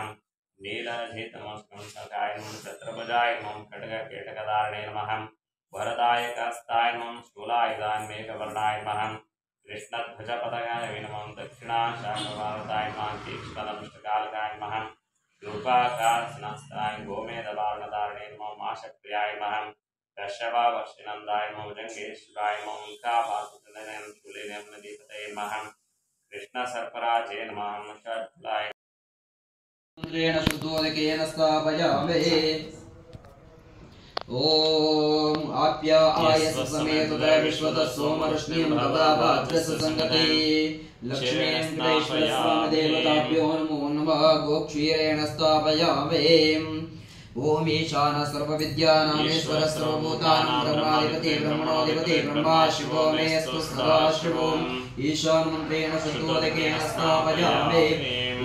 नीलधीतमस्कंसकाय नमः छत्रभुजाय नमः खड्गकेटकधारिणे नमः वरदायकास्ताय नमः शूलायुधाय मेघवर्णाय नमः कृष्णध्वजपदगाय नमः दक्षिणाशाखवारदाय नमः तीक्ष्णदंष्टकालकाय नमः रूपाकारस्नास्ताय गोमेदवारणधारिणे नमः माशप्रियाय नमः कश्यपवर्षिनन्दाय नमः भुजङ्गेश्वराय नमः मुखापातुतनयनं शूलिनं नदीपतये नमः कृष्णसर्पराजे नमः शर्फलाय मन्त्रेण शुद्धोदकेन स्थापयामहे ओम आप्यायस समेत विश्वतः सोमरश्मिं तथा भाद्रस संगते लक्ष्मीं देवताभ्यो नमो नमः गोक्षीरेण स्थापयामहे ओम ईशान सर्वविद्यानामीश्वर सर्वभूतानां ब्रह्माधिपति ब्रह्मणोऽधिपति ब्रह्मा शिवो मेऽस्तु सदा शिवो ईशान मन्त्रेण शुद्धोदकेन स्थापयामहे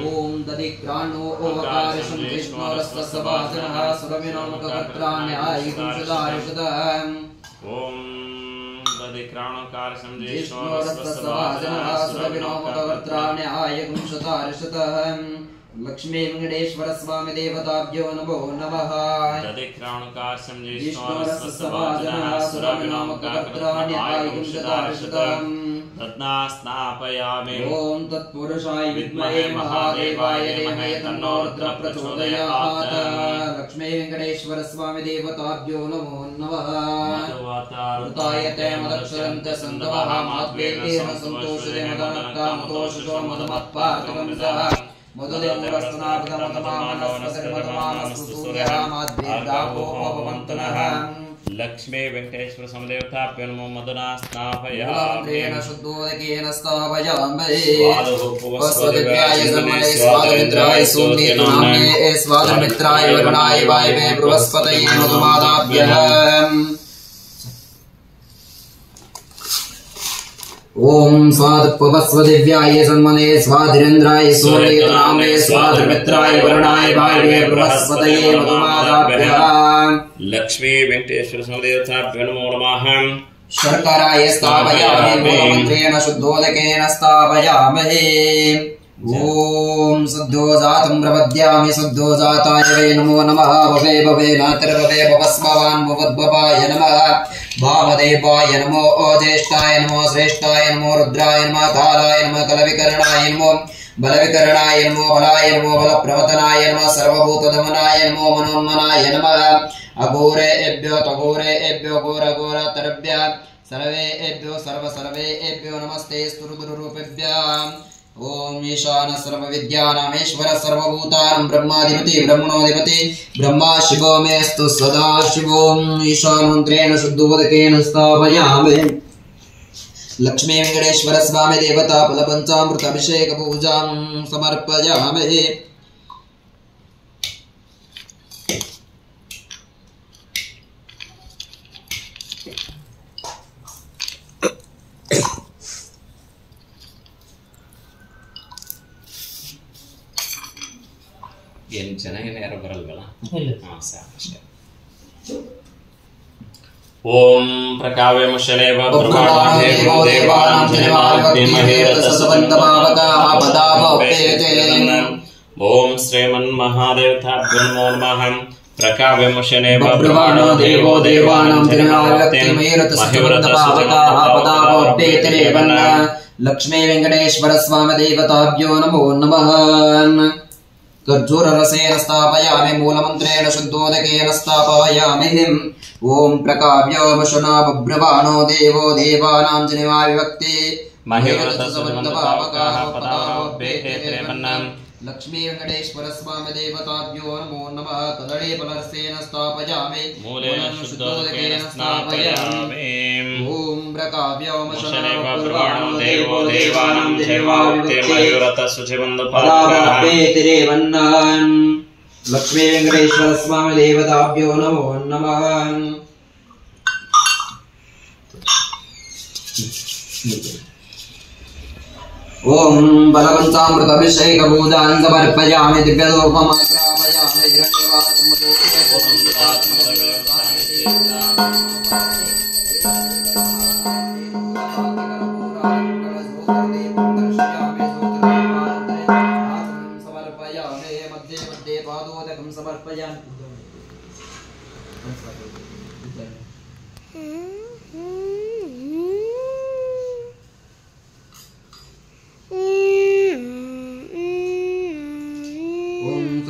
ओम दधिक्राणो ओवकारशं विष्णोरस्तसभाजनः सुरविनोमुखकर्त्राण्यायितुं सदायुषदम् ओम दधिक्राणोकारशं विष्णोरस्तसभाजनः सुरविनोमुखकर्त्राण्यायितुं सदायुषदम् लक्ष्मी वेंकटेश्वर स्वामी देवताभ्यो नमो नमः दधिक्राणोकारशं विष्णोरस्तसभाजनः सुरविनोमुखकर्त्राण्यायितुं सदायुषदम् तद्नास्नापयामि ओम तत्पुरुषाय विद्महे महादेवाय धीमहि तन्नो रुद्रः प्रचोदयात् लक्ष्मी वेंकटेश्वर स्वामी देवताभ्यो नमो नमः मधुवातारुतायते मदक्षरन्ते सन्तवः माद्वेते संतोषते मदनक्ता मतोषो मदमत्पार्कं सः मधुदेवरस्तनापदमतमामनस्पतिर्मतमामस्तु सूर्यः माद्वेदापो अपवन्तनः लक्ष्मी वेंकटेश्वर समदेवताभ्यो नमो मदना स्नापयामि शुद्धोदकेन स्थापयामि स्वस्वदिव्याय धर्मणे स्वादमित्राय सोमनेतुनाम्ने स्वादमित्राय वरुणाय वायवे बृहस्पतये मधुमादाभ्यः ओम स्वादुपवस्वदिव्याय सन्मने स्वाधिरेन्द्राय सूर्यनामे स्वाधिमित्राय वरुणाय वायवे बृहस्पतये मधुमादाभ्यः लक्ष्मी वेंकटेश्वर समदेवताभ्यो नमो नमः। शर्कराय स्थापयामि मूलमन्त्रेण शुद्धोदकेन स्थापयामहे। ओम शुद्धोजातं प्रपद्यामि शुद्धोजाताय वै नमो नमः। भवे भवे नातिर्भवे भवस्मवान् भवद्भवाय नमः। वामदेवाय नमो ज्येष्ठाय नमो श्रेष्ठाय नमो रुद्राय नमः कालाय नमः कलविकरणाय नमो बलविकरणाय नमो बलाय नमो बलप्रवतनाय नमः सर्वभूतदमनाय नमो मनोन्मनाय नमः। अघोरेभ्यो तघोरेभ्यो घोरघोरतरभ्यः सर्वेभ्यो सर्वसर्वेभ्यो नमस्ते स्तुतिरूपेभ्यः। ओम ईशान सर्वविद्यानामीश्वर सर्वभूतानां ब्रह्माधिपति ब्रह्मणोधिपति ब्रह्मा शिवो मेस्तु सदा शिवों ईशान मंत्रेण शुद्धोदकेन स्थापयामि। लक्ष्मी वेंकटेश्वर स्वामी देवता फलपंचामृत अभिषेक पूजां समर्पयामि। ಏನು ಚೆನ್ನಾಗಿ ಯಾರು ಬರಲ್ವಲ್ಲ ಹಾಂ ಸಾಕಷ್ಟೇ। ಓಂ ಪ್ರಕಾವ್ಯಂ ಶನೇವ ಬ್ರಹ್ಮಾಣೇವ ದೇವಾನಾಂ ಜನಿಮಾಗ್ನಿಮಹೇ ರಸಸಬಂಧಮಾವಕಾಹ ಪದಾವಪೇತೆ। ಓಂ ಶ್ರೀಮನ್ಮಹಾದೇವತಾಭ್ಯೋ ನಮೋ ನಮಃ। ಪ್ರಕಾವ್ಯಂ ಶನೇವ ಬ್ರಹ್ಮಾಣೋ ದೇವೋ ದೇವಾನಾಂ ಜನಿಮಾಗ್ನಿಮಹೇ ರಸಸಬಂಧಮಾವಕಾಹ ಪದಾವಪೇತೆ। ಲಕ್ಷ್ಮೀ ವೆಂಕಟೇಶ್ವರ ಸ್ವಾಮಿ ದೇವತಾಭ್ಯೋ ನಮೋ ನಮಃ। खर्जूररसेन स्थापयामि मूलमन्त्रेण शुद्धोदकेन स्थापयामि। ओम प्रकाव्योमशुना बभ्रवाणो देवो देवानां जनिमा विभक्ति महेवरतसबन्धभावकाः पदावपेते। लक्ष्मी वेंकटेश्वर स्वामी देवताभ्यो नमो नमः। कदलीफलरसेन स्थापयामि मूलेन शुद्धोदकेन स्थापयामि। ओम प्रकाव्योमशुना बभ्रवाणो देवो देवानां जनिमा विभक्ति लक्ष्मी वेंकटेश्वर स्वामी देवताभ्यो नमो नमः। ओम बलवंतामृत अभिषेक पूजां समर्पयामि। दिव्यधूपमाग्रापयामि। मध्ये मध्ये पादोदकं समर्पयामि।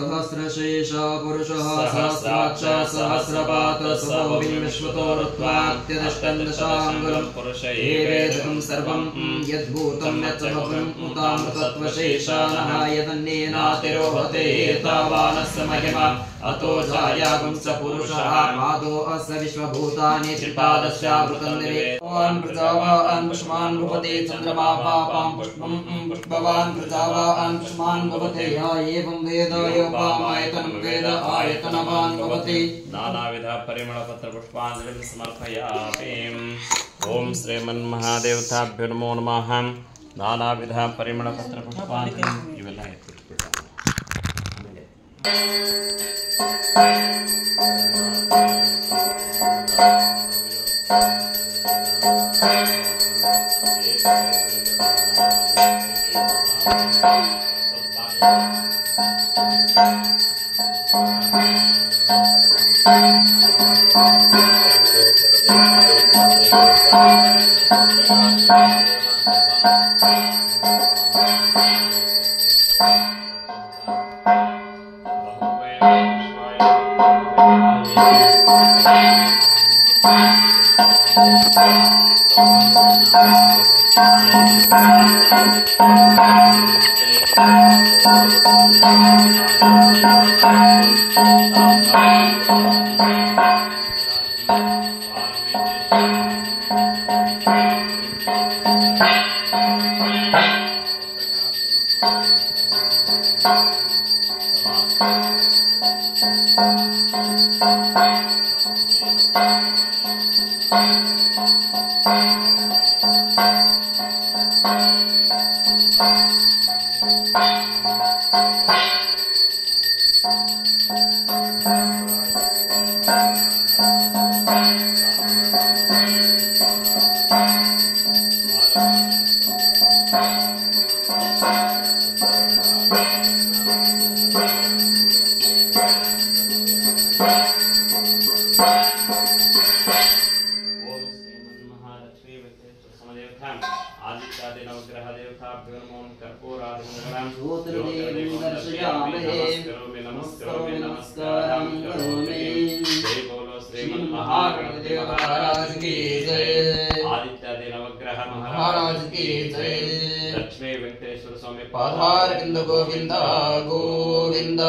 सहस्रशेष पुरुषः सहस्राक्ष सहस्रपात विश्वतो ऋत्वात्यदष्टन्दशाङ्गुलं पुरुषेवेदकं सर्वं यद्भूतं यत्समभूतामृतत्वशेषानः यदन्येनातिरोहते एतावानस्य महिमा अतो जायागुं स पुरुषः मादो अस्य विश्वभूतानि त्रिपादस्यावृतं निवेदवान् प्रजावान् पुष्मान् भवते चन्द्रमा पापां पुष्पं पुष्पवान् प्रजावान् पुष्मान् भवते या एवं वेद योपामायतनं वेद आयतनवान् भवति। नानाविध परिमलपत्र पुष्पाञ्जलिं समर्पयामि। ओम श्रीमन्महादेवताभ्यो नमो नमः। नानाविध परिमलपत्र पुष्पाञ्जलिं इवेल्ल ಎತ್ತಿಟ್ಬಿಡೋಣ पाधारविंद गोविंद गोविंद